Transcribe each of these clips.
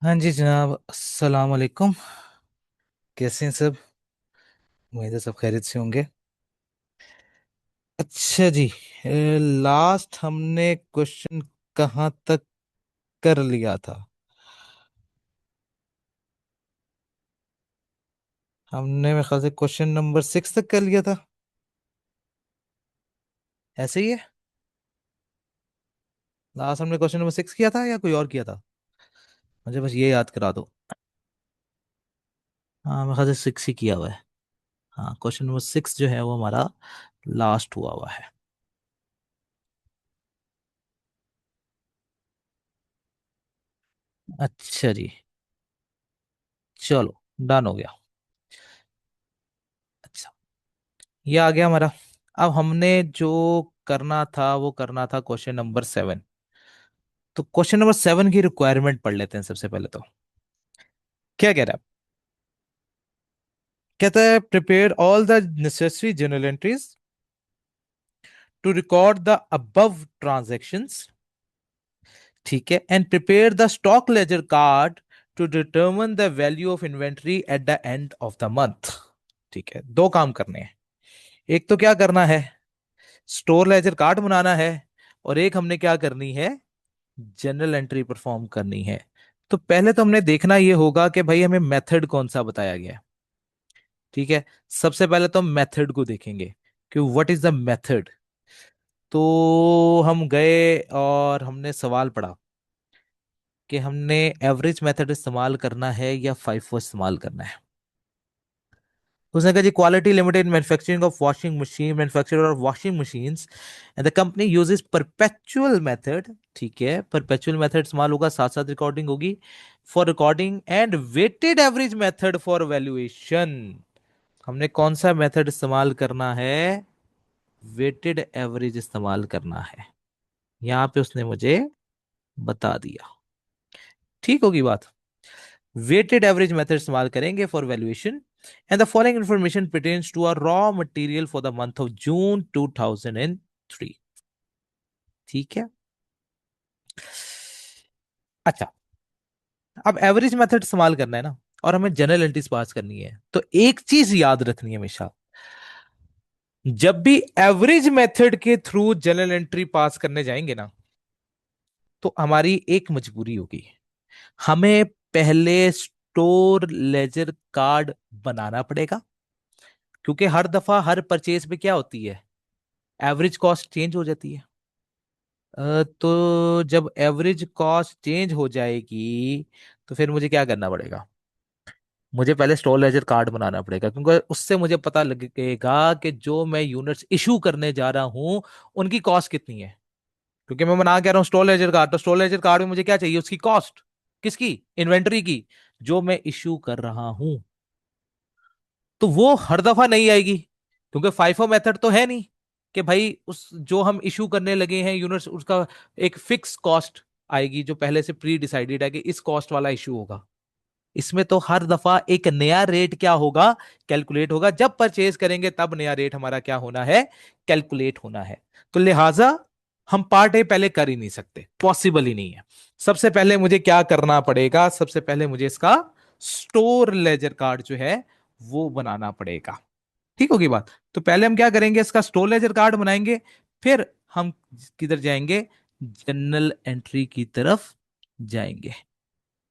हाँ जी जनाब, अस्सलाम वालेकुम। कैसे हैं सब? उम्मीद है सब खैरियत से होंगे। अच्छा जी। लास्ट हमने क्वेश्चन कहाँ तक कर लिया था? हमने मेरे ख्याल से क्वेश्चन नंबर 6 तक कर लिया था। ऐसे ही है। लास्ट हमने क्वेश्चन नंबर 6 किया था या कोई और किया था? मुझे बस ये याद करा दो। हाँ, मेरे ख्याल से 6 ही किया हुआ है। हाँ, क्वेश्चन नंबर 6 जो है वो हमारा लास्ट हुआ हुआ है। अच्छा जी। चलो, डन हो गया। अच्छा, ये आ गया हमारा। अब हमने जो करना था वो करना था क्वेश्चन नंबर 7। तो क्वेश्चन नंबर 7 की रिक्वायरमेंट पढ़ लेते हैं सबसे पहले तो। क्या कह रहा है? कहता है prepare all the necessary journal entries to record the above transactions. ठीक है, and prepare the stock ledger card to determine the value of inventory at the end of the month. ठीक है, दो काम करने हैं। एक तो क्या करना है, स्टोर लेजर कार्ड बनाना है। और एक हमने क्या करनी है, जनरल एंट्री परफॉर्म करनी है। तो पहले तो हमने देखना ये होगा कि भाई हमें मेथड कौन सा बताया गया है। ठीक है, सबसे पहले तो हम मेथड को देखेंगे कि व्हाट इज द मेथड। तो हम गए और हमने सवाल पढ़ा कि हमने एवरेज मेथड इस्तेमाल करना है या फाइफो इस्तेमाल करना है। उसने कहा जी quality limited manufacturing of washing machine, manufacturer of washing machines and the company uses perpetual method. ठीक है, परपेचुअल मेथड इस्तेमाल होगा, साथ साथ रिकॉर्डिंग होगी। For recording and weighted average method for valuation. हमने कौन सा मेथड इस्तेमाल करना है? वेटेड एवरेज इस्तेमाल करना है। यहां पे उसने मुझे बता दिया। ठीक होगी बात। वेटेड एवरेज मेथड इस्तेमाल करेंगे for valuation and the following information pertains to a raw material for the month of June 2003। ठीक है। अच्छा, अब एवरेज मेथड इस्तेमाल करना है ना, और हमें जनरल एंट्रीज पास करनी है, तो एक चीज याद रखनी है हमेशा। जब भी एवरेज मेथड के थ्रू जनरल एंट्री पास करने जाएंगे ना, तो हमारी एक मजबूरी होगी। हमें पहले स्टोर लेजर कार्ड बनाना पड़ेगा, क्योंकि हर दफा हर परचेज पे क्या होती है, एवरेज कॉस्ट चेंज हो जाती है। तो जब एवरेज कॉस्ट चेंज हो जाएगी, तो फिर मुझे क्या करना पड़ेगा? मुझे पहले स्टोर लेजर कार्ड बनाना पड़ेगा, क्योंकि उससे मुझे पता लगेगा कि जो मैं यूनिट्स इशू करने जा रहा हूं उनकी कॉस्ट कितनी है। क्योंकि मैं बना क्या रहा हूँ स्टोर लेजर कार्ड, तो स्टोर लेजर कार्ड में मुझे क्या चाहिए, उसकी कॉस्ट। किसकी? इन्वेंटरी की, जो मैं इशू कर रहा हूं। तो वो हर दफा नहीं आएगी, क्योंकि फाइफो मेथड तो है नहीं कि भाई उस जो हम इशू करने लगे हैं यूनिट्स, उसका एक फिक्स कॉस्ट आएगी जो पहले से प्री डिसाइडेड है कि इस कॉस्ट वाला इशू होगा। इसमें तो हर दफा एक नया रेट क्या होगा, कैलकुलेट होगा। जब परचेज करेंगे तब नया रेट हमारा क्या होना है, कैलकुलेट होना है। तो लिहाजा हम पार्ट ए पहले कर ही नहीं सकते, पॉसिबल ही नहीं है। सबसे पहले मुझे क्या करना पड़ेगा, सबसे पहले मुझे इसका स्टोर लेजर कार्ड जो है वो बनाना पड़ेगा। ठीक होगी बात। तो पहले हम क्या करेंगे, इसका स्टोर लेजर कार्ड बनाएंगे। फिर हम किधर जाएंगे, जनरल एंट्री की तरफ जाएंगे।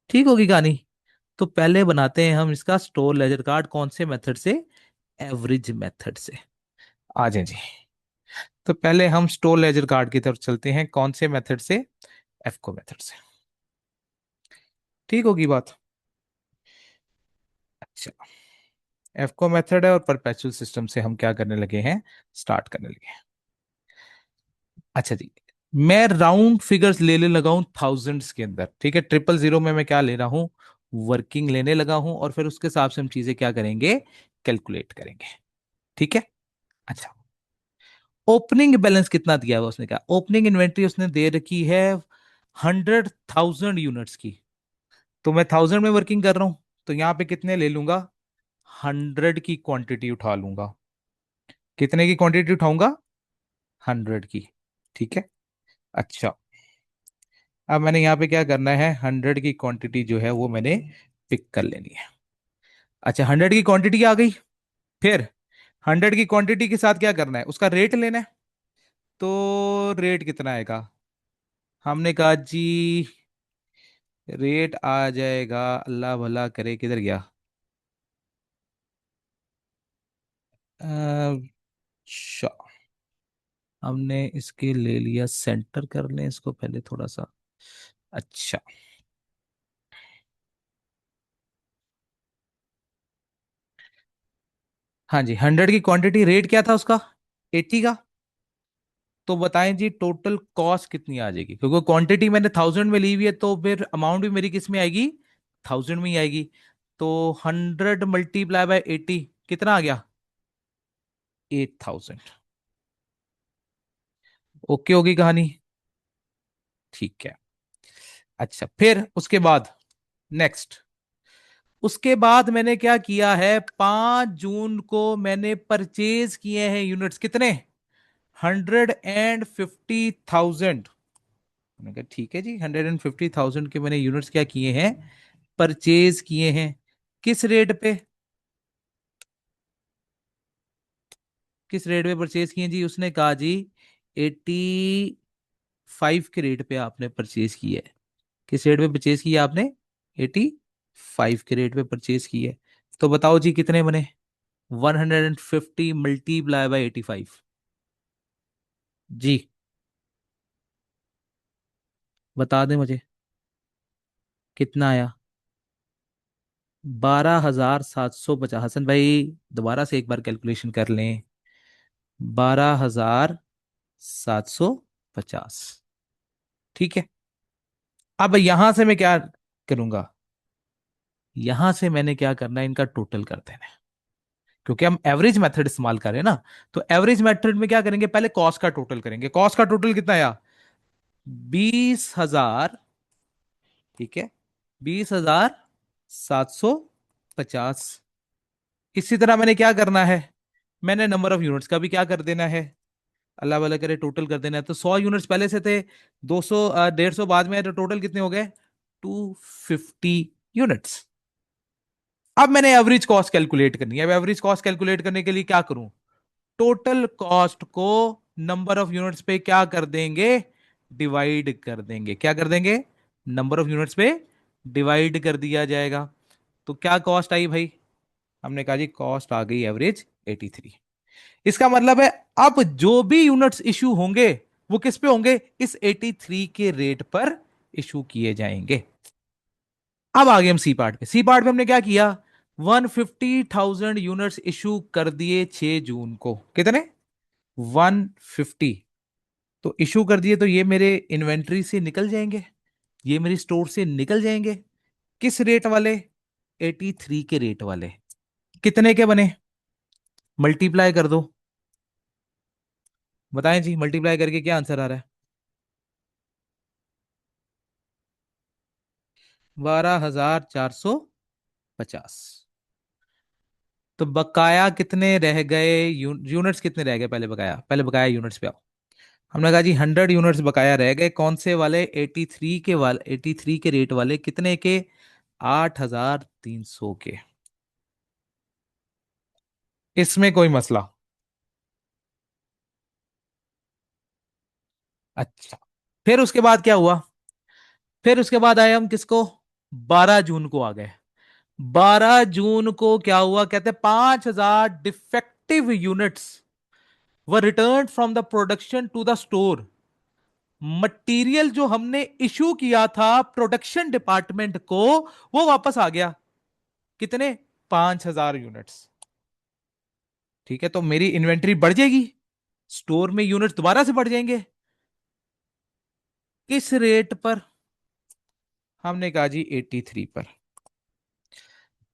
ठीक होगी कहानी। तो पहले बनाते हैं हम इसका स्टोर लेजर कार्ड, कौन से मेथड से? एवरेज मेथड से। आ जाए जी। तो पहले हम स्टोर लेजर कार्ड की तरफ चलते हैं, कौन से मेथड से? एफको मेथड से। ठीक होगी बात। अच्छा, एफको मेथड है और परपेचुअल सिस्टम से हम क्या करने लगे हैं, स्टार्ट करने लगे हैं। अच्छा जी, मैं राउंड फिगर्स लेने लगा हूं थाउजेंड्स के अंदर। ठीक है, ट्रिपल जीरो में मैं क्या ले रहा हूं, वर्किंग लेने लगा हूं, और फिर उसके हिसाब से हम चीजें क्या करेंगे, कैलकुलेट करेंगे। ठीक है। अच्छा, ओपनिंग बैलेंस कितना दिया हुआ उसने, कहा ओपनिंग इन्वेंट्री उसने दे रखी है 100,000 यूनिट्स की। तो मैं 1000 में वर्किंग कर रहा हूं, तो यहां पे कितने ले लूंगा, 100 की क्वांटिटी उठा लूंगा। कितने की क्वांटिटी उठाऊंगा, 100 की। ठीक है। अच्छा, अब मैंने यहाँ पे क्या करना है, 100 की क्वांटिटी जो है वो मैंने पिक कर लेनी है। अच्छा, 100 की क्वांटिटी आ गई। फिर 100 की क्वांटिटी के साथ क्या करना है, उसका रेट लेना है। तो रेट कितना आएगा, हमने कहा जी रेट आ जाएगा, अल्लाह भला करे, किधर गया। अच्छा, हमने इसके ले लिया, सेंटर कर लें इसको पहले थोड़ा सा। अच्छा, हाँ जी, 100 की क्वांटिटी, रेट क्या था उसका, 80 का। तो बताएं जी टोटल कॉस्ट कितनी आ जाएगी, क्योंकि क्वांटिटी मैंने 1000 में ली हुई है, तो फिर अमाउंट भी मेरी किस में आएगी, 1000 में ही आएगी। तो 100 मल्टीप्लाई बाय 80 कितना आ गया, 8000। ओके होगी कहानी, ठीक है। अच्छा, फिर उसके बाद नेक्स्ट, उसके बाद मैंने क्या किया है, 5 जून को मैंने परचेज किए हैं यूनिट्स, कितने, 150,000। मैंने कहा ठीक है जी, 150,000 के मैंने यूनिट्स क्या किए हैं, परचेज किए हैं। किस रेट पे, किस रेट पे परचेज किए जी, उसने कहा जी 85 के रेट पे आपने परचेज किया है। किस रेट पे परचेज किया आपने, 85 के रेट पे परचेज किया है। तो बताओ जी कितने बने, 150 मल्टीप्लाई बाय 85। जी, बता दें मुझे कितना आया, 12,750। हसन भाई दोबारा से एक बार कैलकुलेशन कर लें, 12,750। ठीक है। अब यहां से मैं क्या करूंगा, यहां से मैंने क्या करना है, इनका टोटल कर देना है, क्योंकि हम एवरेज मेथड इस्तेमाल कर रहे हैं ना। तो एवरेज मेथड में क्या करेंगे, पहले कॉस्ट का टोटल करेंगे। कॉस्ट का टोटल कितना आया, 20,000। ठीक है, 20,750। इसी तरह मैंने क्या करना है, मैंने नंबर ऑफ यूनिट्स का भी क्या कर देना है, अल्लाह वाला करे टोटल कर देना है। तो 100 यूनिट्स पहले से थे, 200 150 बाद में, तो टोटल कितने हो गए, 250 यूनिट्स। अब मैंने एवरेज कॉस्ट कैलकुलेट करनी है। अब एवरेज कॉस्ट कैलकुलेट करने के लिए क्या करूं, टोटल कॉस्ट को नंबर ऑफ यूनिट्स पे क्या कर देंगे, डिवाइड कर देंगे। क्या कर देंगे, नंबर ऑफ यूनिट्स पे डिवाइड कर दिया जाएगा। तो क्या कॉस्ट आई भाई, हमने कहा जी कॉस्ट आ गई एवरेज 83। इसका मतलब है अब जो भी यूनिट्स इशू होंगे वो किस पे होंगे, इस 83 के रेट पर इशू किए जाएंगे। अब आगे हम सी पार्ट पे। सी पार्ट पे हमने क्या किया, 150,000 यूनिट्स इशू कर दिए 6 जून को। कितने, 150। तो इशू कर दिए, तो ये मेरे इन्वेंट्री से निकल जाएंगे, ये मेरी स्टोर से निकल जाएंगे। किस रेट वाले, 83 के रेट वाले। कितने के बने, मल्टीप्लाई कर दो, बताएं जी मल्टीप्लाई करके क्या आंसर आ रहा है, 12,450। तो बकाया कितने रह गए, यूनिट्स कितने रह गए, पहले बकाया, पहले बकाया यूनिट्स पे आओ। हमने कहा जी 100 यूनिट्स बकाया रह गए, कौन से वाले, 83 के वाले, 83 के रेट वाले, कितने के, 8,300 के। इसमें कोई मसला, अच्छा। फिर उसके बाद क्या हुआ, फिर उसके बाद आए हम किसको, 12 जून को आ गए। 12 जून को क्या हुआ, कहते 5,000 defective units were return from the production to the store. Material जो हमने इशू किया था प्रोडक्शन डिपार्टमेंट को, वो वापस आ गया। कितने, 5,000 यूनिट्स। ठीक है, तो मेरी इन्वेंट्री बढ़ जाएगी, स्टोर में यूनिट्स दोबारा से बढ़ जाएंगे। किस रेट पर, हमने कहा जी 83 पर।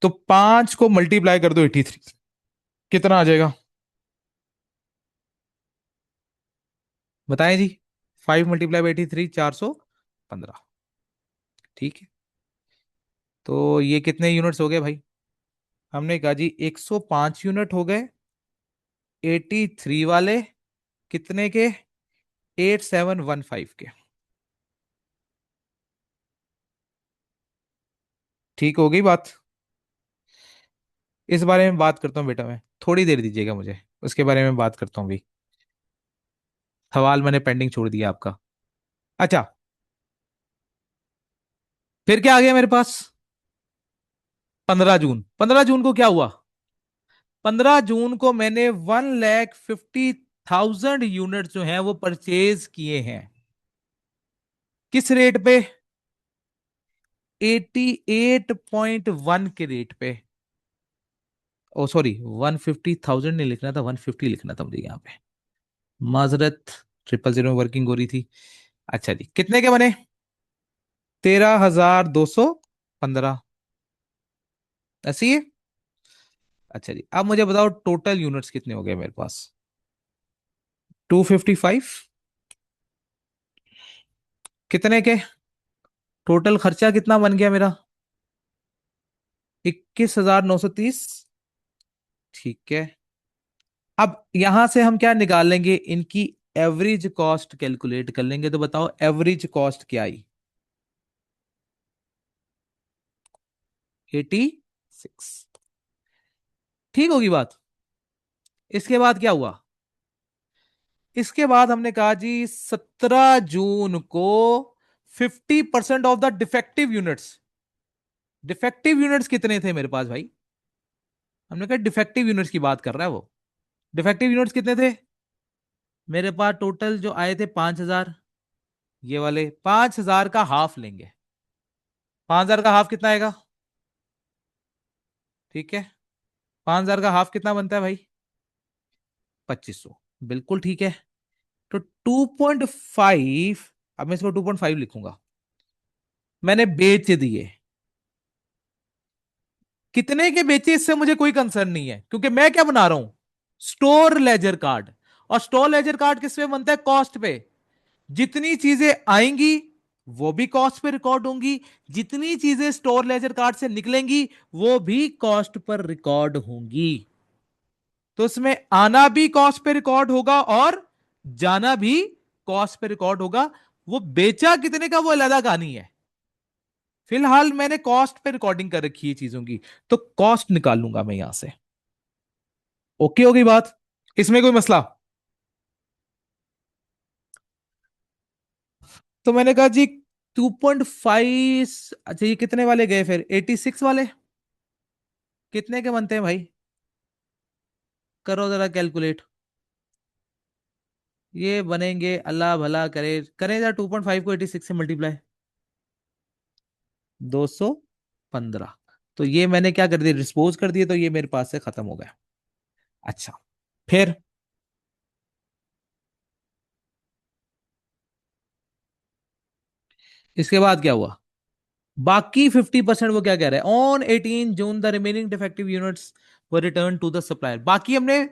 तो 5 को मल्टीप्लाई कर दो 83, कितना आ जाएगा, बताएं जी। 5 × 83 415। ठीक है, तो ये कितने यूनिट्स हो गए भाई, हमने कहा जी 105 यूनिट हो गए 83 वाले, कितने के, 8715 के। ठीक हो गई बात। इस बारे में बात करता हूँ बेटा, मैं थोड़ी देर दीजिएगा मुझे, उसके बारे में बात करता हूँ भी। सवाल मैंने पेंडिंग छोड़ दिया आपका। अच्छा, फिर क्या आ गया मेरे पास? 15 जून। 15 जून को क्या हुआ? 15 जून को मैंने 1,50,000 यूनिट जो है वो परचेज किए हैं। किस रेट पे? 88.1 के रेट पे। ओ सॉरी, 150,000 नहीं लिखना था, 150 लिखना था मुझे यहाँ पे। माजरत, 000 में वर्किंग हो रही थी। अच्छा जी, कितने के बने? 13,215। ऐसी है। अच्छा जी, अब मुझे बताओ टोटल यूनिट्स कितने हो गए मेरे पास? 255। कितने के? टोटल खर्चा कितना बन गया मेरा? 21,930। ठीक है। अब यहां से हम क्या निकाल लेंगे? इनकी एवरेज कॉस्ट कैलकुलेट कर लेंगे। तो बताओ एवरेज कॉस्ट क्या आई? 86। ठीक होगी बात। इसके बाद क्या हुआ? इसके बाद हमने कहा जी 17 जून को 50% of the defective units. Defective units कितने थे मेरे पास भाई? हमने कहा डिफेक्टिव यूनिट्स की बात कर रहा है वो। डिफेक्टिव यूनिट्स कितने थे? मेरे पास टोटल जो आए थे 5,000। ये वाले 5,000 का हाफ लेंगे। 5,000 का हाफ कितना आएगा? ठीक है। 5,000 का हाफ कितना बनता है भाई? 2,500। बिल्कुल ठीक है। तो 2.5, अब मैं इसको 2.5 लिखूंगा, मैंने बेच दिए। कितने के बेचे इससे मुझे कोई कंसर्न नहीं है, क्योंकि मैं क्या बना रहा हूं? Store laser card. और स्टोर लेजर कार्ड किस पे बनता है? कॉस्ट पे। जितनी चीजें आएंगी वो भी कॉस्ट पे रिकॉर्ड होंगी, जितनी चीजें स्टोर लेजर कार्ड से निकलेंगी वो भी कॉस्ट पर रिकॉर्ड होंगी। तो इसमें आना भी कॉस्ट पे रिकॉर्ड होगा और जाना भी कॉस्ट पे रिकॉर्ड होगा। वो बेचा कितने का वो अलग कहानी है। फिलहाल मैंने कॉस्ट पे रिकॉर्डिंग कर रखी है चीजों की, तो कॉस्ट निकाल लूंगा मैं यहां से। ओके होगी बात? इसमें कोई मसला? तो मैंने कहा जी 2.5। अच्छा, ये कितने वाले गए फिर? 86 वाले। कितने के बनते हैं भाई? करो जरा कैलकुलेट। ये बनेंगे, अल्लाह भला करे, करें जरा 2.5 को 86 से मल्टीप्लाई। 215। तो ये मैंने क्या कर दिया? डिस्पोज कर दिया, तो ये मेरे पास से खत्म हो गया। अच्छा, फिर इसके बाद क्या हुआ? बाकी 50% वो क्या कह रहा है? On 18 June the remaining defective units were return to the supplier. बाकी हमने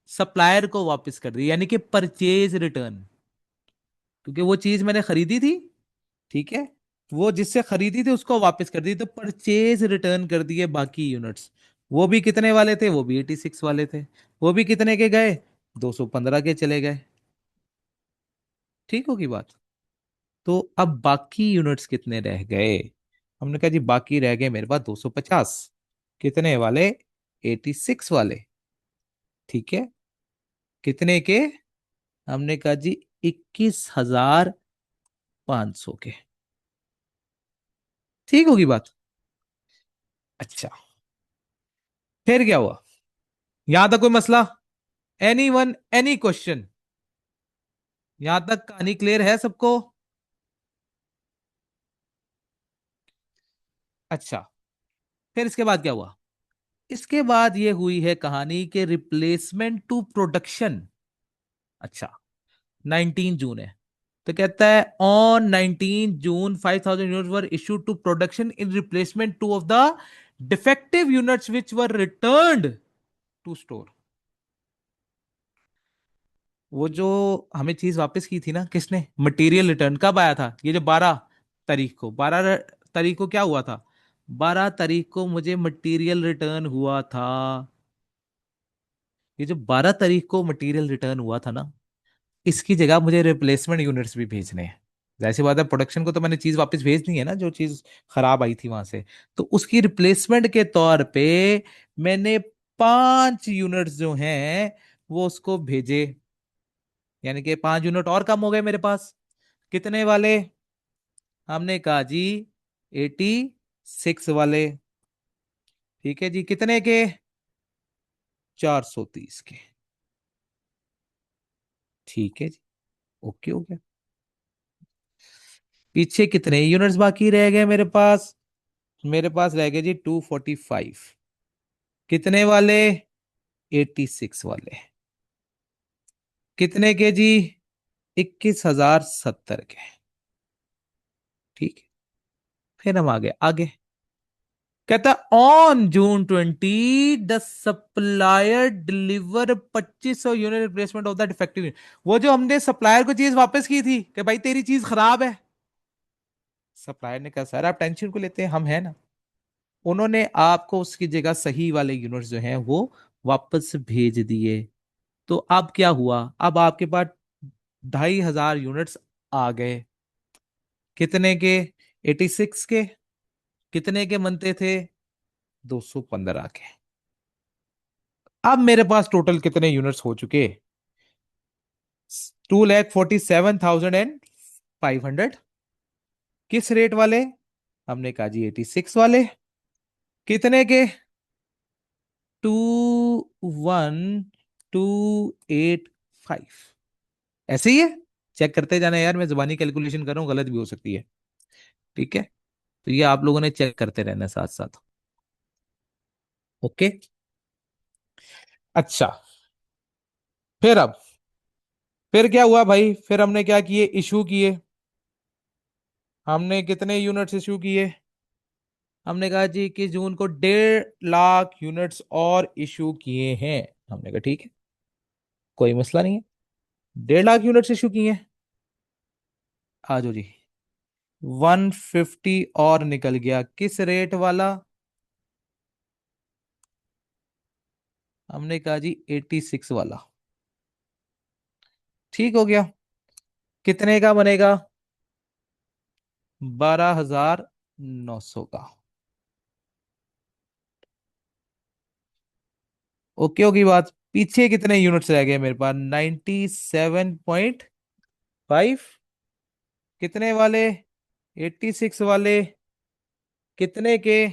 सप्लायर को वापस कर दी, यानी कि परचेज रिटर्न। क्योंकि वो चीज मैंने खरीदी थी, ठीक है, वो जिससे खरीदी थी उसको वापस कर दी, तो परचेज रिटर्न कर दिए बाकी यूनिट्स। वो भी कितने वाले थे? वो भी 86 वाले थे। वो भी कितने के गए? 215 के चले गए। ठीक होगी बात? तो अब बाकी यूनिट्स कितने रह गए? हमने कहा जी बाकी रह गए मेरे पास 250। कितने वाले? 86 वाले। ठीक है। कितने के? हमने कहा जी 21,500 के। ठीक होगी बात? अच्छा, फिर क्या हुआ? यहां तक कोई मसला? Any one, any question? यहां तक कहानी क्लियर है सबको? अच्छा, फिर इसके बाद क्या हुआ? इसके बाद ये हुई है कहानी के रिप्लेसमेंट टू प्रोडक्शन। अच्छा, 19 जून है, तो कहता है on 19 June 5,000 units were issued to production in replacement to of the defective units which were returned to store. वो जो हमें चीज वापस की थी ना, किसने? मटेरियल रिटर्न कब आया था? ये जो 12 तारीख को, 12 तारीख को क्या हुआ था? 12 तारीख को मुझे मटेरियल रिटर्न हुआ था। ये जो 12 तारीख को मटेरियल रिटर्न हुआ था ना, इसकी जगह मुझे रिप्लेसमेंट यूनिट्स भी भेजने हैं। ऐसी बात है, प्रोडक्शन को तो मैंने चीज वापस भेजनी है ना, जो चीज खराब आई थी वहां से। तो उसकी रिप्लेसमेंट के तौर पे मैंने 5 यूनिट्स जो हैं वो उसको भेजे। यानी कि 5 यूनिट और कम हो गए मेरे पास। कितने वाले? हमने कहा जी 86 वाले। ठीक है जी, कितने के? 430 के। ठीक है जी, ओके हो गया। पीछे कितने यूनिट्स बाकी रह गए मेरे पास? मेरे पास रह गए जी 245। कितने वाले? 86 वाले। कितने के जी? 21,070 के। ठीक है, फिर हम आगे आगे। कहता on June 20 the supplier deliver 2500 unit replacement of the defective. वो जो हमने सप्लायर को चीज वापस की थी कि भाई तेरी चीज खराब है, सप्लायर ने कहा सर आप टेंशन को लेते हैं, हम है ना। उन्होंने आपको उसकी जगह सही वाले यूनिट्स जो हैं वो वापस भेज दिए। तो अब क्या हुआ? अब आपके पास 2,500 यूनिट्स आ गए। कितने के? 86 के। कितने के बनते थे? 215 के। अब मेरे पास टोटल कितने यूनिट्स हो चुके? 2,47,500। किस रेट वाले? हमने कहा जी 86 वाले। कितने के? 21,285। ऐसे ही है। चेक करते जाना यार, मैं जुबानी कैलकुलेशन कर रहा हूँ, गलत भी हो सकती है। ठीक है, तो ये आप लोगों ने चेक करते रहना साथ साथ। ओके। अच्छा, फिर अब फिर क्या हुआ भाई? फिर हमने क्या किए? इशू किए। हमने कितने यूनिट्स इशू किए? हमने कहा जी कि जून को 1.5 लाख यूनिट्स और इशू किए हैं। हमने कहा ठीक है, कोई मसला नहीं है। 1.5 लाख यूनिट्स इशू किए हैं। आ जाओ जी। 150 और निकल गया। किस रेट वाला? हमने कहा जी 86 वाला। ठीक हो गया। कितने का बनेगा? 12,900 का। ओके होगी बात। पीछे कितने यूनिट्स रह गए मेरे पास? 97.5। कितने वाले? 86 वाले। कितने के?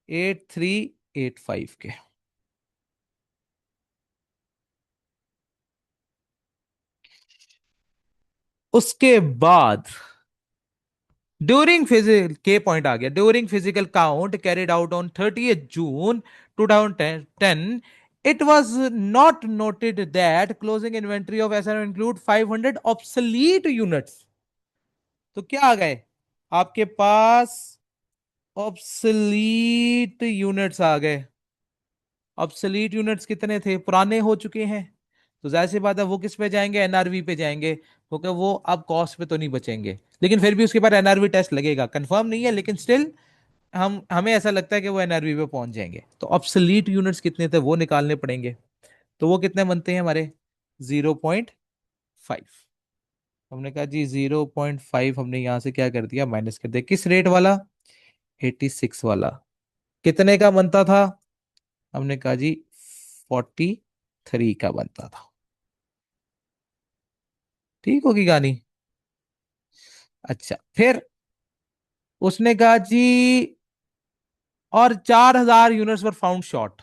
8385 के। उसके बाद ड्यूरिंग फिजिकल के पॉइंट आ गया। During physical count carried out on 30th June 2010, it was not noted that closing inventory of SRO include 500 obsolete units। तो क्या आ गए आपके पास? ऑब्सलीट यूनिट्स आ गए। ऑब्सलीट यूनिट्स कितने थे? पुराने हो चुके हैं। तो जाहिर सी बात है वो किस पे जाएंगे? एनआरवी पे जाएंगे, क्योंकि वो अब कॉस्ट पे तो नहीं बचेंगे। लेकिन फिर भी उसके बाद एनआरवी टेस्ट लगेगा, कंफर्म नहीं है लेकिन स्टिल हमें ऐसा लगता है कि वो एनआरवी पे पहुंच जाएंगे। तो ऑब्सलीट यूनिट्स कितने थे वो निकालने पड़ेंगे। तो वो कितने बनते हैं हमारे? 0.5। हमने कहा जी 0.5 हमने यहां से क्या कर दिया? माइनस कर दिया। किस रेट वाला? 86 वाला। कितने का बनता था? हमने कहा जी 43 का बनता था। ठीक होगी गानी। अच्छा, फिर उसने कहा जी और 4,000 यूनिट्स पर फाउंड शॉर्ट।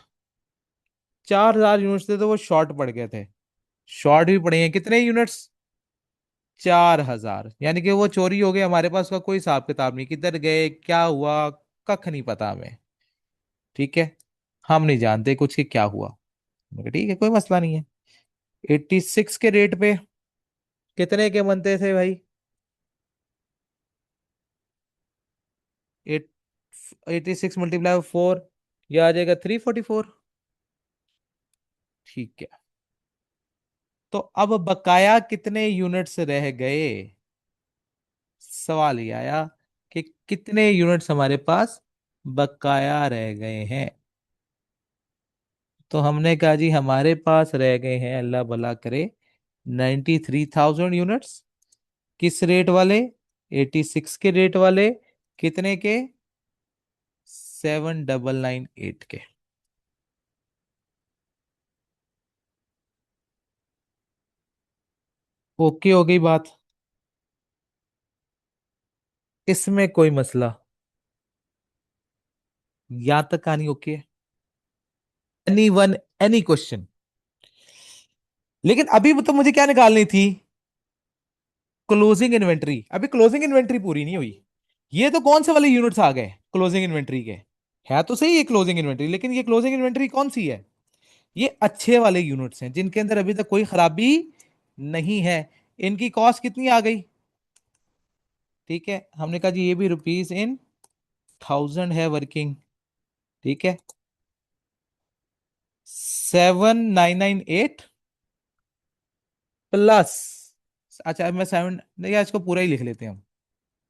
4,000 यूनिट्स थे तो वो शॉर्ट पड़ गए थे। शॉर्ट भी पड़े हैं कितने यूनिट्स? 4,000। यानी कि वो चोरी हो गए, हमारे पास का कोई हिसाब किताब नहीं, किधर गए क्या हुआ कख नहीं पता हमें। ठीक है, हम नहीं जानते कुछ कि क्या हुआ। मैंने कहा, ठीक है कोई मसला नहीं है। 86 के रेट पे कितने के बनते थे भाई? 86 × 4, यह आ जाएगा 344। ठीक है, तो अब बकाया कितने यूनिट्स रह गए? सवाल ये आया कि कितने यूनिट्स हमारे पास बकाया रह गए हैं। तो हमने कहा जी हमारे पास रह गए हैं, अल्लाह भला करे, 93,000 यूनिट्स। किस रेट वाले? 86 के रेट वाले, कितने के? 7998 के। ओके हो गई बात। इसमें कोई मसला? यहां तक कहानी ओके है। Any one, any question? लेकिन अभी तो मुझे क्या निकालनी थी? Closing inventory. अभी क्लोजिंग इन्वेंट्री पूरी नहीं हुई। ये तो कौन से वाले यूनिट्स आ गए क्लोजिंग इन्वेंट्री के? है तो सही है क्लोजिंग इन्वेंट्री, लेकिन ये क्लोजिंग इन्वेंट्री कौन सी है? ये अच्छे वाले यूनिट्स हैं जिनके अंदर अभी तक कोई खराबी नहीं है। इनकी कॉस्ट कितनी आ गई? ठीक है, हमने कहा जी ये भी रुपीज इन थाउजेंड है वर्किंग। ठीक है, 7998 प्लस, अच्छा मैं सेवन नहीं, यार इसको पूरा ही लिख लेते हैं हम,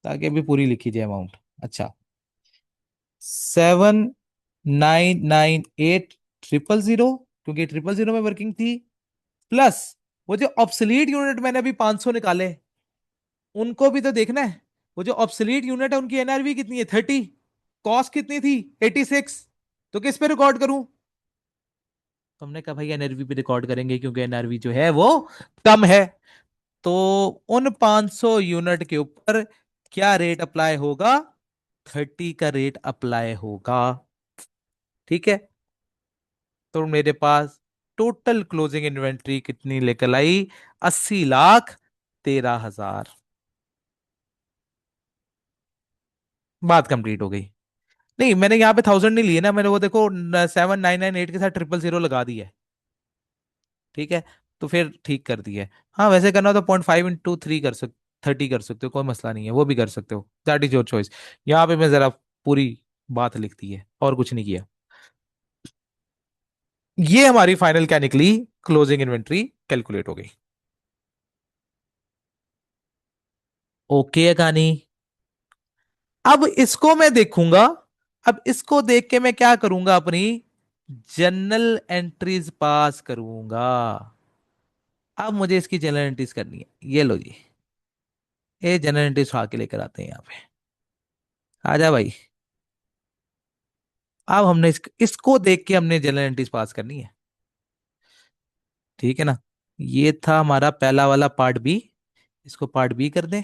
ताकि अभी पूरी लिखी जाए अमाउंट। अच्छा, 7998 000, क्योंकि 000 में वर्किंग थी, प्लस वो जो ऑब्सलीट यूनिट मैंने अभी 500 निकाले, उनको भी तो देखना है। वो जो ऑब्सलीट यूनिट है उनकी एनआरवी कितनी है? 30। कॉस्ट कितनी थी? 86। तो किस पे रिकॉर्ड करूं? तो हमने कहा भाई एनआरवी पे रिकॉर्ड करेंगे, क्योंकि एनआरवी जो है वो कम है। तो उन 500 यूनिट के ऊपर क्या रेट अप्लाई होगा? 30 का रेट अप्लाई होगा। ठीक है, तो मेरे पास टोटल क्लोजिंग इन्वेंट्री कितनी लेकर आई? 80,13,000। बात कंप्लीट हो गई। नहीं, मैंने यहाँ पे 1000 नहीं लिए ना, मैंने वो देखो 7998 के साथ 000 लगा दी है। ठीक है, तो फिर ठीक कर दिया है। हाँ, वैसे करना हो तो 0.5 into 3 कर सकते, 30 कर सकते हो, कोई मसला नहीं है, वो भी कर सकते हो, दैट इज योर चॉइस। यहाँ पे मैं जरा पूरी बात लिख दी है और कुछ नहीं किया। ये हमारी फाइनल क्या निकली? क्लोजिंग इन्वेंट्री कैलकुलेट हो गई। ओके है कहानी। अब इसको मैं देखूंगा। अब इसको देख के मैं क्या करूंगा? अपनी जनरल एंट्रीज पास करूंगा। अब मुझे इसकी जनरल एंट्रीज करनी है। ये लो जी, ये जनरल एंट्रीज उठा के लेकर आते हैं यहाँ पे। आजा भाई। अब हमने इसको देख के हमने जनरल एंट्रीज पास करनी है। ठीक है ना? ये था हमारा पहला वाला पार्ट बी। इसको पार्ट बी कर दें।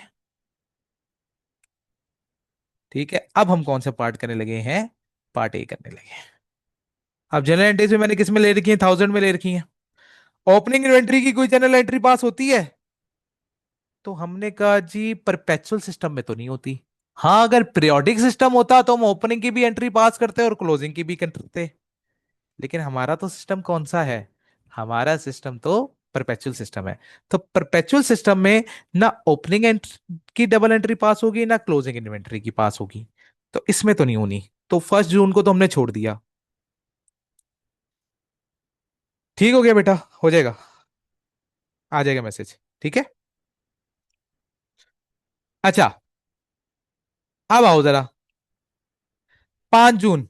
ठीक है, अब हम कौन सा पार्ट करने लगे हैं? पार्ट ए करने लगे हैं। अब जनरल एंट्रीज में मैंने किस में ले रखी है? 1000 में ले रखी है। ओपनिंग इन्वेंट्री की कोई जनरल एंट्री पास होती है? तो हमने कहा जी परपेचुअल सिस्टम में तो नहीं होती। हाँ, अगर पीरियोडिक सिस्टम होता तो हम ओपनिंग की भी एंट्री पास करते और क्लोजिंग की भी करते। लेकिन हमारा तो सिस्टम कौन सा है? हमारा सिस्टम तो परपेचुअल सिस्टम है। तो परपेचुअल सिस्टम में ना ओपनिंग एंट्री की डबल एंट्री पास होगी, ना क्लोजिंग इन्वेंट्री की पास होगी। तो इसमें तो नहीं होनी। तो 1 जून को तो हमने छोड़ दिया। ठीक हो गया बेटा, हो जाएगा। आ जाएगा मैसेज। ठीक है। अच्छा, अब आओ जरा। 5 जून।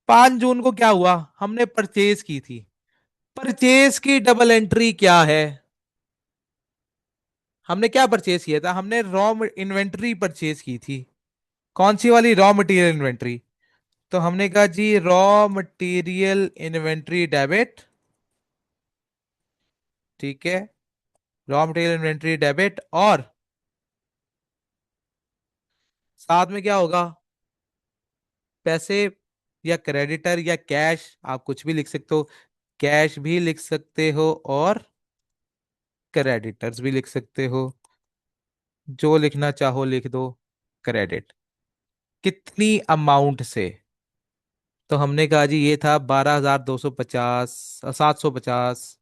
5 जून को क्या हुआ? हमने परचेज की थी। परचेज की डबल एंट्री क्या है? हमने क्या परचेज किया था? हमने रॉ इन्वेंट्री परचेज की थी। कौन सी वाली? Raw material inventory. तो हमने कहा जी रॉ मटेरियल इन्वेंट्री डेबिट। ठीक है, रॉ मटेरियल इन्वेंट्री डेबिट, और साथ में क्या होगा? पैसे, या क्रेडिटर, या कैश, आप कुछ भी लिख सकते हो। कैश भी लिख सकते हो और क्रेडिटर्स भी लिख सकते हो। जो लिखना चाहो लिख दो। क्रेडिट कितनी अमाउंट से? तो हमने कहा जी ये था 12,250, 750,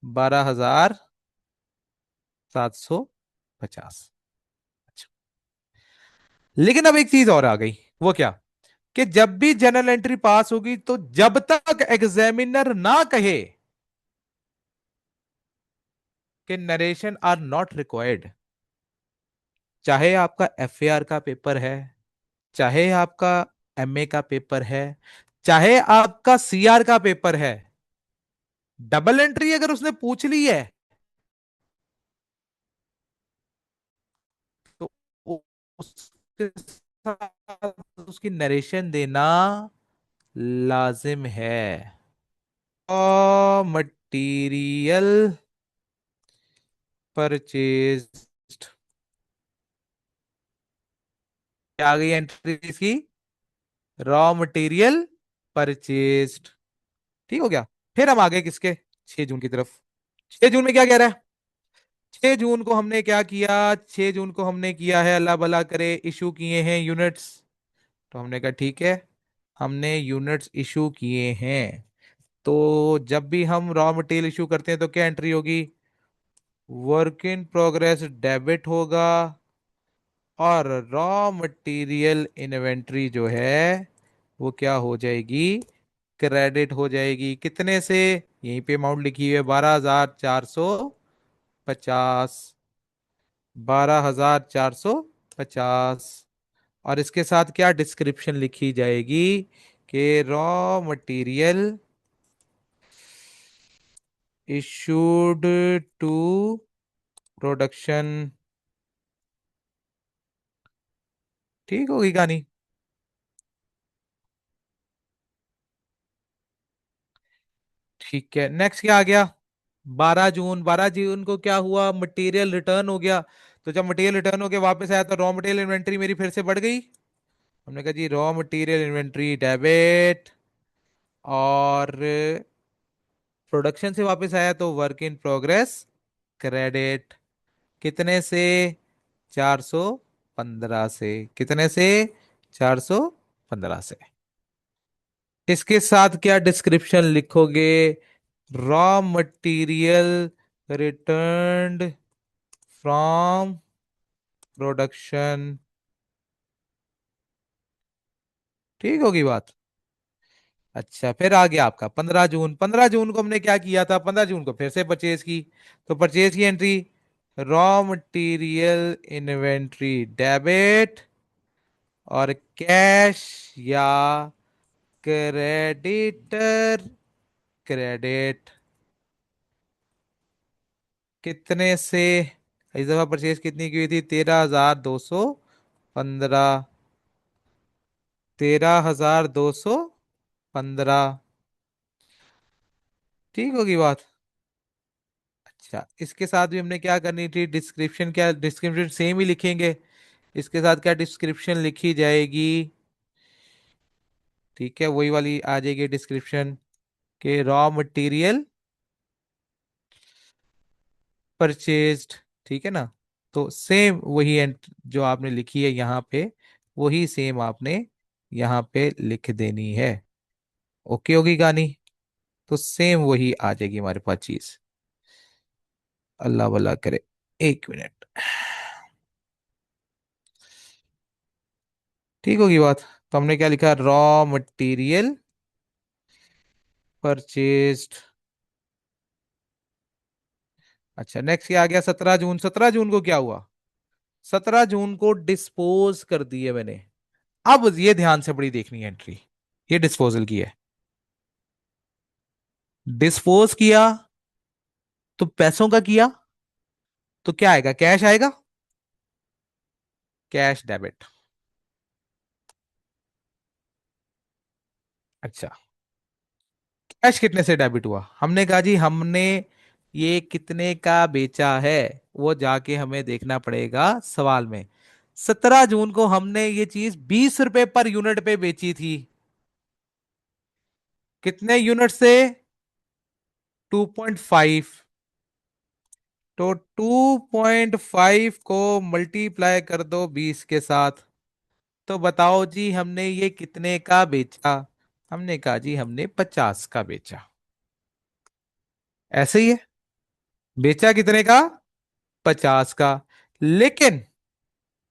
12,750। अच्छा, लेकिन अब एक चीज और आ गई। वो क्या? कि जब भी जनरल एंट्री पास होगी, तो जब तक एग्जामिनर ना कहे कि नरेशन आर नॉट रिक्वायर्ड, चाहे आपका एफएआर का पेपर है, चाहे आपका एमए का पेपर है, चाहे आपका सीआर का पेपर है, डबल एंट्री अगर उसने पूछ ली है, उसके साथ उसकी नरेशन देना लाजिम है। मटेरियल परचेज्ड, क्या आ गई एंट्री इसकी? Raw material purchased. ठीक हो गया। फिर हम आगे किसके, 6 जून की तरफ। 6 जून में क्या कह रहा है? 6 जून को हमने क्या किया? 6 जून को हमने किया है, अल्लाह भला करे, इशू किए हैं यूनिट्स। तो हमने कहा ठीक है, हमने यूनिट्स इशू किए हैं। तो जब भी हम रॉ मटेरियल इशू करते हैं तो क्या एंट्री होगी? वर्क इन प्रोग्रेस डेबिट होगा, और रॉ मटेरियल इन्वेंट्री जो है वो क्या हो जाएगी? क्रेडिट हो जाएगी। कितने से? यहीं पे अमाउंट लिखी हुई है, 12,450। 12,450। और इसके साथ क्या डिस्क्रिप्शन लिखी जाएगी? कि raw material issued to production. ठीक होगी कहानी? ठीक है, नेक्स्ट क्या आ गया? 12 जून। 12 जून को क्या हुआ? मटेरियल रिटर्न हो गया। तो जब मटेरियल रिटर्न हो गया वापस आया तो रॉ मटेरियल इन्वेंट्री मेरी फिर से बढ़ गई। हमने कहा जी रॉ मटेरियल इन्वेंट्री डेबिट, और प्रोडक्शन से वापस आया तो वर्क इन प्रोग्रेस क्रेडिट। कितने से? 415 से। कितने से? 415 से। इसके साथ क्या डिस्क्रिप्शन लिखोगे? Raw material returned from production. ठीक होगी बात? अच्छा, फिर आ गया आपका 15 जून। 15 जून को हमने क्या किया था? 15 जून को फिर से परचेज की। तो परचेज की entry, raw material inventory debit, और कैश या क्रेडिटर क्रेडिट। कितने से? इस दफा परचेज कितनी की हुई थी? 13,215। 13,215। ठीक होगी बात? अच्छा, इसके साथ भी हमने क्या करनी थी? डिस्क्रिप्शन, क्या डिस्क्रिप्शन सेम ही लिखेंगे? इसके साथ क्या डिस्क्रिप्शन लिखी जाएगी? ठीक है, वही वाली आ जाएगी डिस्क्रिप्शन, के रॉ मटेरियल परचेज्ड। ठीक है ना? तो सेम वही जो आपने लिखी है यहाँ पे, वही सेम आपने यहाँ पे लिख देनी है। ओके होगी कहानी? तो सेम वही आ जाएगी हमारे पास चीज। अल्लाह भला करे। एक मिनट। ठीक होगी बात? तो हमने क्या लिखा? Raw material purchased. अच्छा, नेक्स्ट क्या आ गया? 17 जून। 17 जून को क्या हुआ? 17 जून को डिस्पोज कर दिए मैंने। अब ये ध्यान से बड़ी देखनी है एंट्री, ये डिस्पोजल की है। डिस्पोज किया तो पैसों का किया, तो क्या आएगा? कैश आएगा। Cash debit. अच्छा, कैश कितने से डेबिट हुआ? हमने कहा जी हमने ये कितने का बेचा है, वो जाके हमें देखना पड़ेगा सवाल में। 17 जून को हमने ये चीज 20 रुपए पर यूनिट पे बेची थी। कितने यूनिट से? 2.5। तो 2.5 को मल्टीप्लाई कर दो 20 के साथ। तो बताओ जी हमने ये कितने का बेचा? हमने कहा जी हमने 50 का बेचा। ऐसे ही है, बेचा कितने का? 50 का। लेकिन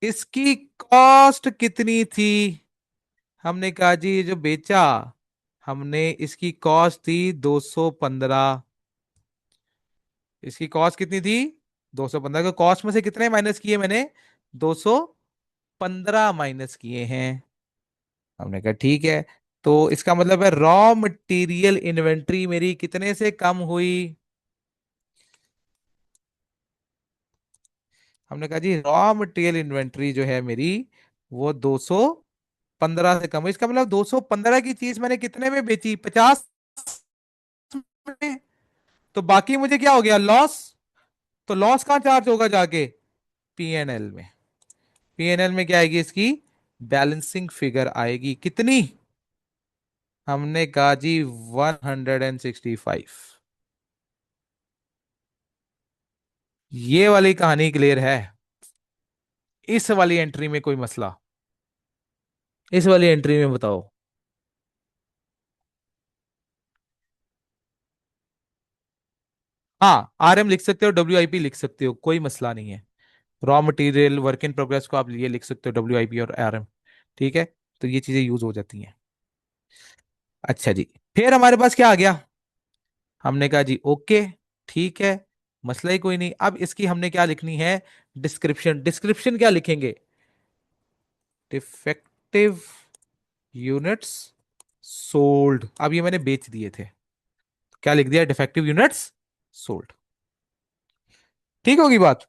इसकी कॉस्ट कितनी थी? हमने कहा जी ये जो बेचा, हमने इसकी कॉस्ट थी 215। इसकी कॉस्ट कितनी थी? 215 के कॉस्ट में से कितने माइनस किए मैंने? 215 माइनस किए हैं। हमने कहा ठीक है। तो इसका मतलब है रॉ मटेरियल इन्वेंट्री मेरी कितने से कम हुई? हमने कहा जी रॉ मटेरियल इन्वेंट्री जो है मेरी, वो 215 से कम है। इसका मतलब 215 की चीज मैंने कितने में बेची, 50 में। तो बाकी मुझे क्या हो गया, लॉस। तो लॉस कहां चार्ज होगा जाके, पीएनएल में। पीएनएल में क्या आएगी इसकी, बैलेंसिंग फिगर आएगी कितनी, हमने कहा जी 165। ये वाली कहानी क्लियर है। इस वाली एंट्री में कोई मसला, इस वाली एंट्री में बताओ। हाँ, आरएम लिख सकते हो, डब्ल्यूआईपी लिख सकते हो, कोई मसला नहीं है। Raw material work in progress को आप ये लिख सकते हो, डब्ल्यूआईपी और आरएम। ठीक है, तो ये चीजें यूज हो जाती हैं। अच्छा जी, फिर हमारे पास क्या आ गया, हमने कहा जी ओके, ठीक है, मसला ही कोई नहीं। अब इसकी हमने क्या लिखनी है, डिस्क्रिप्शन। डिस्क्रिप्शन क्या लिखेंगे, डिफेक्टिव यूनिट्स सोल्ड। अब ये मैंने बेच दिए थे, क्या लिख दिया, डिफेक्टिव यूनिट्स सोल्ड। ठीक होगी बात।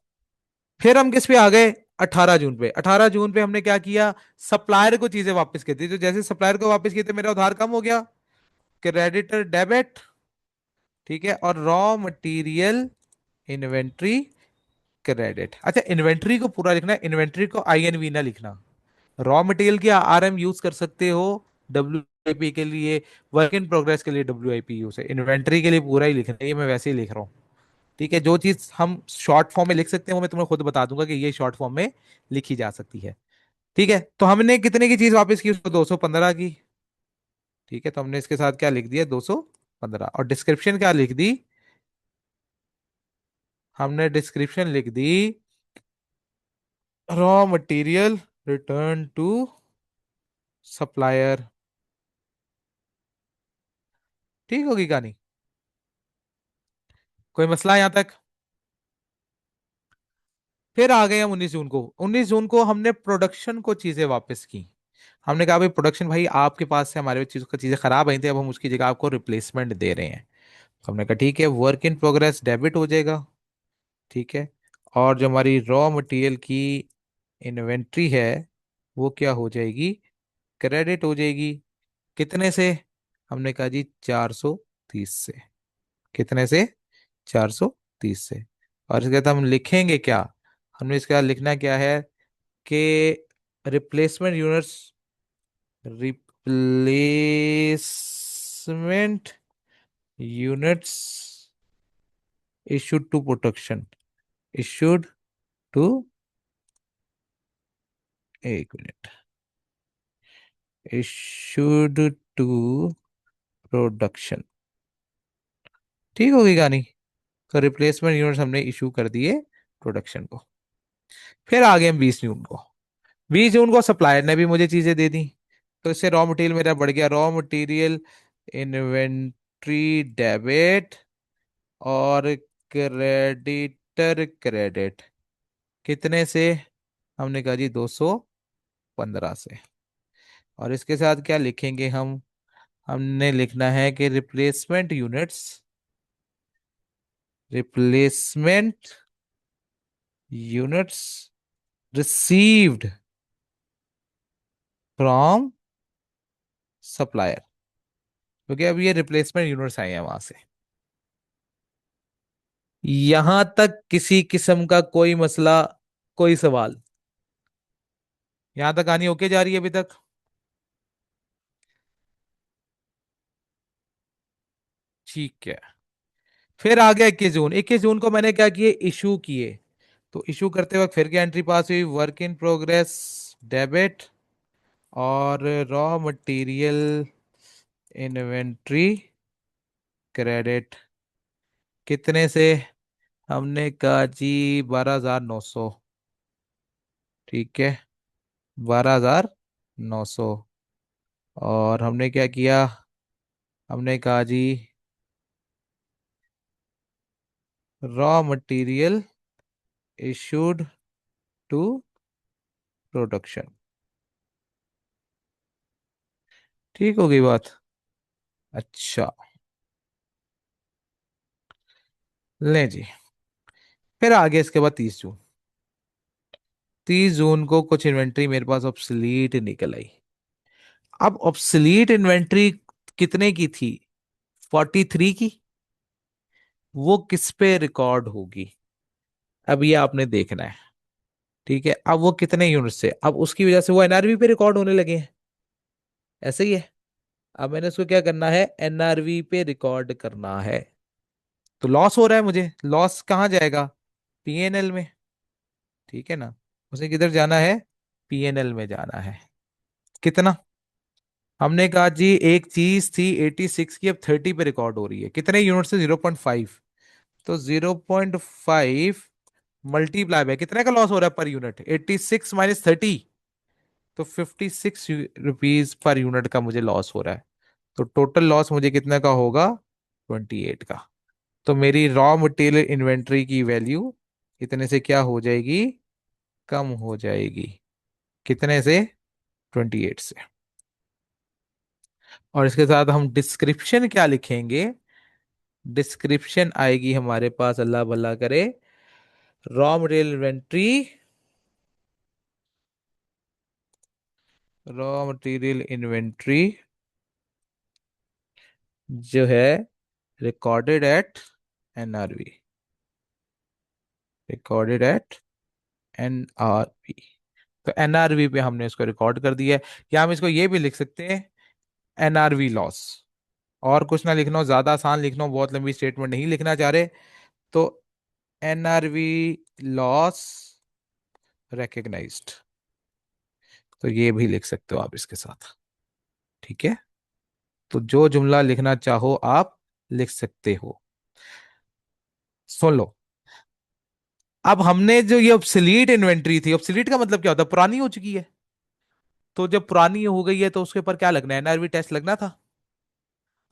फिर हम किस पे आ गए, 18 जून पे। 18 जून पे हमने क्या किया, सप्लायर को चीजें वापस की थी। तो जैसे सप्लायर को वापस किए थे, मेरा उधार कम हो गया, क्रेडिटर डेबिट। ठीक है, और रॉ मटेरियल इन्वेंट्री क्रेडिट। अच्छा, इन्वेंट्री को पूरा लिखना है, इन्वेंट्री को आईएनवी ना लिखना। रॉ मटेरियल की आरएम यूज कर सकते हो, डब्ल्यूआईपी के लिए, वर्क इन प्रोग्रेस के लिए डब्ल्यूआईपी यूज है, इन्वेंट्री के लिए पूरा ही लिखना है। ये मैं वैसे ही लिख रहा हूँ। ठीक है, जो चीज हम शॉर्ट फॉर्म में लिख सकते हैं वो मैं तुम्हें खुद बता दूंगा कि ये शॉर्ट फॉर्म में लिखी जा सकती है। ठीक है, तो हमने कितने की चीज वापस की, उसको 215 की। ठीक है, तो हमने इसके साथ क्या लिख दिया, 215। और डिस्क्रिप्शन क्या लिख दी, हमने डिस्क्रिप्शन लिख दी, raw material return to supplier. ठीक होगी कहानी, कोई मसला यहां तक। फिर आ गए हम 19 जून को। 19 जून को हमने प्रोडक्शन को चीजें वापस की। हमने कहा भाई प्रोडक्शन, भाई आपके पास से हमारे चीजों का चीजें खराब आई थी, अब हम उसकी जगह आपको रिप्लेसमेंट दे रहे हैं। तो हमने कहा ठीक है, वर्क इन प्रोग्रेस डेबिट हो जाएगा। ठीक है, और जो हमारी रॉ मटेरियल की इन्वेंट्री है, वो क्या हो जाएगी, क्रेडिट हो जाएगी। कितने से, हमने कहा जी 430 से। कितने से, 430 से। और इसके बाद हम लिखेंगे क्या, हमने इसके बाद लिखना क्या है कि replacement units, replacement units issued to production, issued to, एक मिनट, इशूड टू प्रोडक्शन। ठीक होगी कहानी। तो रिप्लेसमेंट यूनिट्स हमने इशू कर दिए प्रोडक्शन को। फिर आ गए हम 20 जून को। 20 जून को सप्लायर ने भी मुझे चीजें दे दी, तो इससे रॉ मटेरियल मेरा बढ़ गया, रॉ मटेरियल इन्वेंट्री डेबिट और क्रेडिटर क्रेडिट। कितने से, हमने कहा जी 215 से। और इसके साथ क्या लिखेंगे हम, हमने लिखना है कि replacement units, replacement units received from supplier, क्योंकि अब ये रिप्लेसमेंट यूनिट्स आए हैं वहां से। यहां तक किसी किस्म का कोई मसला, कोई सवाल, यहां तक कहानी होके जा रही है अभी तक। ठीक है, फिर आ गया 21 जून। 21 जून को मैंने क्या किए, इशू किए। तो इशू करते वक्त फिर क्या एंट्री पास हुई, वर्क इन प्रोग्रेस डेबिट और रॉ मटेरियल इन्वेंट्री क्रेडिट। कितने से, हमने कहा जी 12,900। ठीक है, 12,900। और हमने क्या किया, हमने कहा जी raw material issued to production. ठीक हो गई बात। अच्छा, लें जी, फिर आगे इसके बाद 30 जून। 30 जून को कुछ इन्वेंट्री मेरे पास ऑब्सलीट निकल आई। अब ऑब्सलीट इन्वेंट्री कितने की थी? 43 की। वो किस पे रिकॉर्ड होगी? अब ये आपने देखना है। ठीक है, अब वो कितने यूनिट से, अब उसकी वजह से वो एनआरवी पे रिकॉर्ड होने लगे हैं। ऐसे ही है। अब मैंने उसको क्या करना है, एनआरवी पे रिकॉर्ड करना है। तो लॉस हो रहा है मुझे, लॉस कहाँ जाएगा? पीएनएल में। ठीक है ना? उसे किधर जाना है? पीएनएल में जाना है। कितना? हमने कहा जी एक चीज थी 86 की, अब 30 पे रिकॉर्ड हो रही है, कितने यूनिट से? 0.5। तो 0.5 मल्टीप्लाई बाय, कितने का लॉस हो रहा है पर यूनिट? 86 माइनस 30। तो 56 रुपीज पर यूनिट का मुझे लॉस हो रहा है। तो टोटल लॉस मुझे कितने का होगा? 28 का। तो मेरी रॉ मटेरियल इन्वेंट्री की वैल्यू कितने से क्या हो जाएगी? कम हो जाएगी। कितने से? 28 से। और इसके साथ हम डिस्क्रिप्शन क्या लिखेंगे? डिस्क्रिप्शन आएगी हमारे पास, अल्लाह भला करे, raw material inventory, raw material inventory जो है recorded at NRV, recorded at NRV. तो एनआरवी पे हमने इसको रिकॉर्ड कर दिया है। या हम इसको ये भी लिख सकते हैं, एनआरवी लॉस। और कुछ ना लिखना हो, ज्यादा आसान लिखना हो, बहुत लंबी स्टेटमेंट नहीं लिखना चाह रहे, तो एनआरवी लॉस रिकग्नाइज्ड। तो ये भी लिख सकते हो आप इसके साथ। ठीक है। तो जो जुमला लिखना चाहो आप लिख सकते हो। सुन लो। अब हमने जो ये ऑब्सलीट इन्वेंट्री थी, ऑब्सलीट का मतलब क्या होता है? पुरानी हो चुकी है। तो जब पुरानी हो गई है तो उसके ऊपर क्या लगना है? एनआरवी टेस्ट लगना था।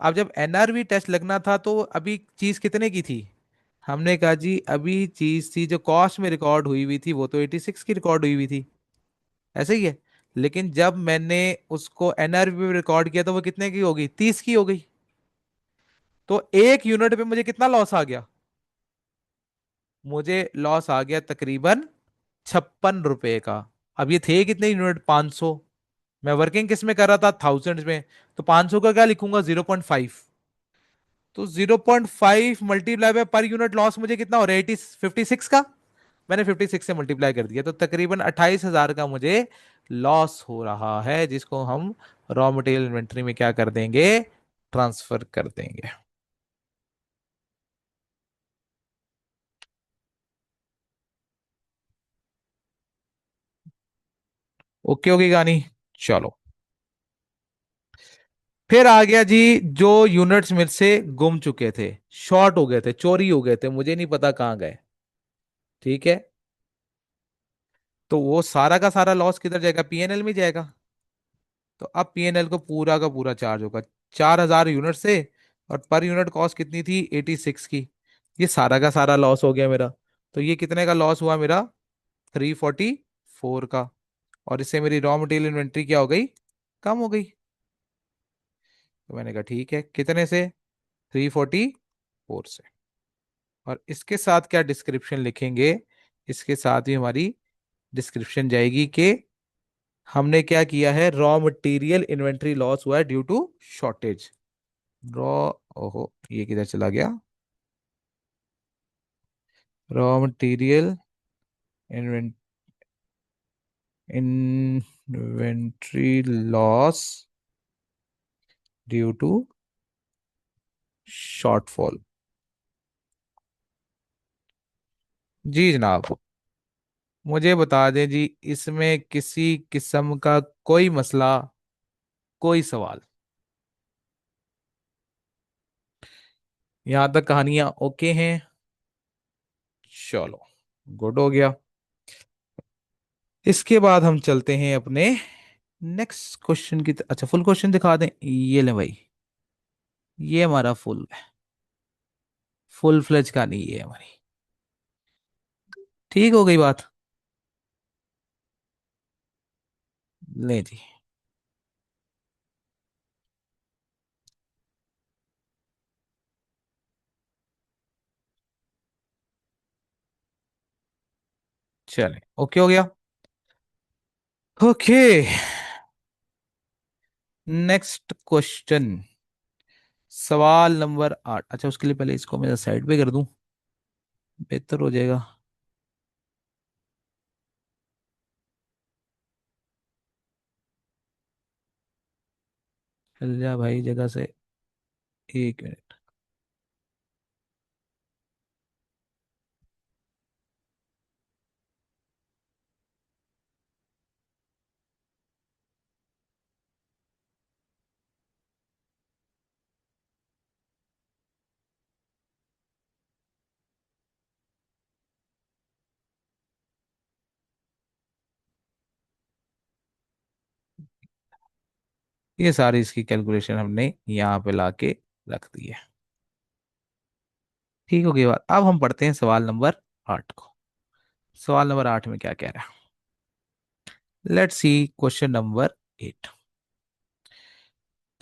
अब जब एनआरवी टेस्ट लगना था तो अभी चीज कितने की थी? हमने कहा जी अभी चीज थी जो कॉस्ट में रिकॉर्ड हुई थी वो तो 86 की रिकॉर्ड हुई थी। ऐसे ही है। लेकिन जब मैंने उसको एनआरवी में रिकॉर्ड किया तो वो कितने की हो गई? 30 की हो गई। तो एक यूनिट पे मुझे कितना लॉस आ गया? मुझे लॉस आ गया तकरीबन 56 रुपए का। अब ये थे कितने यूनिट? 500। मैं वर्किंग किस में कर रहा था? थाउजेंड्स में। तो 500 का क्या लिखूंगा? 0.5। तो 0.5 multiply by per unit loss मुझे कितना हो रहा है? 56 का। मैंने 56 से मल्टीप्लाई कर दिया, तो तकरीबन 28,000 का मुझे लॉस हो रहा है, जिसको हम रॉ मटेरियल इन्वेंट्री में क्या कर देंगे? ट्रांसफर कर देंगे। ओके होगी कहानी। चलो। फिर आ गया जी, जो यूनिट्स मेरे से गुम चुके थे, शॉर्ट हो गए थे, चोरी हो गए थे, मुझे नहीं पता कहाँ गए। ठीक है। तो वो सारा का सारा लॉस किधर जाएगा? पीएनएल में जाएगा। तो अब पीएनएल को पूरा का पूरा चार्ज होगा 4,000 यूनिट से। और पर यूनिट कॉस्ट कितनी थी? 86 की। ये सारा का सारा लॉस हो गया मेरा। तो ये कितने का लॉस हुआ मेरा? 344 का। और इससे मेरी रॉ मटेरियल इन्वेंट्री क्या हो गई? कम हो गई। तो मैंने कहा ठीक है, कितने से? 344 से। और इसके साथ क्या डिस्क्रिप्शन लिखेंगे? इसके साथ ही हमारी डिस्क्रिप्शन जाएगी कि हमने क्या किया है, रॉ मटेरियल इन्वेंट्री लॉस हुआ है ड्यू टू शॉर्टेज। रॉ, ओहो ये किधर चला गया? Raw material inventory loss due to shortfall. जी जनाब। मुझे बता दें जी, इसमें किसी किस्म का कोई मसला, कोई सवाल? यहां तक कहानियां ओके हैं? चलो, गुड हो गया। इसके बाद हम चलते हैं अपने नेक्स्ट क्वेश्चन की अच्छा फुल क्वेश्चन दिखा दें, ये ले भाई। ये हमारा फुल फ्लेज का नहीं, ये हमारी। ठीक हो गई बात। ले जी। चले, ओके हो गया। Okay, next question. सवाल नंबर 8। अच्छा, उसके लिए पहले इसको मैं साइड पे कर दूं, बेहतर हो जाएगा। चल जा भाई जगह से, 1 मिनट। ये सारी इसकी कैलकुलेशन हमने यहाँ पे लाके रख दी है। ठीक हो गई बात। अब हम पढ़ते हैं सवाल नंबर 8 को। सवाल नंबर 8 में क्या कह रहा है? Let's see question number 8।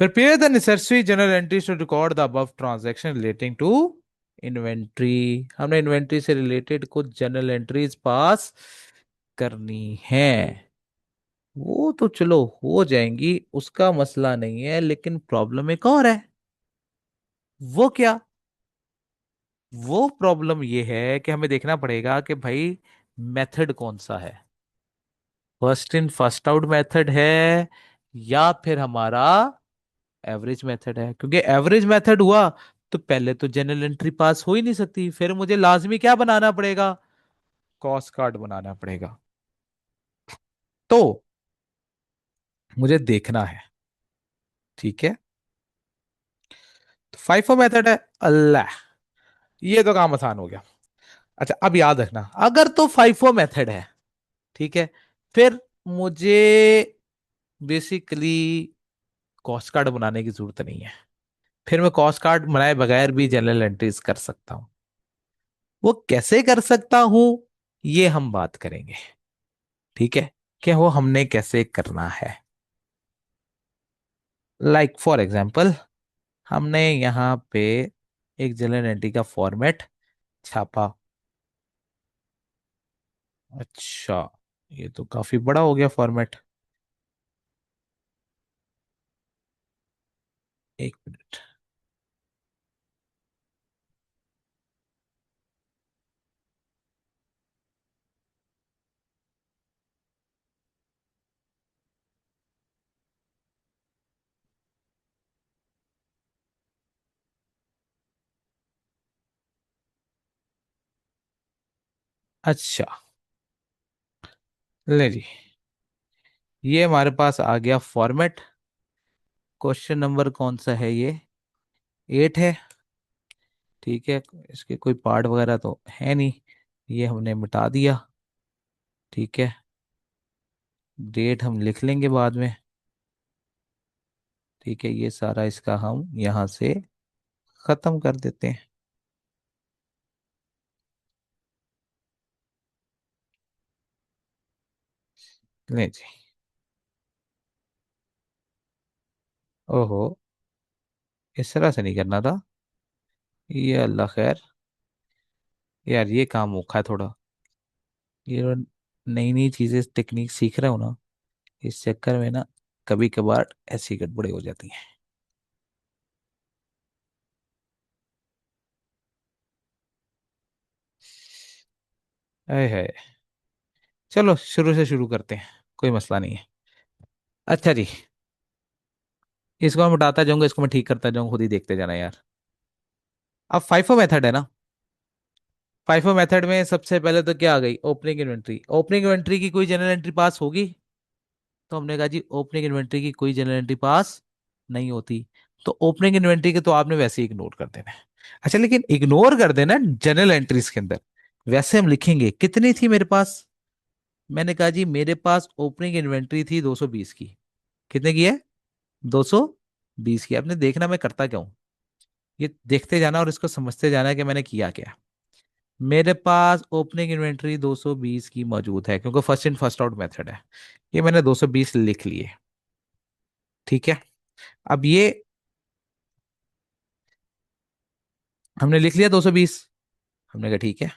Prepare the necessary journal entries to record the above transaction relating to inventory. हमने इन्वेंट्री से रिलेटेड कुछ जर्नल एंट्रीज पास करनी है। वो तो चलो हो जाएंगी, उसका मसला नहीं है, लेकिन प्रॉब्लम एक और है। वो क्या? वो प्रॉब्लम ये है कि हमें देखना पड़ेगा कि भाई मेथड कौन सा है। First in first out method है, या फिर हमारा एवरेज मेथड है। क्योंकि एवरेज मेथड हुआ तो पहले तो जनरल एंट्री पास हो ही नहीं सकती, फिर मुझे लाजमी क्या बनाना पड़ेगा? कॉस्ट कार्ड बनाना पड़ेगा। तो मुझे देखना है, ठीक है। तो फाइफो मेथड है। अल्लाह, ये तो काम आसान हो गया। अच्छा, अब याद रखना, अगर तो फाइफो मेथड है, ठीक है, फिर मुझे बेसिकली कॉस्ट कार्ड बनाने की जरूरत नहीं है। फिर मैं कॉस्ट कार्ड बनाए बगैर भी जनरल एंट्रीज कर सकता हूं। वो कैसे कर सकता हूं, ये हम बात करेंगे, ठीक है, कि वो हमने कैसे करना है। लाइक फॉर एग्जाम्पल, हमने यहाँ पे एक जनरल एंट्री का फॉर्मेट छापा। अच्छा, ये तो काफी बड़ा हो गया फॉर्मेट। 1 मिनट। अच्छा, ले जी, ये हमारे पास आ गया फॉर्मेट। क्वेश्चन नंबर कौन सा है ये? 8 है, ठीक है। इसके कोई पार्ट वगैरह तो है नहीं, ये हमने मिटा दिया, ठीक है। डेट हम लिख लेंगे बाद में, ठीक है। ये सारा इसका हम यहाँ से खत्म कर देते हैं। ले जी। ओहो, इस तरह से नहीं करना था। ये अल्लाह खैर, यार ये काम औखा है थोड़ा। ये नई नई चीजें टेक्निक सीख रहा हूँ ना, इस चक्कर में ना कभी कभार ऐसी गड़बड़े हो जाती हैं। अय है। चलो शुरू से शुरू करते हैं, कोई मसला नहीं है। अच्छा जी, इसको मैं उठाता जाऊंगा, इसको मैं ठीक करता जाऊंगा, खुद ही देखते जाना यार। अब फाइफो मेथड है ना। फाइफो मेथड में सबसे पहले तो क्या आ गई? Opening inventory. ओपनिंग इन्वेंट्री की कोई जनरल एंट्री पास होगी? तो हमने कहा जी ओपनिंग इन्वेंट्री की कोई जनरल एंट्री पास नहीं होती। तो ओपनिंग इन्वेंट्री के तो आपने वैसे ही इग्नोर कर देना है। अच्छा, लेकिन इग्नोर कर देना जनरल एंट्रीज के अंदर। वैसे हम लिखेंगे कितनी थी मेरे पास। मैंने कहा जी मेरे पास ओपनिंग इन्वेंट्री थी 220 की। कितने की है? 220 की। आपने देखना मैं करता क्या हूं, ये देखते जाना और इसको समझते जाना कि मैंने किया क्या। मेरे पास ओपनिंग इन्वेंट्री 220 की मौजूद है, क्योंकि first in first out method है। ये मैंने 220 लिख लिए, ठीक है। अब ये हमने लिख लिया 220। हमने कहा ठीक है।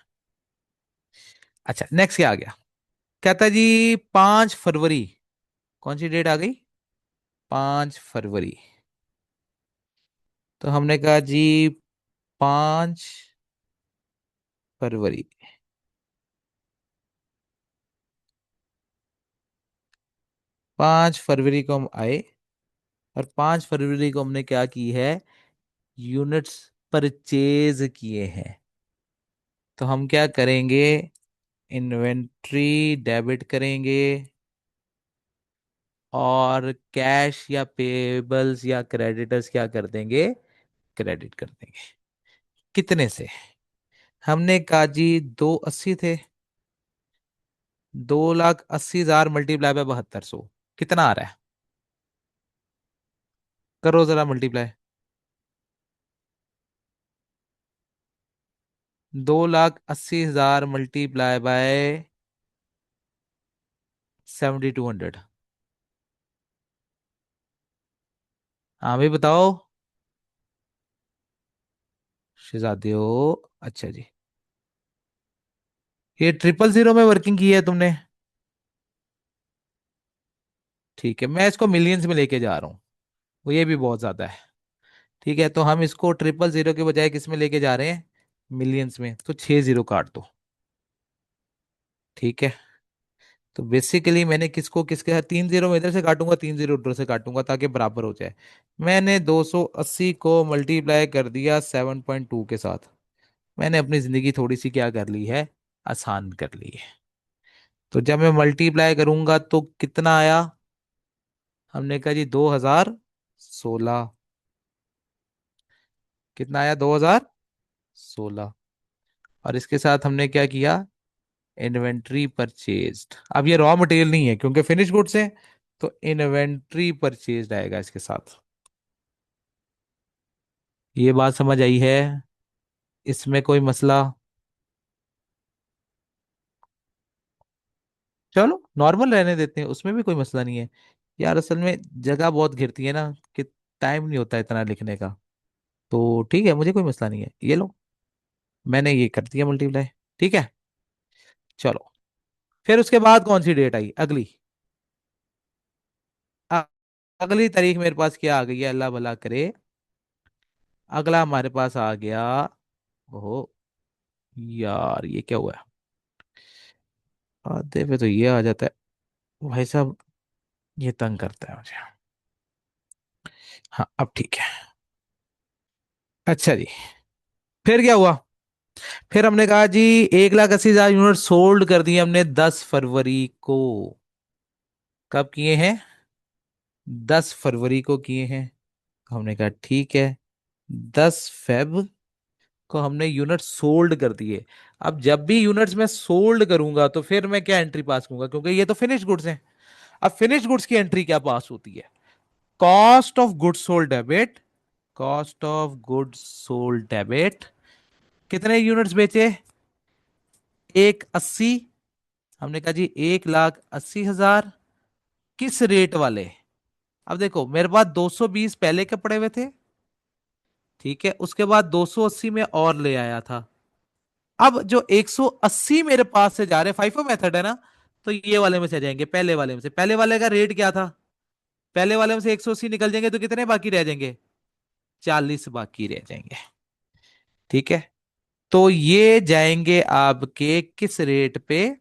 अच्छा, नेक्स्ट क्या आ गया? कहता जी 5 फरवरी कौन सी डेट आ गई? 5 फरवरी। तो हमने कहा जी 5 फरवरी। 5 फरवरी को हम आए, और 5 फरवरी को हमने क्या की है? यूनिट्स परचेज किए हैं। तो हम क्या करेंगे? इन्वेंट्री डेबिट करेंगे, और कैश या पेबल्स या क्रेडिटर्स क्या कर देंगे? क्रेडिट कर देंगे। कितने से? हमने कहा जी 280 थे। 2,80,000 मल्टीप्लाई बाय 7200 कितना आ रहा है? करो जरा मल्टीप्लाई। 2,80,000 multiply by 7,200। हाँ भाई बताओ। शहजादे हो। अच्छा जी। ये 000 में वर्किंग की है तुमने? ठीक है, मैं इसको मिलियंस में लेके जा रहा हूँ। वो ये भी बहुत ज्यादा है। ठीक है, तो हम इसको 000 के बजाय किस में लेके जा रहे हैं? मिलियंस में। तो 6 जीरो काट दो। ठीक है। तो बेसिकली मैंने किसको किसके साथ 3 जीरो में इधर से काटूंगा, 3 जीरो उधर से काटूंगा ताकि बराबर हो जाए। मैंने 280 को मल्टीप्लाई कर दिया 7.2 के साथ। मैंने अपनी जिंदगी थोड़ी सी क्या कर ली है? आसान कर ली है। तो जब मैं मल्टीप्लाई करूंगा तो कितना आया? हमने कहा जी 2016। कितना आया? 2016। और इसके साथ हमने क्या किया? Inventory purchased. अब ये रॉ मटेरियल नहीं है क्योंकि फिनिश गुड्स है। तो इन्वेंट्री परचेज्ड आएगा इसके साथ। ये बात समझ आई है? इसमें कोई मसला? चलो नॉर्मल रहने देते हैं, उसमें भी कोई मसला नहीं है। यार असल में जगह बहुत घिरती है ना, कि टाइम नहीं होता इतना लिखने का। तो ठीक है, मुझे कोई मसला नहीं है, ये लो। मैंने ये कर दिया मल्टीप्लाई। ठीक है। चलो, फिर उसके बाद कौन सी डेट आई अगली? अ- अगली तारीख मेरे पास क्या आ गई है, अल्लाह भला करे। अगला हमारे पास आ गया। ओहो, यार ये क्या हुआ? आधे पे तो ये आ जाता है भाई साहब। ये तंग करता है मुझे। हाँ अब ठीक है। अच्छा जी, फिर क्या हुआ? फिर हमने कहा जी 1,80,000 यूनिट सोल्ड कर दिए हमने 10 फरवरी को। कब किए हैं? 10 फरवरी को किए हैं। हमने कहा ठीक है। 10 फेब को हमने यूनिट सोल्ड कर दिए। अब जब भी यूनिट्स में सोल्ड करूंगा तो फिर मैं क्या एंट्री पास करूंगा, क्योंकि ये तो फिनिश गुड्स हैं। अब फिनिश गुड्स की एंट्री क्या पास होती है? Cost of goods sold debit. Cost of goods sold debit. कितने यूनिट्स बेचे? 180। हमने कहा जी 1,80,000। किस रेट वाले? अब देखो मेरे पास 220 पहले के पड़े हुए थे। ठीक है, उसके बाद 280 में और ले आया था। अब जो 180 मेरे पास से जा रहे, फाइफो मेथड है ना, तो ये वाले में से जाएंगे, पहले वाले में से। पहले वाले का रेट क्या था? पहले वाले में से 180 निकल जाएंगे तो कितने बाकी रह जाएंगे? 40 बाकी रह जाएंगे। ठीक है। तो ये जाएंगे आपके किस रेट पे?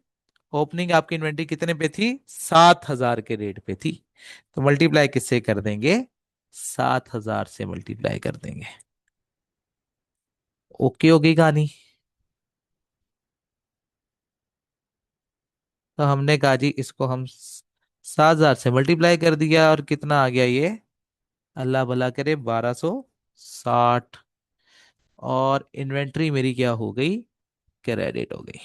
ओपनिंग आपकी इन्वेंट्री कितने पे थी? 7,000 के रेट पे थी। तो मल्टीप्लाई किससे कर देंगे? 7,000 से मल्टीप्लाई कर देंगे। ओके हो गई कहानी? तो हमने कहा जी इसको हम 7,000 से मल्टीप्लाई कर दिया, और कितना आ गया ये? अल्लाह भला करे 1,260। और इन्वेंट्री मेरी क्या हो गई? क्रेडिट हो गई।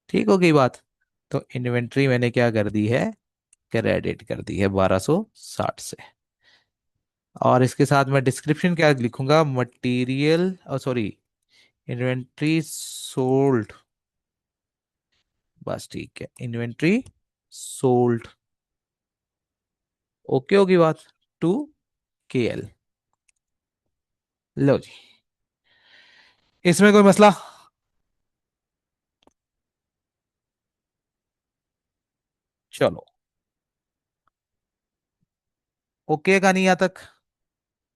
ठीक हो गई बात? तो इन्वेंट्री मैंने क्या कर दी है? क्रेडिट कर दी है 1,260 से। और इसके साथ मैं डिस्क्रिप्शन क्या लिखूंगा? Material, sorry, inventory sold. बस ठीक है, इन्वेंट्री सोल्ड। ओके होगी बात? To KL। लो जी, इसमें कोई मसला? चलो, ओके का नहीं यहाँ तक?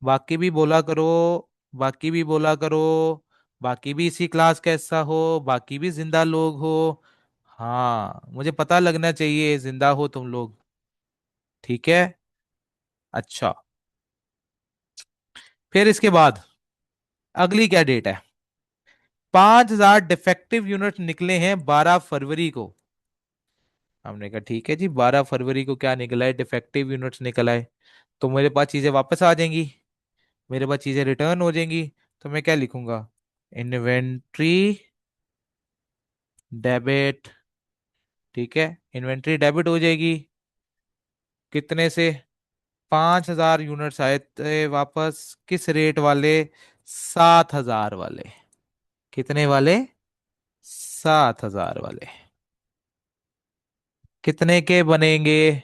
बाकी भी बोला करो, बाकी भी बोला करो, बाकी भी इसी क्लास का हिस्सा हो, बाकी भी जिंदा लोग हो। हाँ, मुझे पता लगना चाहिए जिंदा हो तुम लोग। ठीक है। अच्छा, फिर इसके बाद अगली क्या डेट है? 5,000 डिफेक्टिव यूनिट निकले हैं 12 फरवरी को। हमने कहा ठीक है जी, 12 फरवरी को क्या निकला है? डिफेक्टिव यूनिट्स निकला है। तो मेरे पास चीजें वापस आ जाएंगी, मेरे पास चीजें रिटर्न हो जाएंगी। तो मैं क्या लिखूंगा? Inventory debit. ठीक है, इन्वेंट्री डेबिट हो जाएगी। कितने से? 5,000 यूनिट्स आए थे वापस। किस रेट वाले? 7,000 वाले। कितने वाले? 7,000 वाले। कितने के बनेंगे?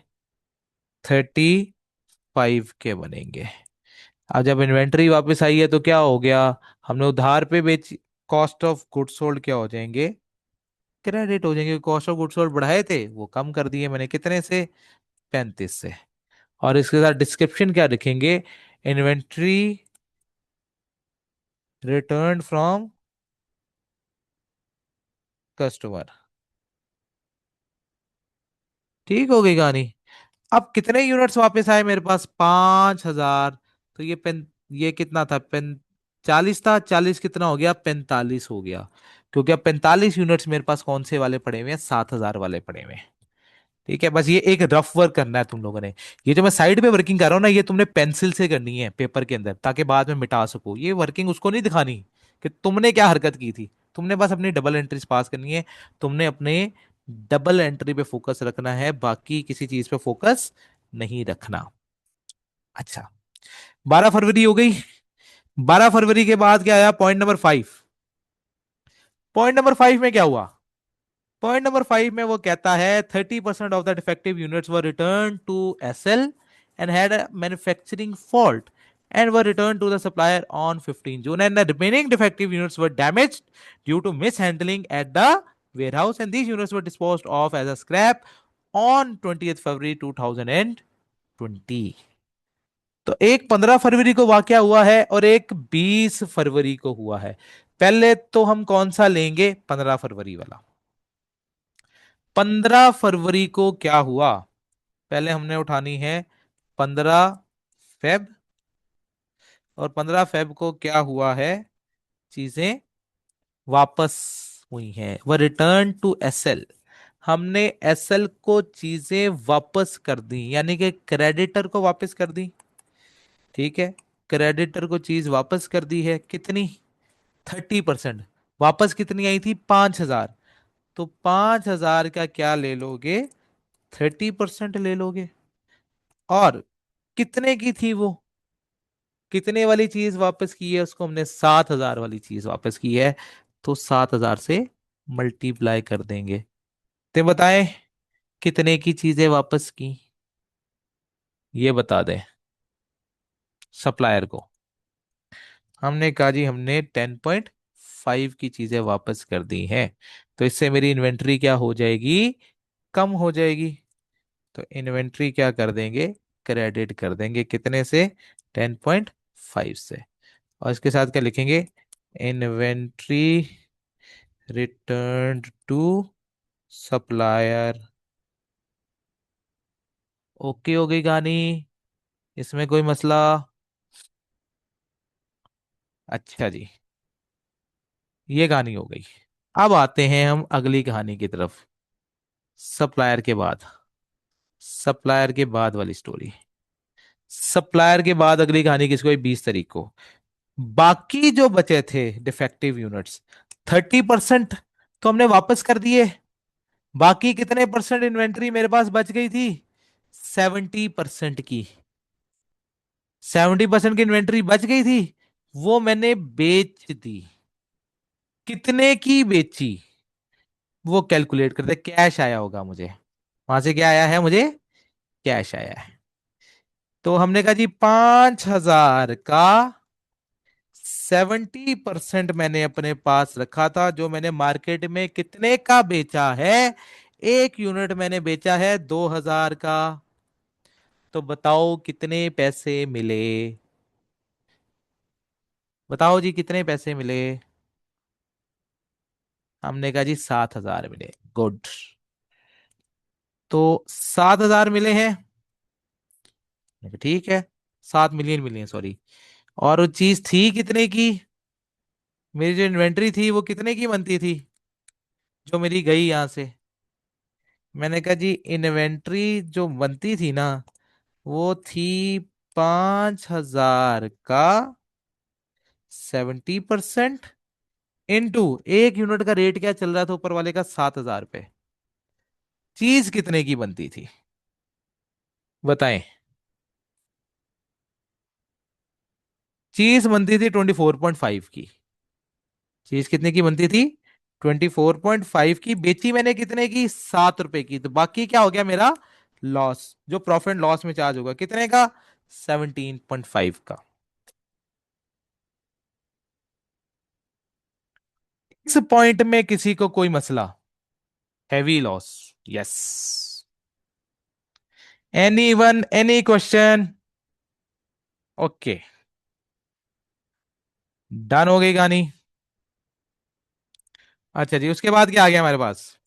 35 के बनेंगे। अब जब इन्वेंट्री वापस आई है तो क्या हो गया? हमने उधार पे बेची, कॉस्ट ऑफ गुड्स सोल्ड क्या हो जाएंगे? क्रेडिट हो जाएंगे। कॉस्ट ऑफ गुड्स सोल्ड बढ़ाए थे, वो कम कर दिए मैंने। कितने से? 35 से। और इसके साथ डिस्क्रिप्शन क्या लिखेंगे? Inventory return from customer. ठीक हो गई कहानी। अब कितने यूनिट्स वापस आए मेरे पास? 5,000। तो ये पेन, ये कितना था? पेन 40 था, 40 कितना हो गया? 45 हो गया। क्योंकि अब 45 यूनिट्स मेरे पास कौन से वाले पड़े हुए हैं? 7,000 वाले पड़े हुए हैं। ठीक है, बस ये एक रफ वर्क करना है तुम लोगों ने। ये जो मैं साइड पे वर्किंग कर रहा हूँ ना, ये तुमने पेंसिल से करनी है पेपर के अंदर, ताकि बाद में मिटा सको। ये वर्किंग उसको नहीं दिखानी कि तुमने क्या हरकत की थी। तुमने बस अपनी डबल एंट्रीज पास करनी है। तुमने अपने डबल एंट्री पे फोकस रखना है, बाकी किसी चीज पे फोकस नहीं रखना। अच्छा, 12 फरवरी हो गई। 12 फरवरी के बाद क्या आया? Point number 5। पॉइंट नंबर 5 में क्या हुआ? पॉइंट नंबर 5 में वो कहता है 30% of the defective units were return to SL and had a manufacturing fault and were returned to the supplier on 15 June, and the remaining defective units were damaged due to mishandling at the warehouse, and these units were disposed of as a scrap on 20th February 2020। तो एक 15 फरवरी को वाकया हुआ है और एक 20 फरवरी को हुआ है। पहले तो हम कौन सा लेंगे? 15 फरवरी वाला। 15 फरवरी को क्या हुआ? पहले हमने उठानी है 15 फेब। और 15 फेब को क्या हुआ है? चीजें वापस हुई हैं, वह रिटर्न टू एसएल। हमने एसएल को चीजें वापस कर दी, यानी कि क्रेडिटर को वापस कर दी। ठीक है, क्रेडिटर को चीज वापस कर दी है। कितनी? 30%। वापस कितनी आई थी? 5,000। तो 5,000 का क्या ले लोगे? 30% ले लोगे। और कितने की थी वो? कितने वाली चीज वापस की है? उसको हमने 7,000 वाली चीज वापस की है। तो 7,000 से मल्टीप्लाई कर देंगे। ते बताएं कितने की चीजें वापस की? ये बता दें सप्लायर को। हमने कहा जी हमने 10.5 की चीजें वापस कर दी हैं। तो इससे मेरी इन्वेंट्री क्या हो जाएगी? कम हो जाएगी। तो इन्वेंट्री क्या कर देंगे? क्रेडिट कर देंगे। कितने से? 10.5 से। और इसके साथ क्या लिखेंगे? Inventory return to supplier. Okay हो गई कहानी? इसमें कोई मसला? अच्छा जी, ये कहानी हो गई। अब आते हैं हम अगली कहानी की तरफ। सप्लायर के बाद, सप्लायर के बाद वाली स्टोरी। सप्लायर के बाद अगली कहानी किसको हुई? 20 तारीख को। बाकी जो बचे थे डिफेक्टिव यूनिट्स, 30% तो हमने वापस कर दिए। बाकी कितने परसेंट इन्वेंट्री मेरे पास बच गई थी? 70% की। 70% की इन्वेंट्री बच गई थी, वो मैंने बेच दी। कितने की बेची? वो कैलकुलेट करते, कैश आया होगा मुझे। वहां से क्या आया है मुझे? कैश आया है। तो हमने कहा जी 5,000 का 70% मैंने अपने पास रखा था, जो मैंने मार्केट में कितने का बेचा है? एक यूनिट मैंने बेचा है 2,000 का। तो बताओ कितने पैसे मिले। बताओ जी कितने पैसे मिले। हमने कहा जी 7,000 मिले। गुड। तो 7,000 मिले हैं। मैंने कहा, ठीक है। 7 मिलियन मिले हैं, सॉरी। और वो चीज थी कितने की। मेरी जो इन्वेंट्री थी वो कितने की बनती थी, जो मेरी गई यहां से। मैंने कहा जी इन्वेंट्री जो बनती थी ना, वो थी 5,000 का 70%, इंटू 1 यूनिट का रेट क्या चल रहा था ऊपर वाले का, 7,000 पे। चीज कितने की बनती थी, बताएं। चीज बनती थी 24.5 की। चीज कितने की बनती थी, 24.5 की। बेची मैंने कितने की, 7 रुपए की। तो बाकी क्या हो गया मेरा लॉस, जो प्रॉफिट लॉस में चार्ज होगा कितने का, 17.5 का। इस पॉइंट में किसी को कोई मसला। Heavy loss. Yes. Any one, any question. Okay. Done हो गई कहानी। अच्छा जी, उसके बाद क्या आ गया हमारे पास।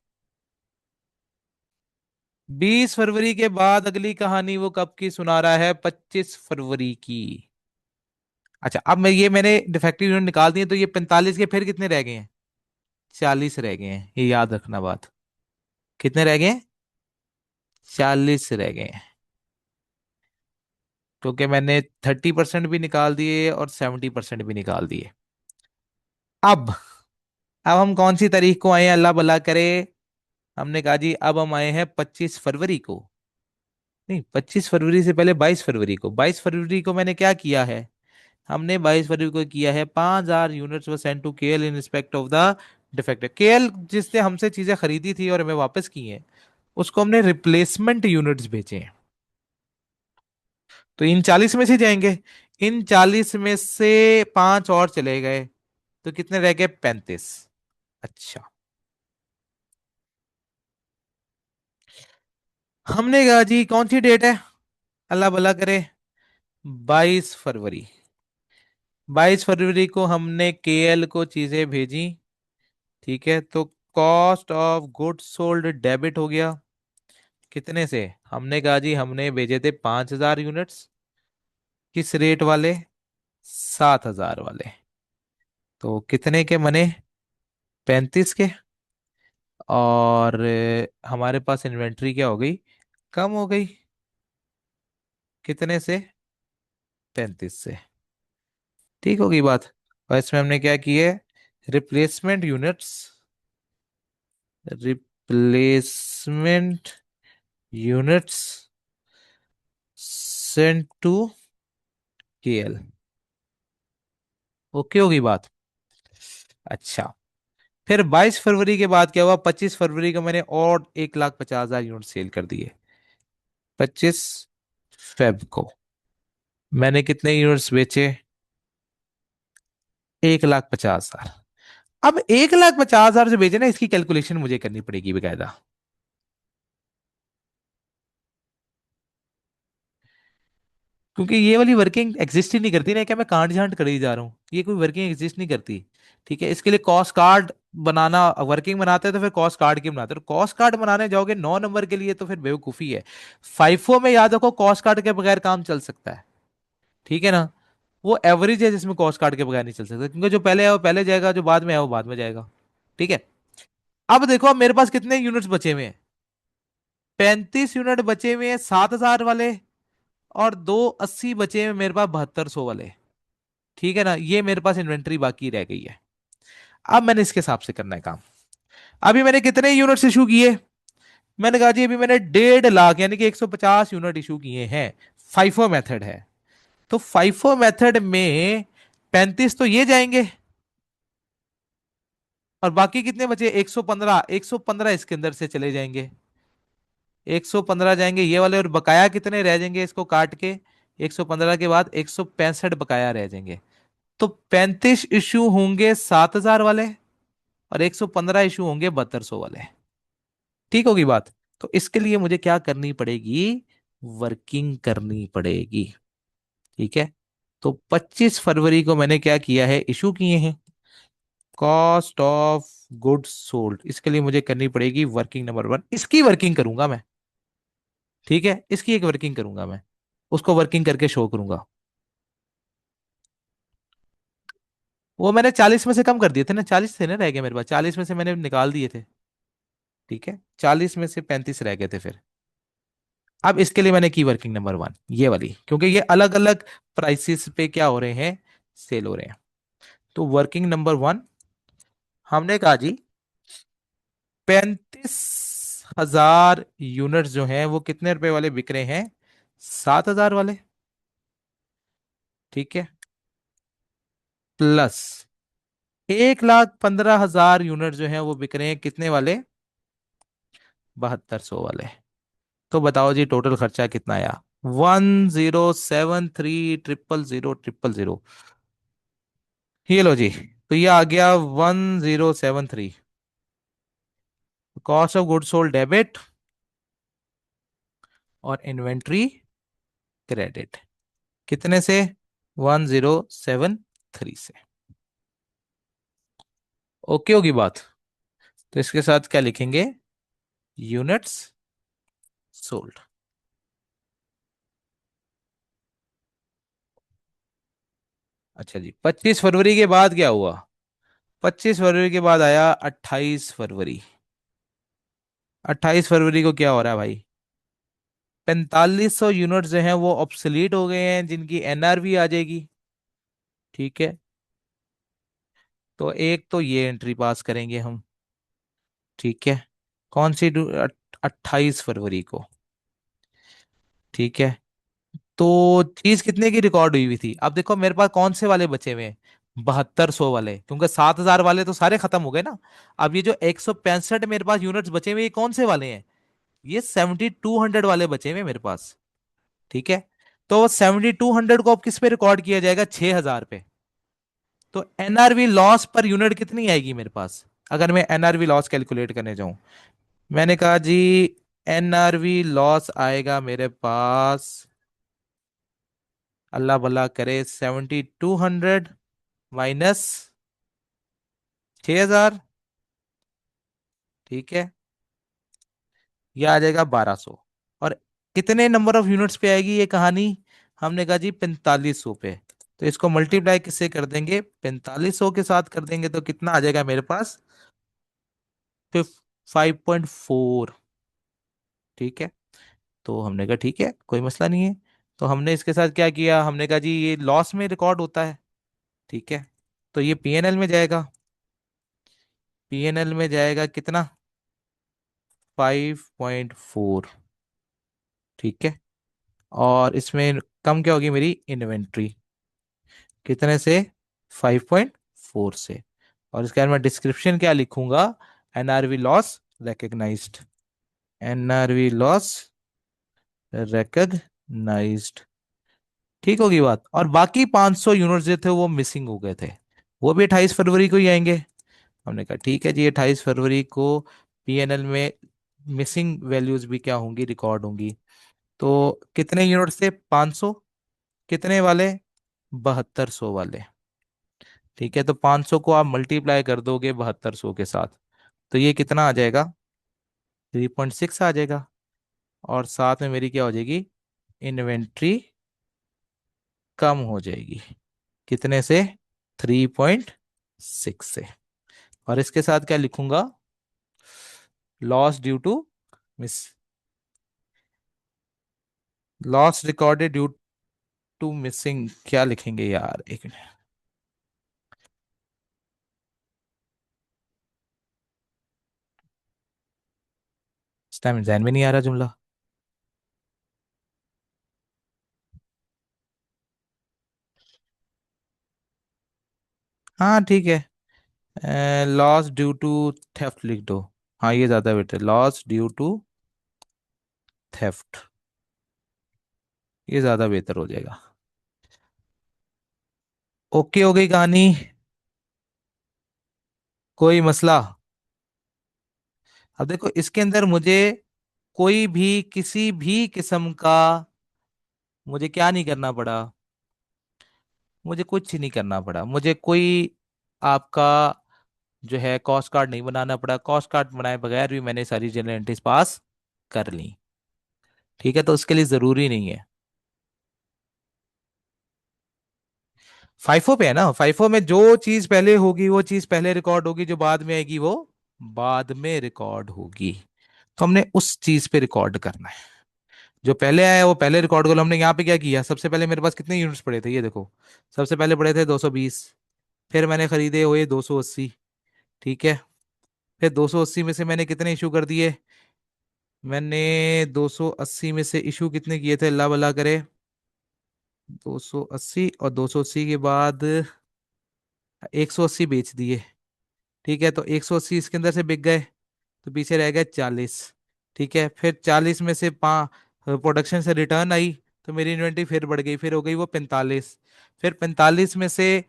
20 फरवरी के बाद अगली कहानी वो कब की सुना रहा है, 25 फरवरी की। अच्छा, अब मैंने डिफेक्टिव यूनिट निकाल दिए, तो ये 45 के फिर कितने रह गए हैं, 40 रह गए हैं, ये याद रखना बात। कितने रह गए हैं, 40 रह गए हैं। क्योंकि मैंने 30% भी निकाल दिए और 70% भी निकाल दिए। अब अब हम कौन सी तारीख को आए हैं, अल्लाह भला करे। हमने कहा जी अब हम आए हैं 25 फरवरी को। नहीं, 25 फरवरी से पहले 22 फरवरी को। 22 फरवरी को मैंने क्या किया है, हमने 22 फरवरी को किया है 5,000 units were sent to KL in respect of the defective. KL जिसने हमसे चीजें खरीदी थी और हमें वापस की हैं, उसको हमने रिप्लेसमेंट यूनिट्स बेचे हैं। तो इन 40 में से जाएंगे, इन 40 में से 5 और चले गए, तो कितने रह गए, 35। अच्छा, हमने कहा जी कौन सी डेट है, अल्लाह भला करे, 22 फरवरी। 22 फरवरी को हमने केएल को चीजें भेजी। ठीक है, तो cost of goods sold debit हो गया। कितने से, हमने कहा जी हमने भेजे थे 5,000 यूनिट्स। किस रेट वाले, 7,000 वाले। तो कितने के बने, 35 के। और हमारे पास इन्वेंट्री क्या हो गई, कम हो गई। कितने से, 35 से। ठीक होगी बात। और इसमें हमने क्या किए, replacement units, replacement units sent to KL. Okay होगी बात। अच्छा, फिर 22 फरवरी के बाद क्या हुआ, 25 फरवरी को मैंने और 1,50,000 यूनिट सेल कर दिए। 25 फेब को मैंने कितने यूनिट्स बेचे, 1,50,000। अब 1,50,000 जो बेचे ना, इसकी कैलकुलेशन मुझे करनी पड़ेगी बेकायदा। क्योंकि ये वाली वर्किंग एग्जिस्ट ही नहीं करती ना, क्या मैं कांट झांट करी जा रहा हूँ, ये कोई वर्किंग एग्जिस्ट नहीं करती। ठीक है, इसके लिए कॉस्ट कार्ड बनाना, वर्किंग बनाते हैं तो फिर कॉस्ट कार्ड की बनाते हैं, कॉस्ट कार्ड बनाने जाओगे 9 नंबर के लिए तो फिर बेवकूफी है। फाइफो में याद रखो कॉस्ट कार्ड के बगैर काम चल सकता है। ठीक है ना, वो एवरेज है जिसमें कॉस्ट कार्ड के बगैर नहीं चल सकता, क्योंकि जो पहले है वो पहले जाएगा, जो बाद में है वो बाद में जाएगा। ठीक है। अब देखो, अब मेरे पास कितने यूनिट्स बचे हुए हैं, 35 यूनिट बचे हुए हैं 7,000 वाले, और 280 बचे हुए हैं मेरे पास 7200 वाले। ठीक है ना, ये मेरे पास इन्वेंट्री बाकी रह गई है। अब मैंने इसके हिसाब से करना है काम। अभी मैंने कितने यूनिट्स इशू किए, मैंने कहा जी अभी मैंने 1.5 लाख यानी कि 150 यूनिट इशू किए हैं। फाइफो मेथड है, तो फाइफो मेथड में 35 तो ये जाएंगे, और बाकी कितने बचे, 115, 115 इसके अंदर से चले जाएंगे। 115 जाएंगे ये वाले, और बकाया कितने रह जाएंगे इसको काट के, 115 के बाद 165 बकाया रह जाएंगे। तो 35 इशू होंगे 7,000 वाले, और 115 इशू होंगे 7200 वाले। ठीक होगी बात। तो इसके लिए मुझे क्या करनी पड़ेगी, वर्किंग करनी पड़ेगी। ठीक है। तो 25 फरवरी को मैंने क्या किया है, इशू किए हैं कॉस्ट ऑफ गुड्स सोल्ड, इसके लिए मुझे करनी पड़ेगी वर्किंग नंबर वन, इसकी वर्किंग करूंगा मैं। ठीक है, इसकी एक वर्किंग करूंगा मैं, उसको वर्किंग करके शो करूंगा। वो मैंने 40 में से कम कर दिए थे ना, 40 थे ना रह गए मेरे पास, 40 में से मैंने निकाल दिए थे। ठीक है, 40 में से 35 रह गए थे फिर। अब इसके लिए मैंने की वर्किंग नंबर वन ये वाली, क्योंकि ये अलग अलग प्राइसेस पे क्या हो रहे हैं, सेल हो रहे हैं। तो वर्किंग नंबर वन हमने कहा जी, 35,000 यूनिट्स जो हैं वो कितने रुपए वाले बिक रहे हैं, 7,000 वाले। ठीक है, प्लस 1,15,000 यूनिट जो हैं वो बिक रहे हैं कितने वाले, 7200 वाले। तो बताओ जी टोटल खर्चा कितना आया, 1073,000,000। ये लो जी, तो ये आ गया 1073, cost of good sold debit और इन्वेंट्री क्रेडिट, कितने से, 1073 से। ओके होगी बात। तो इसके साथ क्या लिखेंगे, यूनिट्स सोल्ड। अच्छा जी, 25 फरवरी के बाद क्या हुआ, 25 फरवरी के बाद आया 28 फरवरी। 28 फरवरी को क्या हो रहा है भाई, 4500 यूनिट जो हैं वो ऑब्सलीट हो गए हैं, जिनकी एनआरवी आ जाएगी। ठीक है, तो एक तो ये एंट्री पास करेंगे हम। ठीक है, कौन सी, 28 फरवरी को। ठीक है, तो चीज कितने की रिकॉर्ड हुई हुई थी, अब देखो मेरे पास कौन से वाले बचे हुए हैं, 7200 वाले, क्योंकि 7,000 वाले तो सारे खत्म हो गए ना। अब ये जो 165 मेरे पास यूनिट्स बचे हुए, ये कौन से वाले हैं, ये 7200 वाले बचे हुए हैं मेरे पास। ठीक है, तो 7200 को अब किस पे रिकॉर्ड किया जाएगा, 6,000 पे। तो एनआरवी लॉस पर यूनिट कितनी आएगी मेरे पास, अगर मैं एनआरवी लॉस कैलकुलेट करने जाऊं। मैंने कहा जी, एनआरवी लॉस आएगा मेरे पास, अल्लाह भला करे, 7200 माइनस 6,000। ठीक है, यह आ जाएगा 1200। और कितने नंबर ऑफ यूनिट्स पे आएगी ये कहानी, हमने कहा जी 4500 पे। तो इसको मल्टीप्लाई किससे कर देंगे, 4500 के साथ कर देंगे, तो कितना आ जाएगा मेरे पास, 5.4। ठीक है, तो हमने कहा ठीक है कोई मसला नहीं है। तो हमने इसके साथ क्या किया, हमने कहा जी ये लॉस में रिकॉर्ड होता है। ठीक है, तो ये पीएनएल में जाएगा, पीएनएल में जाएगा कितना, 5.4। ठीक है, और इसमें कम क्या होगी मेरी इन्वेंट्री, कितने से, 5.4 से। और इसके बाद मैं डिस्क्रिप्शन क्या लिखूंगा, NRV loss recognised, NRV loss recognised. ठीक होगी बात। और बाकी 500 यूनिट जो थे वो मिसिंग हो गए थे, वो भी 28 फरवरी को ही आएंगे। हमने कहा ठीक है जी, 28 फरवरी को पीएनएल में मिसिंग वैल्यूज भी क्या होंगी, रिकॉर्ड होंगी। तो कितने यूनिट थे, 500, कितने वाले, 7200 वाले। ठीक है, तो 500 को आप मल्टीप्लाई कर दोगे 7200 के साथ, तो ये कितना आ जाएगा, 3.6 आ जाएगा। और साथ में मेरी क्या हो जाएगी, इन्वेंट्री कम हो जाएगी, कितने से, 3.6 से। और इसके साथ क्या लिखूंगा, loss due to miss, loss recorded due to missing, क्या लिखेंगे यार, एक मिनट। इस टाइम ध्यान में नहीं आ रहा जुमला। हाँ ठीक है, लॉस ड्यू टू थेफ्ट लिख दो। हाँ ये ज्यादा better, loss due to theft, ये ज्यादा बेहतर हो जाएगा। ओके हो गई कहानी, कोई मसला। अब देखो इसके अंदर मुझे कोई भी किसी भी किस्म का मुझे क्या नहीं करना पड़ा, मुझे कुछ नहीं करना पड़ा, मुझे कोई आपका जो है कॉस्ट कार्ड नहीं बनाना पड़ा, कॉस्ट कार्ड बनाए बगैर भी मैंने सारी जनरल एंट्रीज पास कर ली। ठीक है, तो उसके लिए जरूरी नहीं है। फाइफो पे है ना, फाइफो में जो चीज पहले होगी वो चीज पहले रिकॉर्ड होगी, जो बाद में आएगी वो बाद में रिकॉर्ड होगी। तो हमने उस चीज पे रिकॉर्ड करना है। जो पहले आया वो पहले रिकॉर्ड कर लो। हमने यहाँ पे क्या किया, सबसे पहले मेरे पास कितने यूनिट्स पड़े थे ये देखो। सबसे पहले पड़े थे 220, फिर मैंने खरीदे हुए 280। ठीक है, फिर 280 में से मैंने कितने इशू कर दिए, मैंने 280 में से इशू कितने किए थे, अल्लाह भला करे। 280 और 280 के बाद 180 बेच दिए। ठीक है, तो 180 इसके अंदर से बिक गए, तो पीछे रह गए 40। ठीक है, फिर 40 में से प्रोडक्शन से रिटर्न आई, तो मेरी इन्वेंट्री फिर बढ़ गई, फिर हो गई वो 45। फिर 45 में से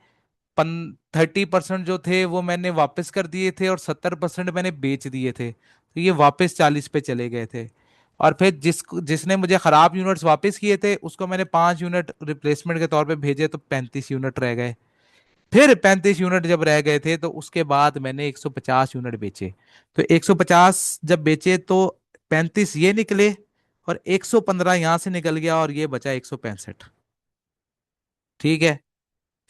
30% जो थे वो मैंने वापस कर दिए थे, और 70% मैंने बेच दिए थे, तो ये वापस 40 पे चले गए थे। और फिर जिसने मुझे खराब यूनिट्स वापस किए थे उसको मैंने 5 यूनिट रिप्लेसमेंट के तौर पे भेजे, तो 35 यूनिट रह गए। फिर 35 यूनिट जब रह गए थे तो उसके बाद मैंने 150 यूनिट बेचे। तो 150 जब बेचे तो 35 ये निकले, और 115 यहां से निकल गया, और ये बचा 165। ठीक है,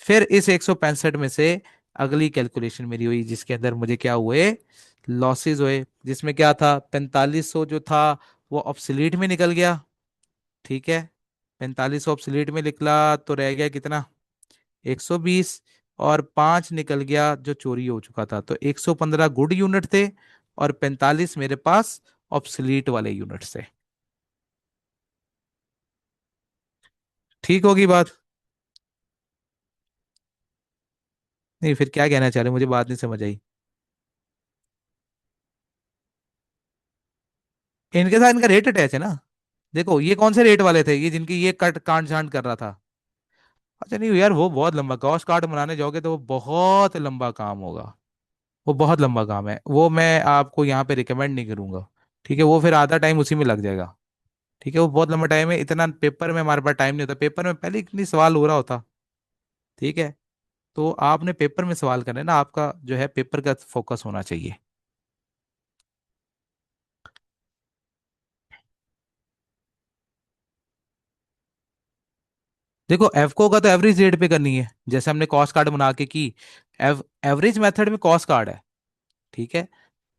फिर इस 165 में से अगली कैलकुलेशन मेरी हुई जिसके अंदर मुझे क्या हुए, लॉसेस हुए। जिसमें क्या था, 4500 जो था वो ऑब्सलीट में निकल गया। ठीक है, 4500 ऑब्सलीट में निकला तो रह गया कितना, 120। और 5 निकल गया जो चोरी हो चुका था, तो 115 गुड यूनिट थे, और 45 मेरे पास ऑब्सलीट वाले यूनिट थे। ठीक होगी बात। नहीं, फिर क्या कहना चाह रहे हैं? मुझे बात नहीं समझ आई। इनके साथ इनका रेट अटैच है ना। देखो ये कौन से रेट वाले थे, ये जिनकी ये कट कांट छांट कर रहा था। अच्छा नहीं यार, वो बहुत लंबा कॉस्ट कार्ड बनाने जाओगे तो वो बहुत लंबा काम होगा। वो बहुत लंबा काम है, वो मैं आपको यहाँ पे रिकमेंड नहीं करूंगा। ठीक है, वो फिर आधा टाइम उसी में लग जाएगा। ठीक है, वो बहुत लंबा टाइम है, इतना पेपर में हमारे पास टाइम नहीं होता, पेपर में पहले इतनी सवाल हो रहा होता। ठीक है, तो आपने पेपर में सवाल करना है ना, आपका जो है पेपर का फोकस होना चाहिए। देखो एफको का तो एवरेज रेट पे करनी है, जैसे हमने कॉस्ट कार्ड बना के की। एवरेज मेथड में कॉस्ट कार्ड है। ठीक है,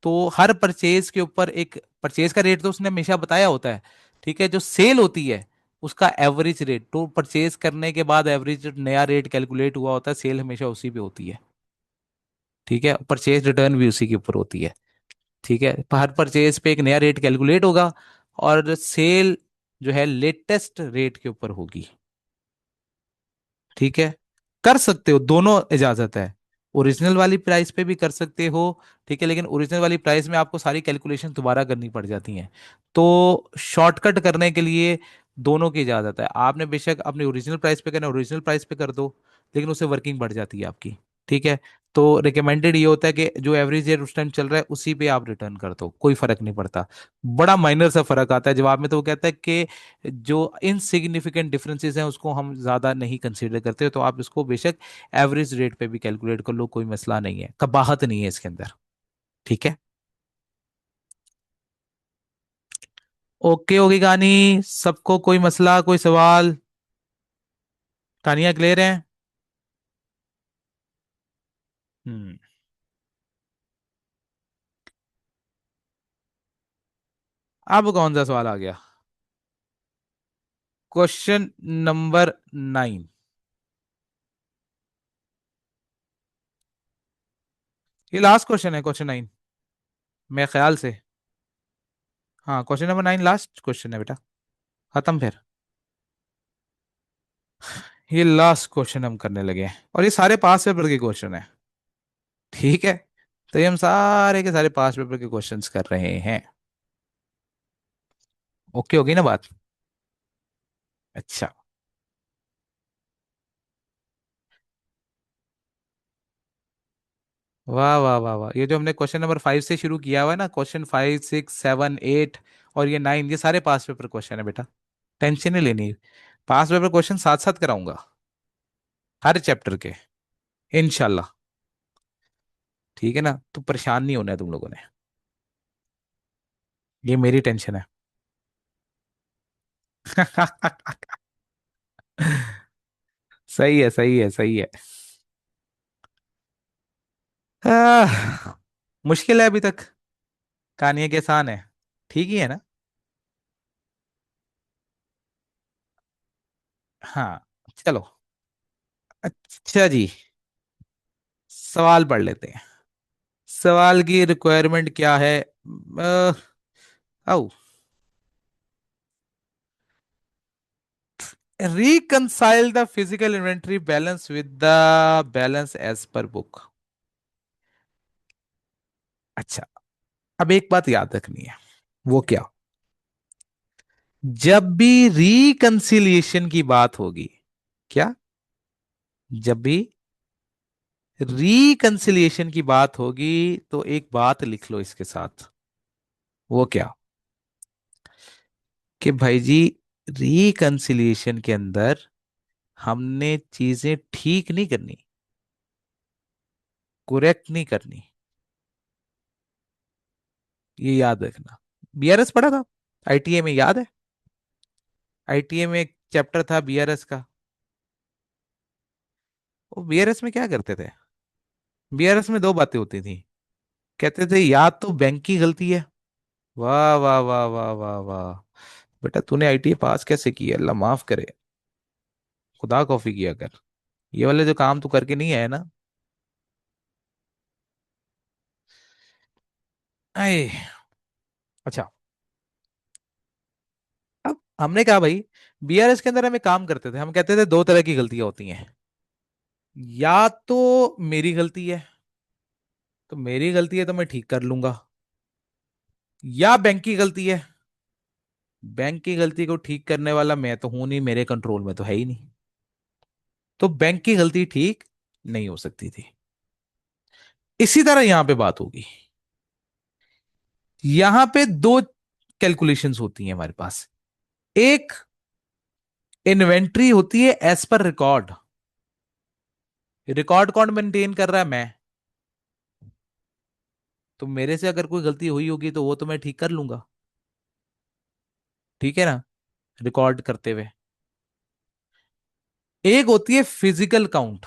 तो हर परचेज के ऊपर एक परचेज का रेट तो उसने हमेशा बताया होता है। ठीक है, जो सेल होती है उसका एवरेज रेट, तो परचेज करने के बाद एवरेज नया रेट कैलकुलेट हुआ होता है, सेल हमेशा उसी पे होती है। ठीक है, परचेज रिटर्न भी उसी के ऊपर होती है। ठीक है, हर परचेज पे एक नया रेट कैलकुलेट होगा, और सेल जो है लेटेस्ट रेट के ऊपर होगी। ठीक है, कर सकते हो, दोनों इजाजत है। ओरिजिनल वाली प्राइस पे भी कर सकते हो। ठीक है, लेकिन ओरिजिनल वाली प्राइस में आपको सारी कैलकुलेशन दोबारा करनी पड़ जाती हैं। तो शॉर्टकट करने के लिए दोनों की इजाजत है, आपने बेशक अपनी ओरिजिनल प्राइस पे करना, ओरिजिनल प्राइस पे कर दो, लेकिन उससे वर्किंग बढ़ जाती है आपकी। ठीक है, तो रिकमेंडेड ये होता है कि जो एवरेज रेट उस टाइम चल रहा है उसी पे आप रिटर्न कर दो, कोई फर्क नहीं पड़ता। बड़ा माइनर सा फर्क आता है जवाब में, तो वो कहता है कि जो इनसिग्निफिकेंट डिफरेंसेस हैं उसको हम ज्यादा नहीं कंसीडर करते, तो आप इसको बेशक एवरेज रेट पे भी कैलकुलेट कर लो, कोई मसला नहीं है, कबाहत नहीं है इसके अंदर। ठीक है, ओके होगी कहानी। सबको कोई मसला कोई सवाल, कहानियां क्लियर हैं? हम्म। अब कौन सा सवाल आ गया? Question number 9। ये लास्ट क्वेश्चन है, क्वेश्चन 9, मेरे ख्याल से। हाँ, क्वेश्चन नंबर 9 लास्ट क्वेश्चन है बेटा, खत्म फिर। ये लास्ट क्वेश्चन हम करने लगे हैं, और ये सारे पास पेपर के क्वेश्चन है। ठीक है, तो ये हम सारे के सारे पास पेपर के क्वेश्चंस कर रहे हैं। ओके होगी ना बात? अच्छा, वाह वाह वाह वाह, ये जो हमने क्वेश्चन नंबर 5 से शुरू किया हुआ है ना, क्वेश्चन 5, 6, 7, 8 और ये 9, ये सारे पास पेपर क्वेश्चन है बेटा। टेंशन नहीं लेनी। पास पेपर क्वेश्चन साथ साथ कराऊंगा, हर चैप्टर के, इनशाला। ठीक है ना, तो परेशान नहीं होना है तुम लोगों ने, ये मेरी टेंशन है। सही है सही है सही है। आह, मुश्किल है अभी तक, कहानियां के आसान है। ठीक ही है ना। हाँ चलो। अच्छा जी, सवाल पढ़ लेते हैं। सवाल की रिक्वायरमेंट क्या है? आओ, reconcile the physical inventory balance with the balance as per book। अच्छा, अब एक बात याद रखनी है। वो क्या? जब भी रिकंसिलिएशन की बात होगी, क्या, जब भी रिकंसिलिएशन की बात होगी, तो एक बात लिख लो इसके साथ। वो क्या? कि भाई जी, रिकंसिलिएशन के अंदर हमने चीजें ठीक नहीं करनी, करेक्ट नहीं करनी, ये याद रखना। बीआरएस पढ़ा था आईटीए में, याद है? आईटीए में एक चैप्टर था बीआरएस का। वो बीआरएस में क्या करते थे? बीआरएस में दो बातें होती थी। कहते थे या तो बैंक की गलती है। वाह वाह वाह वाह वाह वाह, बेटा तूने आईटीए पास कैसे किया, अल्लाह माफ करे। खुदा कॉफी किया कर, ये वाले जो काम तू करके नहीं आया ना। आए, अच्छा। अब हमने कहा भाई, बीआरएस के अंदर हमें काम करते थे, हम कहते थे दो तरह की गलतियां होती हैं। या तो मेरी गलती है, तो मेरी गलती है तो मैं ठीक कर लूंगा। या बैंक की गलती है, बैंक की गलती को ठीक करने वाला मैं तो हूं नहीं, मेरे कंट्रोल में तो है ही नहीं। तो बैंक की गलती ठीक नहीं हो सकती थी। इसी तरह यहां पे बात होगी। यहां पे दो कैलकुलेशंस होती हैं हमारे पास। एक, इन्वेंट्री होती है एज पर रिकॉर्ड। रिकॉर्ड कौन मेंटेन कर रहा है? मैं। तो मेरे से अगर कोई गलती हुई होगी तो वो तो मैं ठीक कर लूंगा, ठीक है ना, रिकॉर्ड करते हुए। एक होती है फिजिकल काउंट।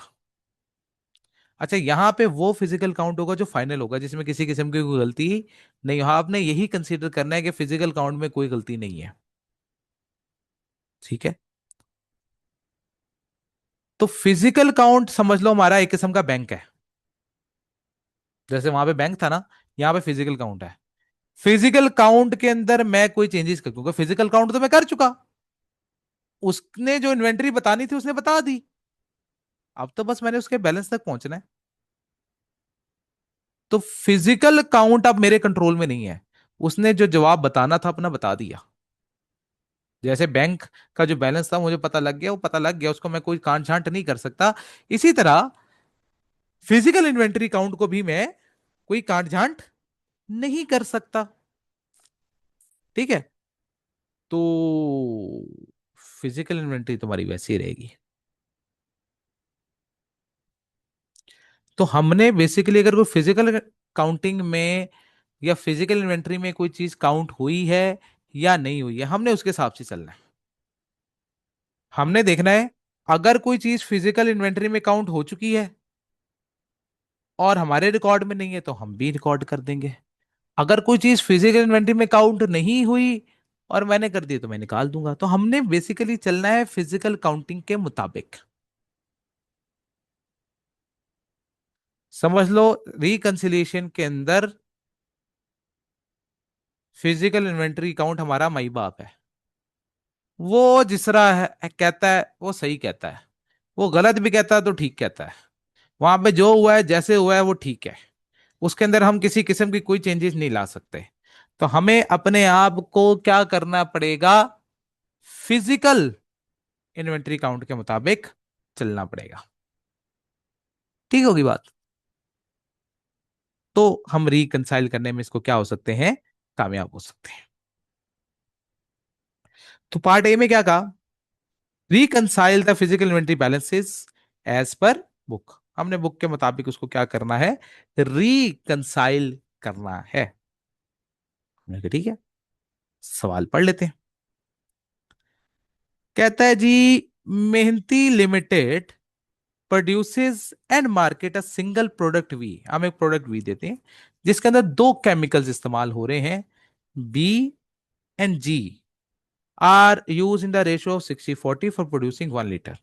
अच्छा, यहां पे वो फिजिकल काउंट होगा जो फाइनल होगा, जिसमें किसी किस्म की कोई गलती नहीं हो। आपने यही कंसीडर करना है कि फिजिकल काउंट में कोई गलती नहीं है। ठीक है, तो फिजिकल काउंट समझ लो हमारा एक किस्म का बैंक है। जैसे वहां पे बैंक था ना, यहाँ पे फिजिकल काउंट है। फिजिकल काउंट के अंदर मैं कोई चेंजेस कर, क्योंकि फिजिकल काउंट तो मैं कर चुका। उसने जो इन्वेंटरी बतानी थी उसने बता दी। अब तो बस मैंने उसके बैलेंस तक पहुंचना है। तो फिजिकल काउंट अब मेरे कंट्रोल में नहीं है। उसने जो जवाब बताना था अपना बता दिया। जैसे बैंक का जो बैलेंस था मुझे पता लग गया, वो पता लग गया, उसको मैं कोई कांट छांट नहीं कर सकता। इसी तरह फिजिकल इन्वेंटरी काउंट को भी मैं कोई कांट छांट नहीं कर सकता। ठीक है, तो फिजिकल इन्वेंटरी तुम्हारी वैसी रहेगी। तो हमने बेसिकली अगर कोई फिजिकल काउंटिंग में या फिजिकल इन्वेंटरी में कोई चीज काउंट हुई है या नहीं हुई है, हमने उसके हिसाब से चलना है। हमने देखना है, अगर कोई चीज फिजिकल इन्वेंटरी में काउंट हो चुकी है और हमारे रिकॉर्ड में नहीं है तो हम भी रिकॉर्ड कर देंगे। अगर कोई चीज फिजिकल इन्वेंटरी में काउंट नहीं हुई और मैंने कर दी तो मैं निकाल दूंगा। तो हमने बेसिकली चलना है फिजिकल काउंटिंग के मुताबिक। समझ लो, रिकंसिलिएशन के अंदर फिजिकल इन्वेंटरी काउंट हमारा माई बाप है। वो जिस तरह कहता है वो सही कहता है, वो गलत भी कहता है तो ठीक कहता है। वहां पे जो हुआ है जैसे हुआ है वो ठीक है। उसके अंदर हम किसी किस्म की कोई चेंजेस नहीं ला सकते। तो हमें अपने आप को क्या करना पड़ेगा? फिजिकल इन्वेंटरी काउंट के मुताबिक चलना पड़ेगा। ठीक होगी बात? तो हम रिकंसाइल करने में इसको क्या हो सकते हैं, कामयाब हो सकते हैं। तो पार्ट ए में क्या कहा, reconcile the physical inventory balances as per book. हमने बुक के मुताबिक उसको क्या करना है, रिकंसाइल करना है। मैंने कहा ठीक है, सवाल पढ़ लेते हैं। कहता है जी, Mehnati limited produces and market a single product V. हम एक प्रोडक्ट वी देते हैं जिसके अंदर दो केमिकल्स इस्तेमाल हो रहे हैं, B and G are use in the ratio of 60/40 for producing 1 litre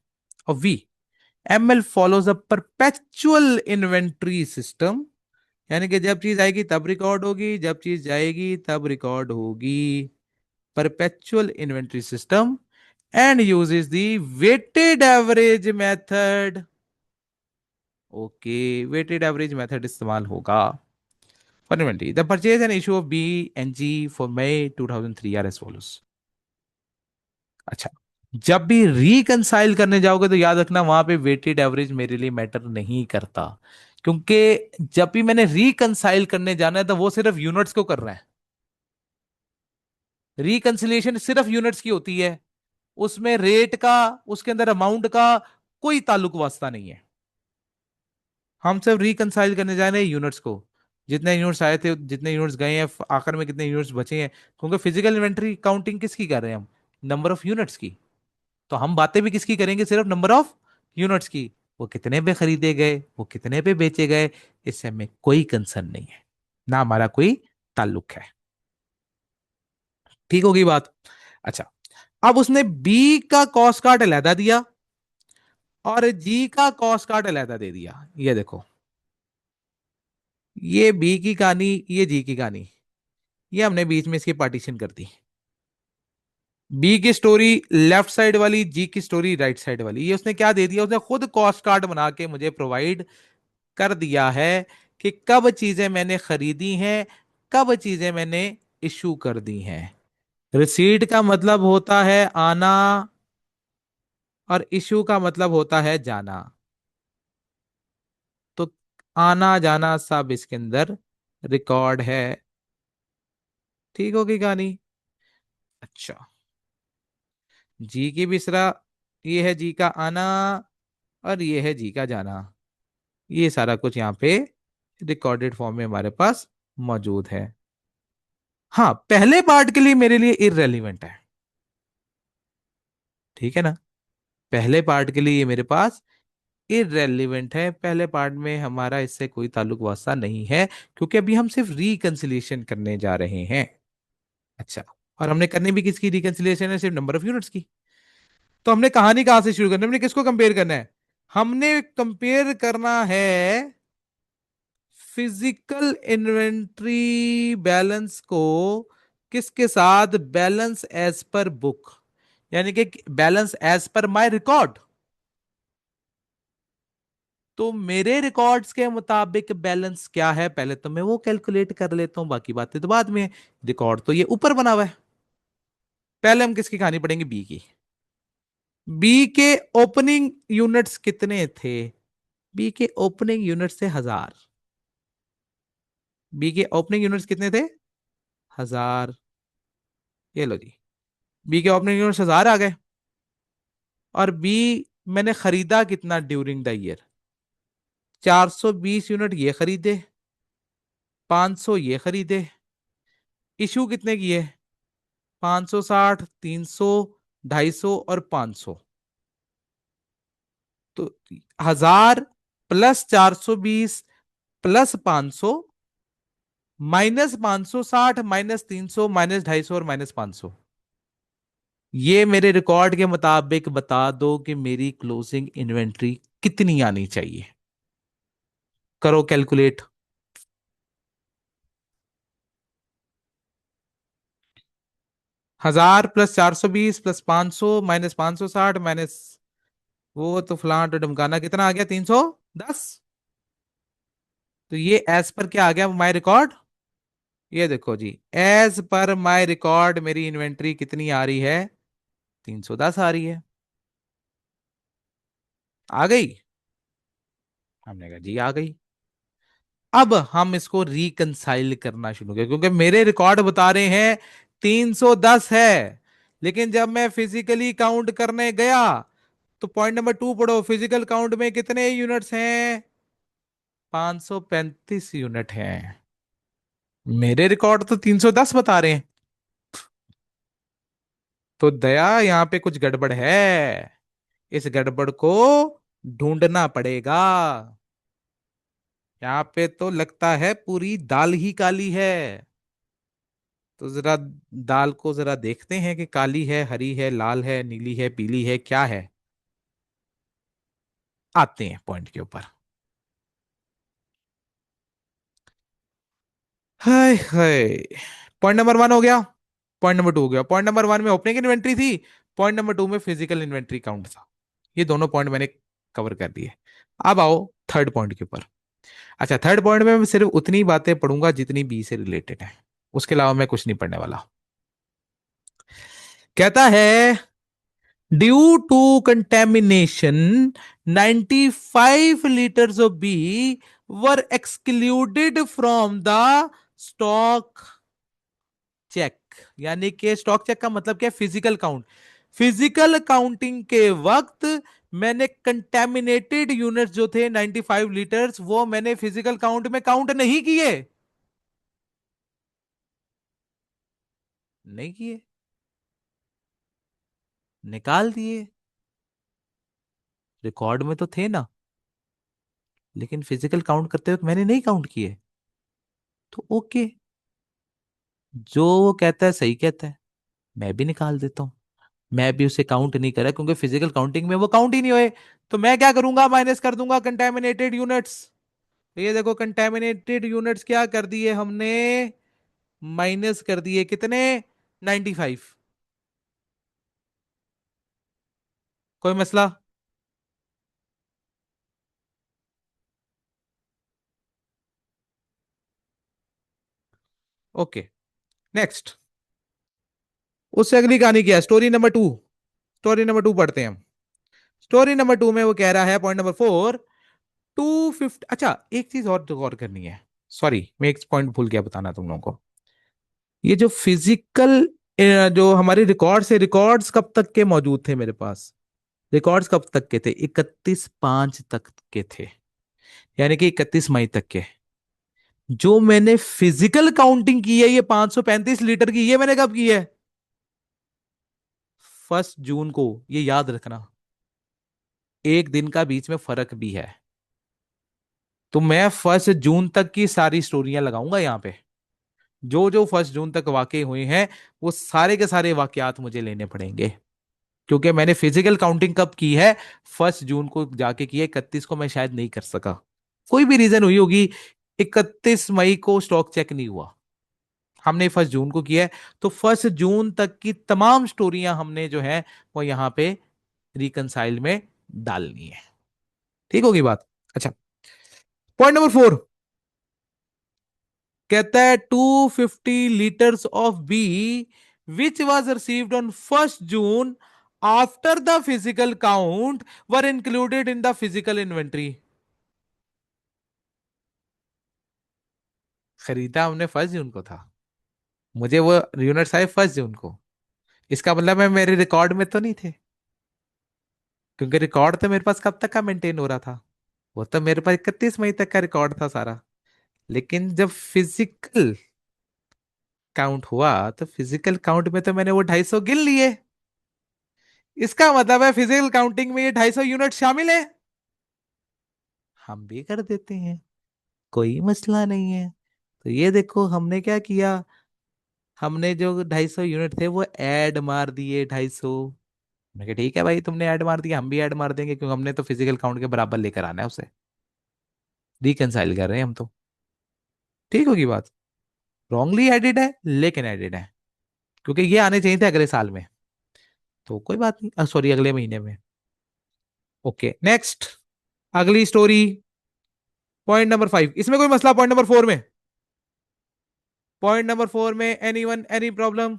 of V. ML follows a perpetual inventory system, यानी कि जब चीज आएगी तब रिकॉर्ड होगी, जब चीज जाएगी तब रिकॉर्ड होगी। Perpetual inventory system and uses the weighted average method. Okay, weighted average method इस्तेमाल होगा। Fundamentally the purchase and issue of B and G for May 2003 are as follows. अच्छा, जब भी रिकंसाइल करने जाओगे तो याद रखना वहां पे वेटेड एवरेज मेरे लिए मैटर नहीं करता, क्योंकि जब भी मैंने रिकंसाइल करने जाना है तो वो सिर्फ यूनिट्स को कर रहा है। रिकंसिलिएशन सिर्फ यूनिट्स की होती है, उसमें रेट का, उसके अंदर अमाउंट का कोई ताल्लुक वास्ता नहीं है। हम सिर्फ रिकंसाइल करने जा रहे हैं यूनिट्स को, जितने यूनिट्स आए थे, जितने यूनिट्स गए हैं, आखिर में कितने यूनिट्स बचे हैं। क्योंकि फिजिकल इन्वेंटरी काउंटिंग किसकी कर रहे हैं हम, नंबर ऑफ यूनिट्स की। तो हम बातें भी किसकी करेंगे, सिर्फ नंबर ऑफ यूनिट्स की। वो कितने पे खरीदे गए, वो कितने पे बेचे गए, इससे हमें कोई कंसर्न नहीं है, ना हमारा कोई ताल्लुक है। ठीक होगी बात। अच्छा, अब उसने बी का कॉस्ट कार्ड अलहदा दिया और जी का कॉस्ट कार्ड अलहदा दे दिया। ये देखो, ये बी की कहानी, ये जी की कहानी, ये हमने बीच में इसकी पार्टीशन कर दी। बी की स्टोरी लेफ्ट साइड वाली, जी की स्टोरी राइट साइड वाली। ये उसने क्या दे दिया, उसने खुद कॉस्ट कार्ड बना के मुझे प्रोवाइड कर दिया है कि कब चीजें मैंने खरीदी हैं, कब चीजें मैंने इशू कर दी हैं। रिसीट का मतलब होता है आना और इशू का मतलब होता है जाना। तो आना जाना सब इसके अंदर रिकॉर्ड है। ठीक होगी कहानी। अच्छा, जी की बिसरा, ये है जी का आना और ये है जी का जाना। ये सारा कुछ यहाँ पे रिकॉर्डेड फॉर्म में हमारे पास मौजूद है। हाँ, पहले पार्ट के लिए मेरे लिए इररेलीवेंट है, ठीक है ना। पहले पार्ट के लिए ये मेरे पास इररेलीवेंट है, पहले पार्ट में हमारा इससे कोई ताल्लुक वास्ता नहीं है, क्योंकि अभी हम सिर्फ रिकंसिलिएशन करने जा रहे हैं। अच्छा, और हमने करनी भी किसकी रिकंसिलिएशन है, सिर्फ नंबर ऑफ यूनिट्स की। तो हमने कहानी कहां से शुरू करनी है, हमने किसको कंपेयर करना है, हमने कंपेयर करना है फिजिकल इन्वेंट्री बैलेंस को किसके साथ, बैलेंस एज पर बुक, यानी कि balance as per my record. तो मेरे रिकॉर्ड्स के मुताबिक बैलेंस क्या है, पहले तो मैं वो कैलकुलेट कर लेता हूं, बाकी बातें तो बाद में। रिकॉर्ड तो ये ऊपर बना हुआ है। पहले हम किसकी कहानी पढ़ेंगे, बी की। बी के ओपनिंग यूनिट्स कितने थे, बी के ओपनिंग यूनिट्स थे 1000। बी के ओपनिंग यूनिट्स कितने थे, 1000। ये लो जी, बी के ओपनिंग यूनिट्स 1000 आ गए। और बी मैंने खरीदा कितना ड्यूरिंग द ईयर, 420 यूनिट ये खरीदे, 500 ये खरीदे। इशू कितने किए, 560, 300, 250 और 500। तो 1000 plus 420 plus 500 minus 560 minus 300 minus 250 और माइनस 500। ये मेरे रिकॉर्ड के मुताबिक बता दो कि मेरी क्लोजिंग इन्वेंट्री कितनी आनी चाहिए। करो calculate. 1000 plus 420 plus 500 minus 560 minus वो तो फलां तो डमकाना, कितना आ गया, 310। तो ये एज पर क्या आ गया माय रिकॉर्ड, ये देखो जी, एज पर माय रिकॉर्ड मेरी इन्वेंट्री कितनी आ रही है, 310 आ रही है। आ गई, हमने कहा जी आ गई। अब हम इसको रिकंसाइल करना शुरू करें, क्योंकि मेरे रिकॉर्ड बता रहे हैं 310 है, लेकिन जब मैं फिजिकली काउंट करने गया तो पॉइंट नंबर 2 पढ़ो, फिजिकल काउंट में कितने यूनिट्स हैं? 535 यूनिट हैं। मेरे रिकॉर्ड तो 310 बता रहे हैं। तो दया, यहां पे कुछ गड़बड़ है। इस गड़बड़ को ढूंढना पड़ेगा। यहाँ पे तो लगता है पूरी दाल ही काली है। तो जरा दाल को जरा देखते हैं कि काली है, हरी है, लाल है, नीली है, पीली है, क्या है। आते हैं पॉइंट के ऊपर। हाय हाय। पॉइंट नंबर 1 हो गया। पॉइंट नंबर 2 हो गया। पॉइंट नंबर 1 में ओपनिंग इन्वेंट्री थी। पॉइंट नंबर 2 में फिजिकल इन्वेंट्री काउंट था। ये दोनों पॉइंट मैंने कवर कर दिए। अब आओ थर्ड पॉइंट के ऊपर। अच्छा, थर्ड पॉइंट में मैं सिर्फ उतनी बातें पढ़ूंगा जितनी बी से रिलेटेड है। उसके अलावा मैं कुछ नहीं पढ़ने वाला। कहता है, due to contamination 95 liters of B were excluded from the stock check. यानी कि स्टॉक चेक का मतलब क्या? Physical count. फिजिकल काउंटिंग के वक्त मैंने कंटेमिनेटेड यूनिट्स जो थे 95 लीटर्स, वो मैंने फिजिकल काउंट में काउंट नहीं किए। नहीं किए, निकाल दिए। रिकॉर्ड में तो थे ना, लेकिन फिजिकल काउंट करते वक्त मैंने नहीं काउंट किए। तो ओके, जो वो कहता है सही कहता है, मैं भी निकाल देता हूं। मैं भी उसे काउंट नहीं करा, क्योंकि फिजिकल काउंटिंग में वो काउंट ही नहीं हुए। तो मैं क्या करूंगा? माइनस कर दूंगा कंटेमिनेटेड यूनिट्स। तो ये देखो, कंटेमिनेटेड यूनिट्स क्या कर दिए हमने? माइनस कर दिए कितने? 95। कोई मसला? Okay, next. उससे अगली कहानी क्या है? Story number 2। स्टोरी नंबर 2 पढ़ते हैं हम। स्टोरी नंबर 2 में वो कह रहा है, पॉइंट नंबर 4, 250। अच्छा, एक चीज और जो गौर करनी है। सॉरी, मैं एक पॉइंट भूल गया बताना तुम लोगों को। ये जो फिजिकल, जो हमारे रिकॉर्ड्स है, रिकॉर्ड्स कब तक के मौजूद थे मेरे पास? रिकॉर्ड्स कब तक के थे? 31/5 तक के थे। यानी कि 31 मई तक के। जो मैंने फिजिकल काउंटिंग की है, ये 535 लीटर की, ये मैंने कब की है? 1 जून को। ये याद रखना, एक दिन का बीच में फर्क भी है। तो मैं 1 जून तक की सारी स्टोरियां लगाऊंगा यहाँ पे। जो जो 1 जून तक वाकई हुए हैं, वो सारे के सारे वाकयात मुझे लेने पड़ेंगे। क्योंकि मैंने फिजिकल काउंटिंग कब की है? 1 जून को जाके की है। 31 को मैं शायद नहीं कर सका, कोई भी रीजन हुई होगी। 31 मई को स्टॉक चेक नहीं हुआ। हमने 1 जून को किया है। तो 1 जून तक की तमाम स्टोरियां हमने जो है वो यहाँ पे रिकंसाइल में डालनी है। ठीक होगी बात? अच्छा, पॉइंट नंबर 4 कहता है, 250 litres of B which was received on 1 June after the physical count were included in the physical inventory. खरीदा हमने 1 जून को था। मुझे वो यूनिट्स आए 1 जून को। इसका मतलब है मेरे रिकॉर्ड में तो नहीं थे, क्योंकि रिकॉर्ड तो मेरे पास कब तक का मेंटेन हो रहा था? वो तो मेरे पास 31 मई तक का रिकॉर्ड था सारा। लेकिन जब फिजिकल काउंट हुआ, तो फिजिकल काउंट में तो मैंने वो 250 गिन लिए। इसका मतलब है फिजिकल काउंटिंग में ये 250 यूनिट शामिल है। हम भी कर देते हैं, कोई मसला नहीं है। तो ये देखो हमने क्या किया। हमने जो 250 यूनिट थे वो ऐड मार दिए 250। मैं कहा ठीक है भाई, तुमने ऐड मार दिया, हम भी ऐड मार देंगे, क्योंकि हमने तो फिजिकल काउंट के बराबर लेकर आना है उसे। रिकंसाइल कर रहे हैं हम तो। ठीक होगी बात? रॉन्गली एडिड है, लेकिन एडिड है, क्योंकि ये आने चाहिए थे अगले साल में। तो कोई बात नहीं, सॉरी, अगले महीने में। Okay, next. अगली स्टोरी, पॉइंट नंबर 5। इसमें कोई मसला पॉइंट नंबर 4 में? पॉइंट नंबर 4 में एनी वन, एनी प्रॉब्लम?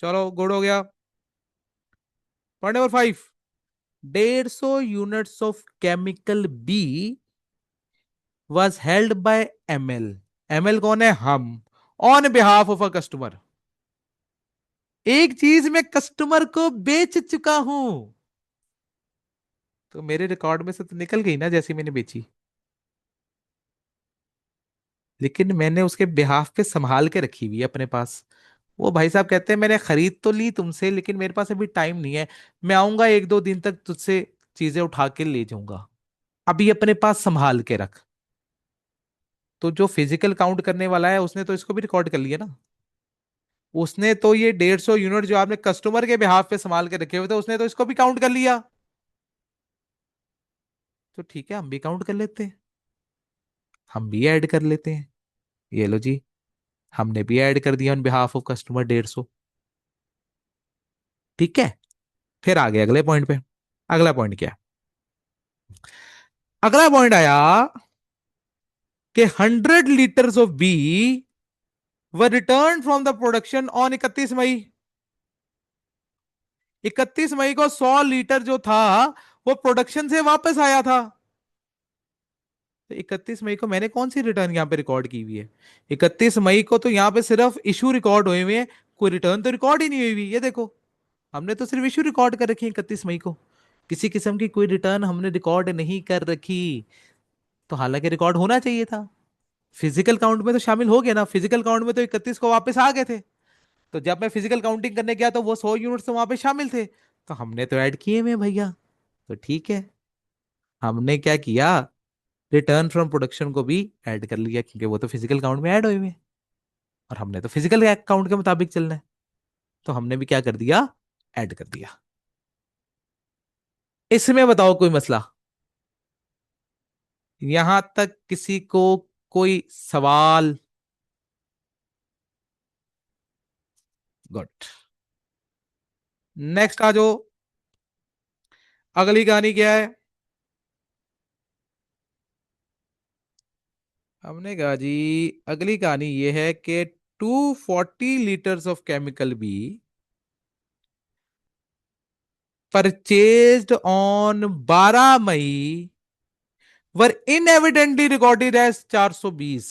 चलो, गुड हो गया। Point number 5। 150 units of chemical B was held by ML. ML कौन है? हम। On behalf of a customer. एक चीज मैं कस्टमर को बेच चुका हूं, तो मेरे रिकॉर्ड में से तो निकल गई ना जैसी मैंने बेची। लेकिन मैंने उसके बिहाफ पे संभाल के रखी हुई है अपने पास। वो भाई साहब कहते हैं मैंने खरीद तो ली तुमसे, लेकिन मेरे पास अभी टाइम नहीं है। मैं आऊंगा 1-2 दिन तक तुझसे चीजें उठा के ले जाऊंगा, अभी अपने पास संभाल के रख। तो जो फिजिकल काउंट करने वाला है उसने तो इसको भी रिकॉर्ड कर लिया ना। उसने तो ये 150 यूनिट जो आपने कस्टमर के बिहाफ पे संभाल के रखे हुए थे, उसने तो इसको भी काउंट कर लिया। तो ठीक है, हम भी काउंट कर लेते हैं, हम भी ऐड कर लेते हैं। ये लो जी, हमने भी ऐड कर दिया ऑन बिहाफ ऑफ कस्टमर 150। ठीक है। फिर आ गए अगले पॉइंट पे। अगला पॉइंट क्या है? अगला पॉइंट आया कि 100 litres of B were return from the production on 31 May. 31 May को 100 लीटर जो था वो प्रोडक्शन से वापस आया था। तो 31 मई को मैंने कौन सी रिटर्न यहाँ पे रिकॉर्ड की हुई है? 31 मई को तो यहाँ पे सिर्फ इशू रिकॉर्ड हुए हुए हैं, कोई रिटर्न तो रिकॉर्ड ही नहीं हुई हुई। ये देखो, हमने तो सिर्फ इशू रिकॉर्ड कर रखी है 31 मई को। किसी किस्म की कोई रिटर्न हमने रिकॉर्ड नहीं कर रखी। तो हालांकि रिकॉर्ड होना चाहिए था। फिजिकल काउंट में तो शामिल हो गया ना, फिजिकल काउंट में तो 31 को वापस आ गए थे। तो जब मैं फिजिकल काउंटिंग करने गया तो वो 100 यूनिट्स तो वहां पे शामिल थे, तो हमने तो ऐड किए हुए हैं भैया। तो ठीक है, हमने क्या किया, रिटर्न फ्रॉम प्रोडक्शन को भी ऐड कर लिया, क्योंकि वो तो फिजिकल काउंट में ऐड हुए हुए हैं और हमने तो फिजिकल काउंट के मुताबिक चलना है। तो हमने भी क्या कर दिया, ऐड कर दिया। इसमें बताओ कोई मसला? यहां तक किसी को कोई सवाल? गुड। नेक्स्ट आ जाओ। अगली कहानी क्या है? हमने कहा जी, अगली कहानी ये है कि 240 litres of chemical B purchased on 12 May were inadvertently recorded as 420।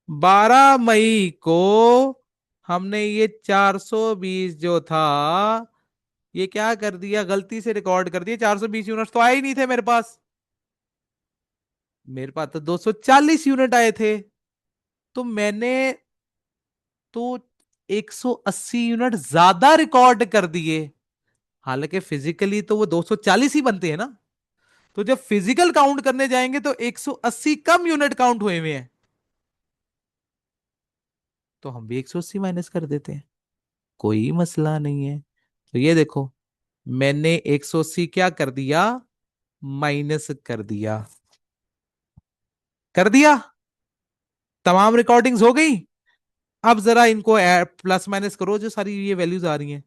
12 मई को हमने ये 420 जो था, ये क्या कर दिया, गलती से रिकॉर्ड कर दिया। 420 यूनिट तो आए ही नहीं थे मेरे पास। मेरे पास तो 240 यूनिट आए थे। तो मैंने तो 180 यूनिट ज्यादा रिकॉर्ड कर दिए। हालांकि फिजिकली तो वो 240 ही बनते हैं ना। तो जब फिजिकल काउंट करने जाएंगे तो 180 कम यूनिट काउंट हुए हुए हैं। तो हम भी 180 माइनस कर देते हैं, कोई मसला नहीं है। तो ये देखो, मैंने 180 क्या कर दिया, माइनस कर दिया। कर दिया। तमाम रिकॉर्डिंग्स हो गई। अब जरा इनको प्लस माइनस करो, जो सारी ये वैल्यूज आ रही हैं।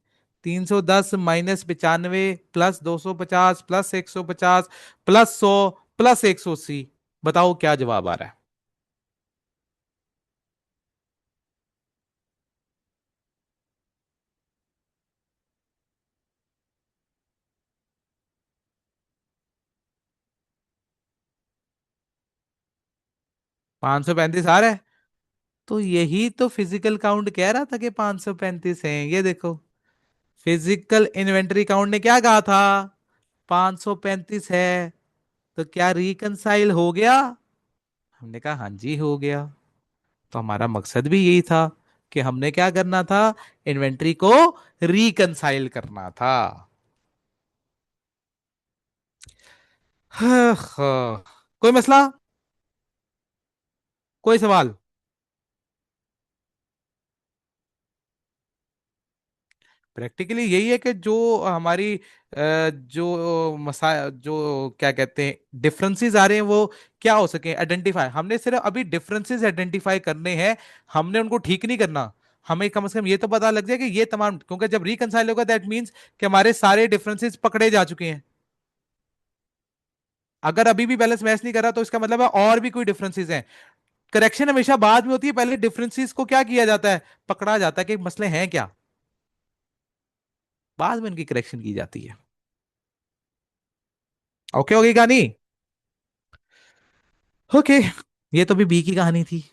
310 minus 95 plus 250 plus 150 plus 100 plus 180। बताओ क्या जवाब आ रहा है? 535 आ रहा है। तो यही तो फिजिकल काउंट कह रहा था कि 535 है। ये देखो, फिजिकल इन्वेंटरी काउंट ने क्या कहा था, 535 है। तो क्या रिकंसाइल हो गया? हमने कहा हाँ जी हो गया। तो हमारा मकसद भी यही था कि हमने क्या करना था, इन्वेंटरी को रिकंसाइल करना था। हाँ, हाँ। कोई मसला? कोई सवाल? प्रैक्टिकली यही है कि जो हमारी जो जो क्या कहते हैं डिफरेंसेस आ रहे हैं, वो क्या हो सके आइडेंटिफाई। हमने सिर्फ अभी डिफरेंसेस आइडेंटिफाई करने हैं, हमने उनको ठीक नहीं करना। हमें कम से कम ये तो पता लग जाए कि ये तमाम, क्योंकि जब रिकंसाइल होगा दैट मीन्स कि हमारे सारे डिफरेंसेस पकड़े जा चुके हैं। अगर अभी भी बैलेंस मैच नहीं कर रहा तो इसका मतलब है और भी कोई डिफरेंसेस हैं। करेक्शन हमेशा बाद में होती है, पहले डिफरेंसेस को क्या किया जाता है, पकड़ा जाता है कि मसले हैं क्या, बाद में इनकी करेक्शन की जाती है। ओके होगी कहानी। ओके, ये तो भी बी की कहानी थी।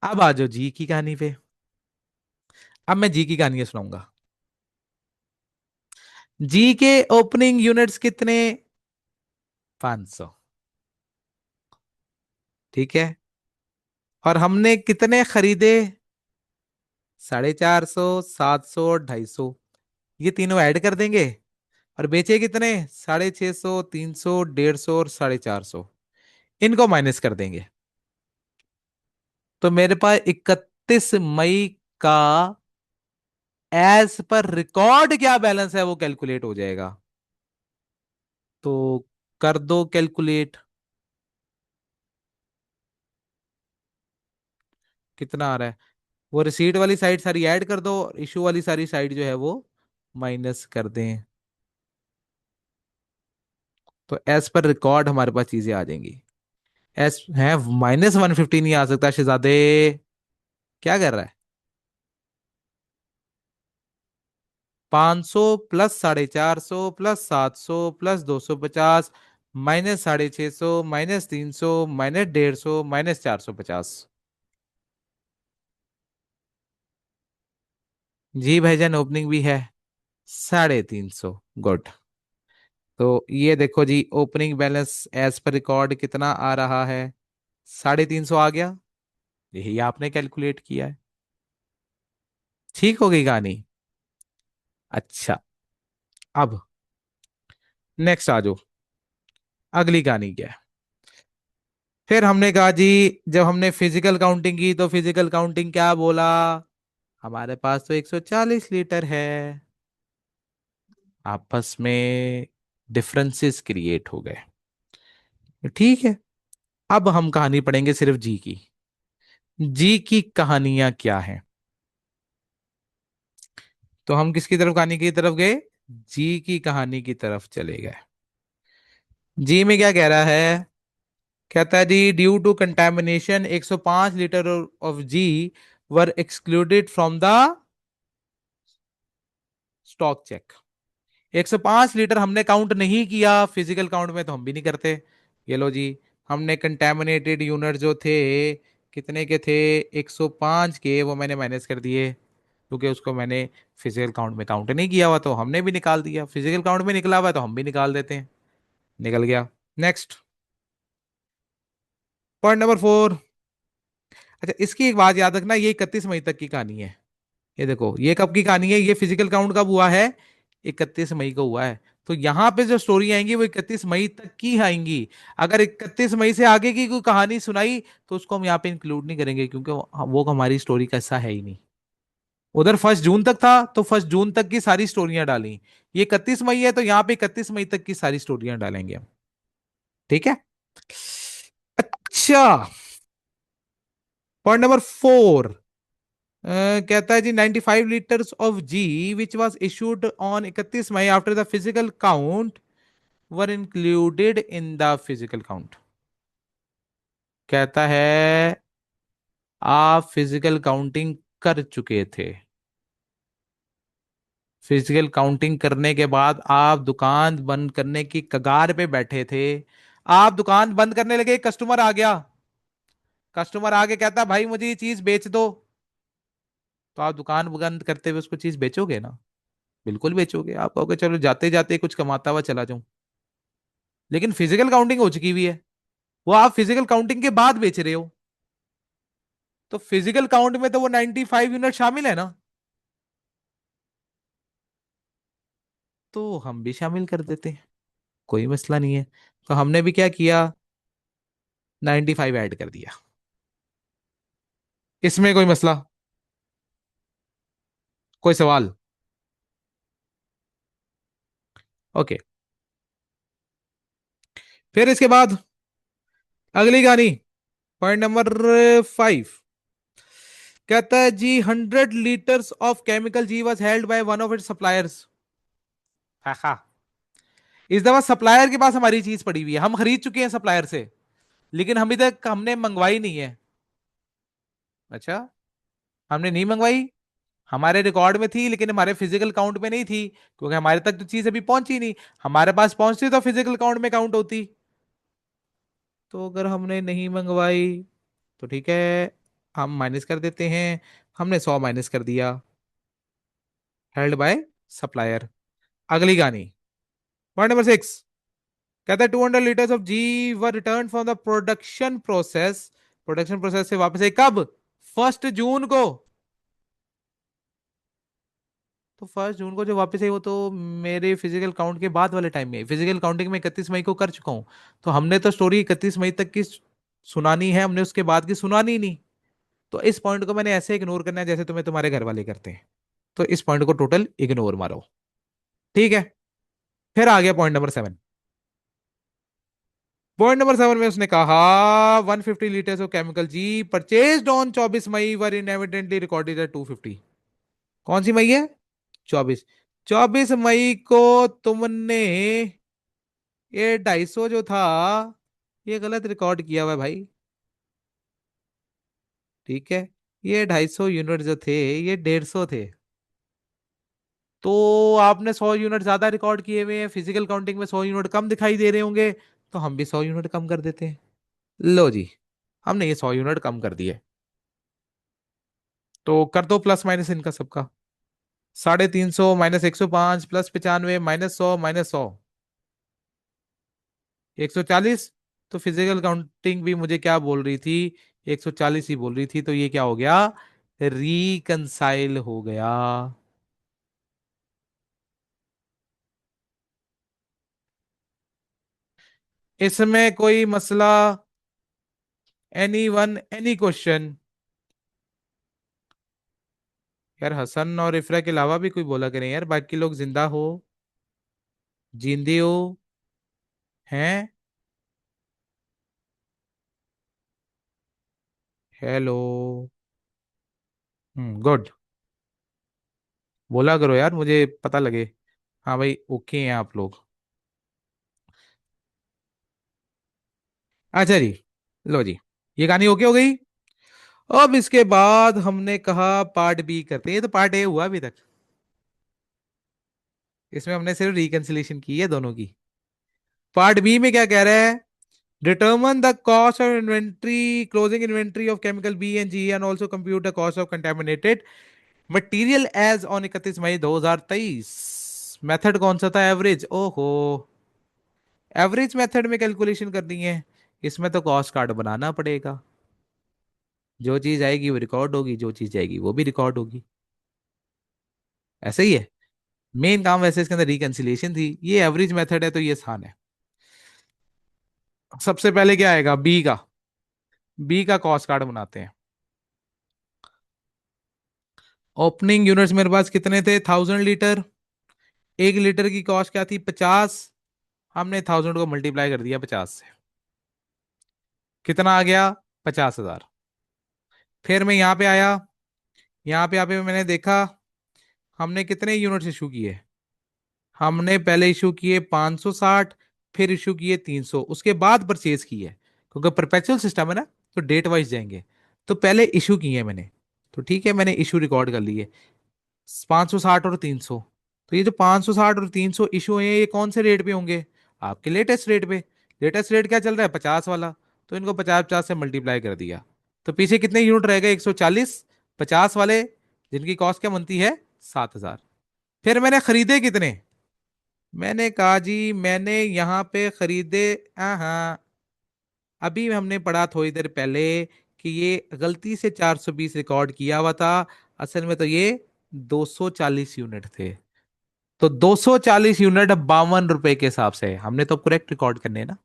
अब आ जाओ जी की कहानी पे। अब मैं जी की कहानी सुनाऊंगा। जी के ओपनिंग यूनिट्स कितने? 500। ठीक है। और हमने कितने खरीदे? 450, 700, 250। ये तीनों ऐड कर देंगे। और बेचे कितने? 650, 300, 150 और 450। इनको माइनस कर देंगे। तो मेरे पास 31 मई का एज पर रिकॉर्ड क्या बैलेंस है वो कैलकुलेट हो जाएगा। तो कर दो कैलकुलेट। कितना आ रहा है? वो रिसीट वाली साइड सारी ऐड कर दो, इशू वाली सारी साइड जो है वो माइनस कर दें। तो एज पर रिकॉर्ड हमारे पास चीजें आ जाएंगी। एस है -150 नहीं आ सकता शहजादे। क्या कर रहा है? 500 plus 450 plus 700 plus 250 minus 650 minus 300 minus 150 minus 450। जी भाईजान, ओपनिंग भी है 350। गुड। तो ये देखो जी, ओपनिंग बैलेंस एज पर रिकॉर्ड कितना आ रहा है? 350 आ गया। यही आपने कैलकुलेट किया है। ठीक हो गई कहानी। अच्छा, अब नेक्स्ट आ जाओ। अगली कहानी क्या है? फिर हमने कहा जी, जब हमने फिजिकल काउंटिंग की तो फिजिकल काउंटिंग क्या बोला? हमारे पास तो 140 लीटर है। आपस में डिफरेंसेस क्रिएट हो गए। ठीक है। अब हम कहानी पढ़ेंगे सिर्फ जी की। जी की कहानियां क्या हैं? तो हम किसकी तरफ, कहानी की तरफ गए? जी की कहानी की तरफ चले गए। जी में क्या कह रहा है? कहता है जी, due to contamination 105 litre of G were excluded from the stock check. 105 litre हमने काउंट नहीं किया, फिजिकल काउंट में तो हम भी नहीं करते। ये लो जी, हमने कंटेमिनेटेड यूनिट जो थे, कितने के थे? 105 के, वो मैंने माइनस कर दिए क्योंकि उसको मैंने फिजिकल काउंट में काउंट नहीं किया हुआ, तो हमने भी निकाल दिया। फिजिकल काउंट में निकला हुआ है तो हम भी निकाल देते हैं। निकल गया। Next, point number 4। अच्छा, इसकी एक बात याद रखना, ये 31 मई तक की कहानी है। ये देखो, ये कब की कहानी है? ये फिजिकल काउंट कब हुआ है? 31 मई को हुआ है। तो यहां पे जो स्टोरी आएंगी वो 31 मई तक की आएंगी। अगर 31 मई से आगे की कोई कहानी सुनाई तो उसको हम यहाँ पे इंक्लूड नहीं करेंगे, क्योंकि वो हमारी स्टोरी का हिस्सा है ही नहीं। उधर 1 जून तक था तो 1 जून तक की सारी स्टोरियां डाली। ये 31 मई है तो यहाँ पे 31 मई तक की सारी स्टोरियां डालेंगे हम। ठीक है। अच्छा, पॉइंट नंबर 4। कहता है जी, 95 litres of G which was issued on 31 May after the physical count were included in the physical count. कहता है आप फिजिकल काउंटिंग कर चुके थे। फिजिकल काउंटिंग करने के बाद आप दुकान बंद करने की कगार पे बैठे थे। आप दुकान बंद करने लगे, कस्टमर आ गया। कस्टमर आके कहता भाई मुझे ये चीज बेच दो। तो आप दुकान बंद करते हुए उसको चीज बेचोगे ना? बिल्कुल बेचोगे। आप कहोगे चलो जाते जाते कुछ कमाता हुआ चला जाऊं। लेकिन फिजिकल काउंटिंग हो चुकी हुई है, वो आप फिजिकल काउंटिंग के बाद बेच रहे हो। तो फिजिकल काउंट में तो वो 95 यूनिट शामिल है ना? तो हम भी शामिल कर देते हैं, कोई मसला नहीं है। तो हमने भी क्या किया? 95 ऐड कर दिया। इसमें कोई मसला? कोई सवाल? ओके। फिर इसके बाद अगली कहानी, पॉइंट नंबर 5। कहता है जी, 100 litres of chemical G was held by one of its suppliers. हा हा। इस दफा सप्लायर के पास हमारी चीज पड़ी हुई है, हम खरीद चुके हैं सप्लायर से, लेकिन अभी तक हमने मंगवाई नहीं है। अच्छा, हमने नहीं मंगवाई। हमारे रिकॉर्ड में थी लेकिन हमारे फिजिकल काउंट में नहीं थी, क्योंकि हमारे तक तो चीज अभी पहुंची नहीं। हमारे पास पहुंचती तो फिजिकल काउंट में काउंट होती। तो अगर हमने नहीं मंगवाई तो ठीक है, हम माइनस कर देते हैं। हमने 100 माइनस कर दिया, हेल्ड बाय सप्लायर। अगली कहानी, पॉइंट नंबर 6। कहता है 200 litres of G were return from the production process. Production process से वापस आई कब? 1 जून को। तो 1 जून को जो वापस आई वो तो मेरे फिजिकल काउंट के बाद वाले टाइम में आई। फिजिकल काउंटिंग में 31 मई को कर चुका हूं। तो हमने तो स्टोरी 31 मई तक की सुनानी है, हमने उसके बाद की सुनानी नहीं। तो इस पॉइंट को मैंने ऐसे इग्नोर करना है जैसे तुम्हें तुम्हारे घर वाले करते हैं। तो इस पॉइंट को टोटल इग्नोर मारो। ठीक है। फिर आ गया पॉइंट नंबर 7। पॉइंट नंबर 7 में उसने कहा 150 litres of chemical G purchase on 24 May were inadvertently recorded at 250। कौन सी मई है? 24। 24 मई को तुमने ये 250 जो था ये गलत रिकॉर्ड किया हुआ है भाई। ठीक है। ये 250 यूनिट जो थे ये 150 थे। तो आपने 100 यूनिट ज्यादा रिकॉर्ड किए हुए हैं, फिजिकल काउंटिंग में 100 यूनिट कम दिखाई दे रहे होंगे। तो हम भी 100 यूनिट कम कर देते हैं। लो जी, हमने ये 100 यूनिट कम कर दिए। तो कर दो प्लस माइनस इनका सबका। 350 माइनस 105 प्लस 95 -100 -100 140। तो फिजिकल काउंटिंग भी मुझे क्या बोल रही थी? 140 ही बोल रही थी। तो ये क्या हो गया? रिकंसाइल हो गया। इसमें कोई मसला? Any one any question? यार हसन और इफरा के अलावा भी कोई बोला करें यार, बाकी लोग जिंदा हो, जिंदे हो, हैं। हेलो। गुड। बोला करो यार, मुझे पता लगे। हाँ भाई, ओके हैं आप लोग। अच्छा जी, लो जी, ये कहानी ओके हो गई। अब इसके बाद हमने कहा पार्ट बी करते हैं। ये तो पार्ट ए हुआ अभी तक। इसमें हमने सिर्फ रिकंसिलेशन की है दोनों की। पार्ट बी में क्या कह रहा है? Determine the cost of inventory, closing inventory of chemical B and G, and also compute the cost of contaminated material as on 31 May 2023। Method कौन सा था? एवरेज। ओहो, एवरेज मेथड में कैलकुलेशन करनी है। इसमें तो कॉस्ट कार्ड बनाना पड़ेगा। जो चीज आएगी वो रिकॉर्ड होगी, जो चीज जाएगी वो भी रिकॉर्ड होगी। ऐसे ही है। मेन काम वैसे इसके अंदर रिकंसिलिएशन थी, ये एवरेज मेथड है तो ये आसान है। सबसे पहले क्या आएगा? बी का। बी का कॉस्ट कार्ड बनाते हैं। ओपनिंग यूनिट्स मेरे पास कितने थे? 1000 लीटर। 1 लीटर की कॉस्ट क्या थी? 50। हमने 1000 को मल्टीप्लाई कर दिया 50 से। कितना आ गया? 50,000। फिर मैं यहाँ पे आया। यहाँ पे मैंने देखा हमने कितने यूनिट्स इशू किए। हमने पहले इशू किए 560, फिर इशू किए 300, उसके बाद परचेज किए। क्योंकि परपेचुअल सिस्टम है ना, तो डेट वाइज जाएंगे। तो पहले इशू किए मैंने। तो ठीक है, मैंने इशू रिकॉर्ड कर लिए 560 और 300। तो ये जो 560 और 300 इशू है ये कौन से रेट पे होंगे? आपके लेटेस्ट रेट पे। लेटेस्ट रेट क्या चल रहा है? 50 वाला। तो इनको 50 50 से मल्टीप्लाई कर दिया। तो पीछे कितने यूनिट रह गए? 140। 50 वाले जिनकी कॉस्ट क्या बनती है? 7,000। फिर मैंने खरीदे कितने? मैंने कहा जी मैंने यहाँ पे खरीदे। हाँ, अभी हमने पढ़ा थोड़ी देर पहले कि ये गलती से 420 रिकॉर्ड किया हुआ था। असल में तो ये 240 यूनिट थे। तो 240 यूनिट 52 रुपए के हिसाब से है। हमने तो करेक्ट रिकॉर्ड करने हैं ना,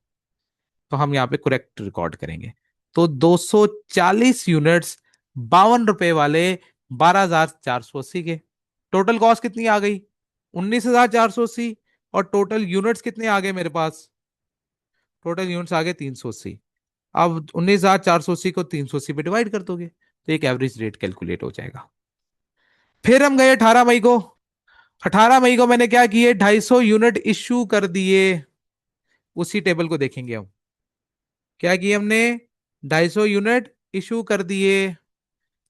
तो हम यहाँ पे करेक्ट रिकॉर्ड करेंगे। तो 240 यूनिट्स 52 रुपए वाले 12,480 के। टोटल कॉस्ट कितनी आ गई? 19,480। और टोटल यूनिट्स कितने आ गए मेरे पास? टोटल यूनिट्स आ गए 380। अब 19,480 को 380 पे डिवाइड कर दोगे तो एक एवरेज रेट कैलकुलेट हो जाएगा। फिर हम गए 18 मई को। 18 मई को मैंने क्या किए? 250 यूनिट इश्यू कर दिए। उसी टेबल को देखेंगे हम। क्या किए हमने? 250 यूनिट इशू कर दिए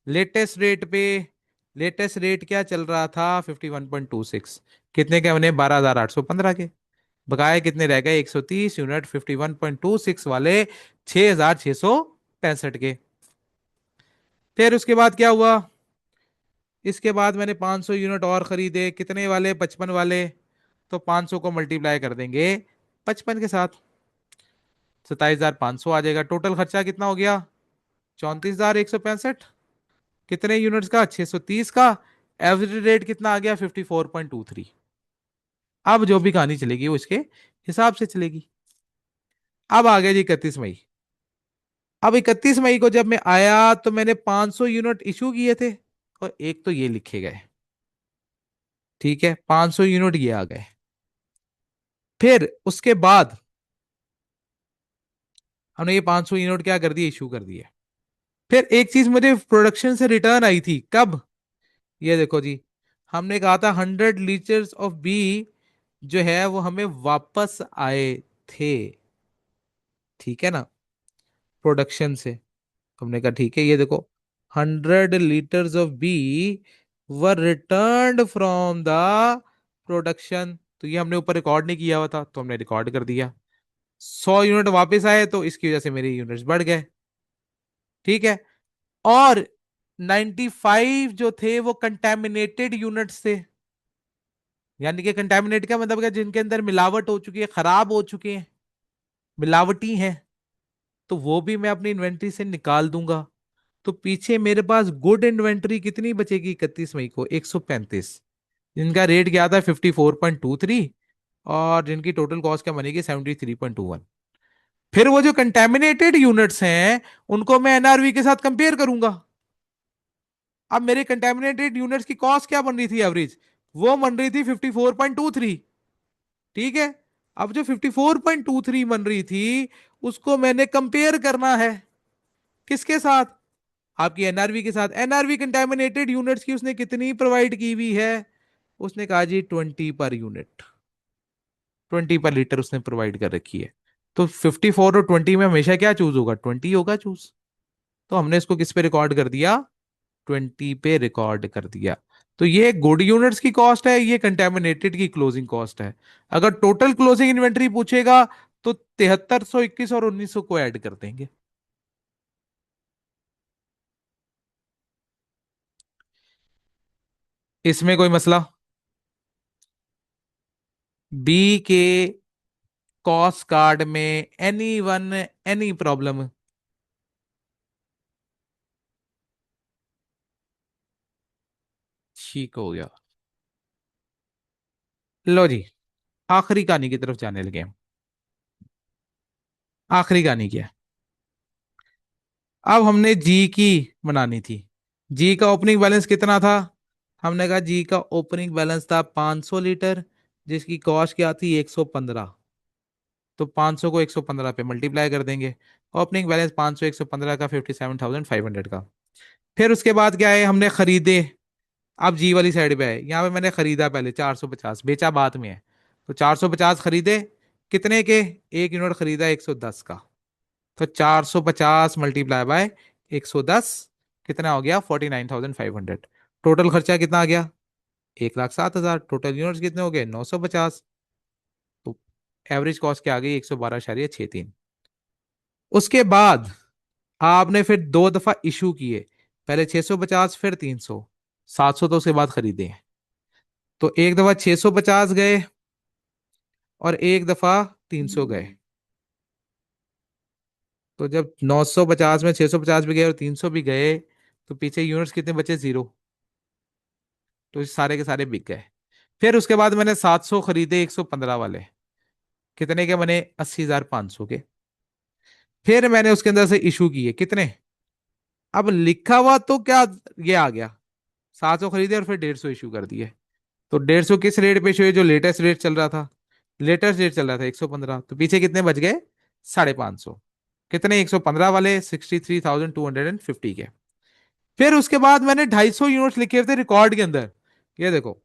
लेटेस्ट रेट पे। लेटेस्ट रेट क्या चल रहा था? 51.26। कितने के बने? 12,815 के। बकाया कितने रह गए? 130 यूनिट 51.26 वाले, 6,665 के। फिर उसके बाद क्या हुआ? इसके बाद मैंने 500 यूनिट और खरीदे। कितने वाले? 55 वाले। तो 500 को मल्टीप्लाई कर देंगे 55 के साथ, 27,500 आ जाएगा। टोटल खर्चा कितना हो गया? 34,165। कितने यूनिट्स का? 630 का। एवरेज रेट कितना आ गया? 54.23। अब जो भी कहानी चलेगी वो इसके हिसाब से चलेगी। अब आ गया जी 31 मई। अब 31 मई को जब मैं आया तो मैंने 500 यूनिट इशू किए थे, और एक तो ये लिखे गए। ठीक है, 500 यूनिट ये आ गए। फिर उसके बाद हमने ये 500 यूनिट क्या कर दिए? इशू कर दिए। फिर एक चीज मुझे प्रोडक्शन से रिटर्न आई थी, कब? ये देखो जी, हमने कहा था 100 लीटर्स ऑफ बी जो है वो हमें वापस आए थे। ठीक है ना, प्रोडक्शन से। हमने कहा ठीक है, ये देखो, 100 litres of B were returned from the production. तो ये हमने ऊपर रिकॉर्ड नहीं किया हुआ था, तो हमने रिकॉर्ड कर दिया। 100 यूनिट वापस आए, तो इसकी वजह से मेरे यूनिट्स बढ़ गए। ठीक है। और 95 जो थे वो कंटेमिनेटेड यूनिट्स थे। यानी कि कंटेमिनेट का मतलब क्या? जिनके अंदर मिलावट हो चुकी है, खराब हो चुके हैं, मिलावटी हैं। तो वो भी मैं अपनी इन्वेंट्री से निकाल दूंगा। तो पीछे मेरे पास गुड इन्वेंट्री कितनी बचेगी 31 मई को? 135, जिनका रेट क्या था? 54.23, और जिनकी टोटल कॉस्ट क्या बनेगी? 73.21। फिर वो जो कंटेमिनेटेड यूनिट्स हैं उनको मैं एनआरवी के साथ कंपेयर करूंगा। अब मेरे कंटेमिनेटेड यूनिट्स की कॉस्ट क्या बन रही थी एवरेज? वो बन रही थी 54.23। ठीक है। अब जो 54.23 बन रही थी उसको मैंने कंपेयर करना है किसके साथ? आपकी एनआरवी के साथ। एनआरवी कंटेमिनेटेड यूनिट्स की उसने कितनी प्रोवाइड की हुई है? उसने कहा जी 20 पर यूनिट, 20 पर लीटर उसने प्रोवाइड कर रखी है। तो 54 और 20 में हमेशा क्या चूज होगा? 20 होगा चूज। तो हमने इसको किस पे रिकॉर्ड कर दिया? 20 पे रिकॉर्ड कर दिया। तो ये गुड यूनिट्स की कॉस्ट है, ये कंटेमिनेटेड की क्लोजिंग कॉस्ट है। अगर टोटल क्लोजिंग इन्वेंट्री पूछेगा तो 7321 और 1900 को ऐड कर देंगे। इसमें कोई मसला? बी के कॉस्ट कार्ड में एनी वन, एनी प्रॉब्लम? ठीक हो गया। लो जी, आखिरी कहानी की तरफ जाने लगे हम। आखिरी कहानी क्या है? अब हमने जी की बनानी थी। जी का ओपनिंग बैलेंस कितना था? हमने कहा जी का ओपनिंग बैलेंस था 500 लीटर, जिसकी कॉस्ट क्या थी? 115। तो 500 को 115 पे मल्टीप्लाई कर देंगे। ओपनिंग बैलेंस 500 115 का 57,500 का। फिर उसके बाद क्या है? हमने खरीदे। अब जी वाली साइड पे है, यहाँ पे मैंने खरीदा पहले 450, बेचा बाद में है। तो 450 खरीदे। कितने के? एक यूनिट खरीदा 110 का। तो 450 मल्टीप्लाई बाय 110, कितना हो गया? 49,500। टोटल खर्चा कितना आ गया? 1,07,000। टोटल यूनिट्स कितने हो गए? 950। तो एवरेज कॉस्ट क्या आ गई? 112.63। उसके बाद आपने फिर दो दफा इशू किए, पहले 650 फिर 300, 700 तो उसके बाद खरीदे हैं। तो एक दफा 650 गए और एक दफा 300 गए। तो जब 950 में 650 भी गए और 300 भी गए, तो पीछे यूनिट्स कितने बचे? 0। तो ये सारे के सारे बिक गए। फिर उसके बाद मैंने 700 खरीदे 115 वाले। कितने के बने? 80,500 के। फिर मैंने उसके अंदर से इशू किए कितने? अब लिखा हुआ तो क्या, ये आ गया। 700 खरीदे और फिर 150 इशू कर दिए। तो 150 किस रेट पे इशू है? जो लेटेस्ट रेट चल रहा था। लेटेस्ट रेट चल रहा था 115, तो पीछे कितने बच गए? 550। कितने? 115 वाले 63,250 के। फिर उसके बाद मैंने 250 यूनिट्स लिखे थे रिकॉर्ड के अंदर। ये देखो,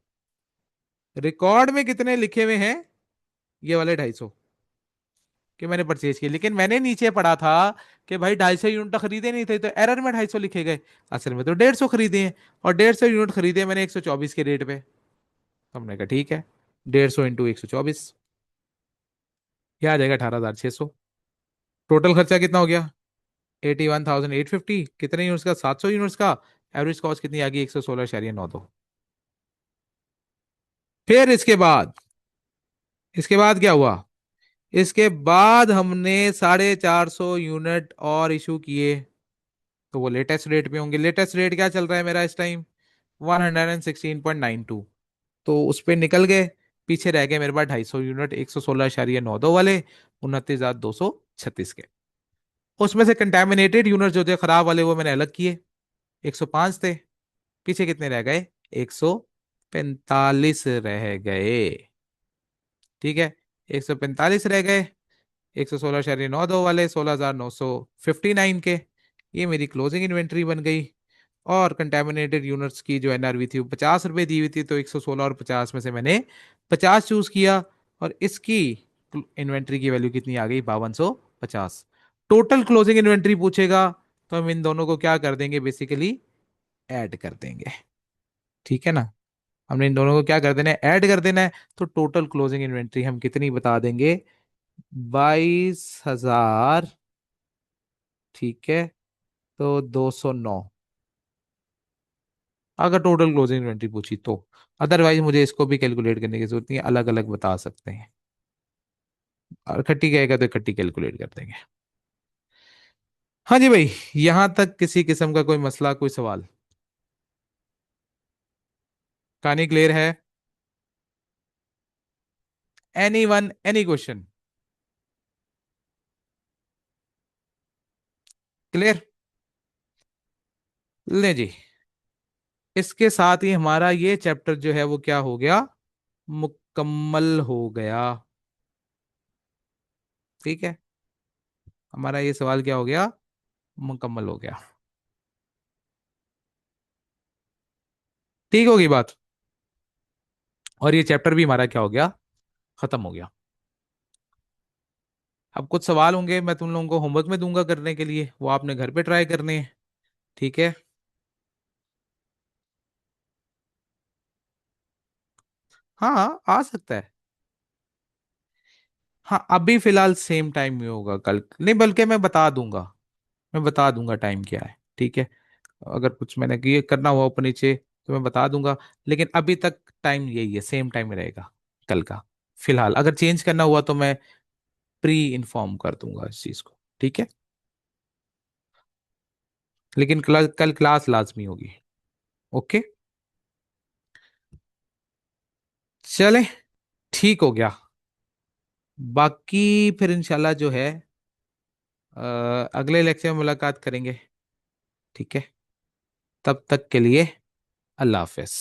रिकॉर्ड में कितने लिखे हुए हैं? ये वाले 250। कि मैंने परचेज किया, लेकिन मैंने नीचे पढ़ा था कि भाई 250 यूनिट तो खरीदे नहीं थे, तो एरर में 250 लिखे गए। असल में तो 150 खरीदे हैं, और 150 यूनिट खरीदे मैंने 124 के रेट पे। तो हमने कहा ठीक है, 150 × 124, ये आ जाएगा 18,600। टोटल खर्चा कितना हो गया? 81,850। कितने यूनिट्स का? 700 यूनिट्स का। एवरेज कॉस्ट कितनी आ गई? 116.92। फिर इसके बाद क्या हुआ? इसके बाद हमने 450 यूनिट और इशू किए, तो वो लेटेस्ट रेट पे होंगे। लेटेस्ट रेट क्या चल रहा है मेरा इस टाइम? 116.92। तो उस पे निकल गए। पीछे रह गए मेरे पास 250 यूनिट 116.92 वाले, 29,236 के। उसमें से कंटेमिनेटेड यूनिट जो थे खराब वाले, वो मैंने अलग किए, 105 थे। पीछे कितने रह गए? 145 रह गए। ठीक है, 145 रह गए। 116.92 वाले 16,959 के। ये मेरी क्लोजिंग इन्वेंट्री बन गई। और कंटेमिनेटेड यूनिट्स की जो एनआरवी थी वो 50 रुपए दी हुई थी, तो 116 और 50 में से मैंने 50 चूज किया। और इसकी इन्वेंट्री की वैल्यू कितनी आ गई? 5250। टोटल क्लोजिंग इन्वेंट्री पूछेगा, तो हम इन दोनों को क्या कर देंगे? बेसिकली ऐड कर देंगे। ठीक है ना? हमने इन दोनों को क्या कर देना है? ऐड कर देना है। तो टोटल क्लोजिंग इन्वेंट्री हम कितनी बता देंगे? 22,000। ठीक है, तो 209, अगर टोटल क्लोजिंग इन्वेंट्री पूछी तो। अदरवाइज मुझे इसको भी कैलकुलेट करने की जरूरत नहीं है, अलग अलग बता सकते हैं। और इकट्ठी कहेगा तो इकट्ठी कैलकुलेट कर देंगे। हाँ जी भाई, यहां तक किसी किस्म का कोई मसला, कोई सवाल? कहानी क्लियर है? Any one, any question? Clear? ले जी, इसके साथ ही हमारा ये चैप्टर जो है वो क्या हो गया? मुकम्मल हो गया। ठीक है, हमारा ये सवाल क्या हो गया? मुकम्मल हो गया। ठीक होगी बात। और ये चैप्टर भी हमारा क्या हो गया? खत्म हो गया। अब कुछ सवाल होंगे, मैं तुम लोगों को होमवर्क में दूंगा करने के लिए, वो आपने घर पे ट्राई करने हैं। ठीक है? हाँ, आ सकता है। हाँ, अभी फिलहाल सेम टाइम में होगा कल नहीं, बल्कि मैं बता दूंगा। मैं बता दूंगा टाइम क्या है। ठीक है? अगर कुछ मैंने ये करना हुआ ऊपर नीचे तो मैं बता दूंगा। लेकिन अभी तक टाइम यही है, सेम टाइम में रहेगा कल का। फिलहाल अगर चेंज करना हुआ तो मैं प्री इन्फॉर्म कर दूंगा इस चीज को। ठीक है? लेकिन कल क्लास लाजमी होगी। ओके? चले, ठीक हो गया। बाकी फिर इंशाल्लाह जो है अगले लेक्चर में मुलाकात करेंगे। ठीक है? तब तक के लिए अल्लाह हाफिज।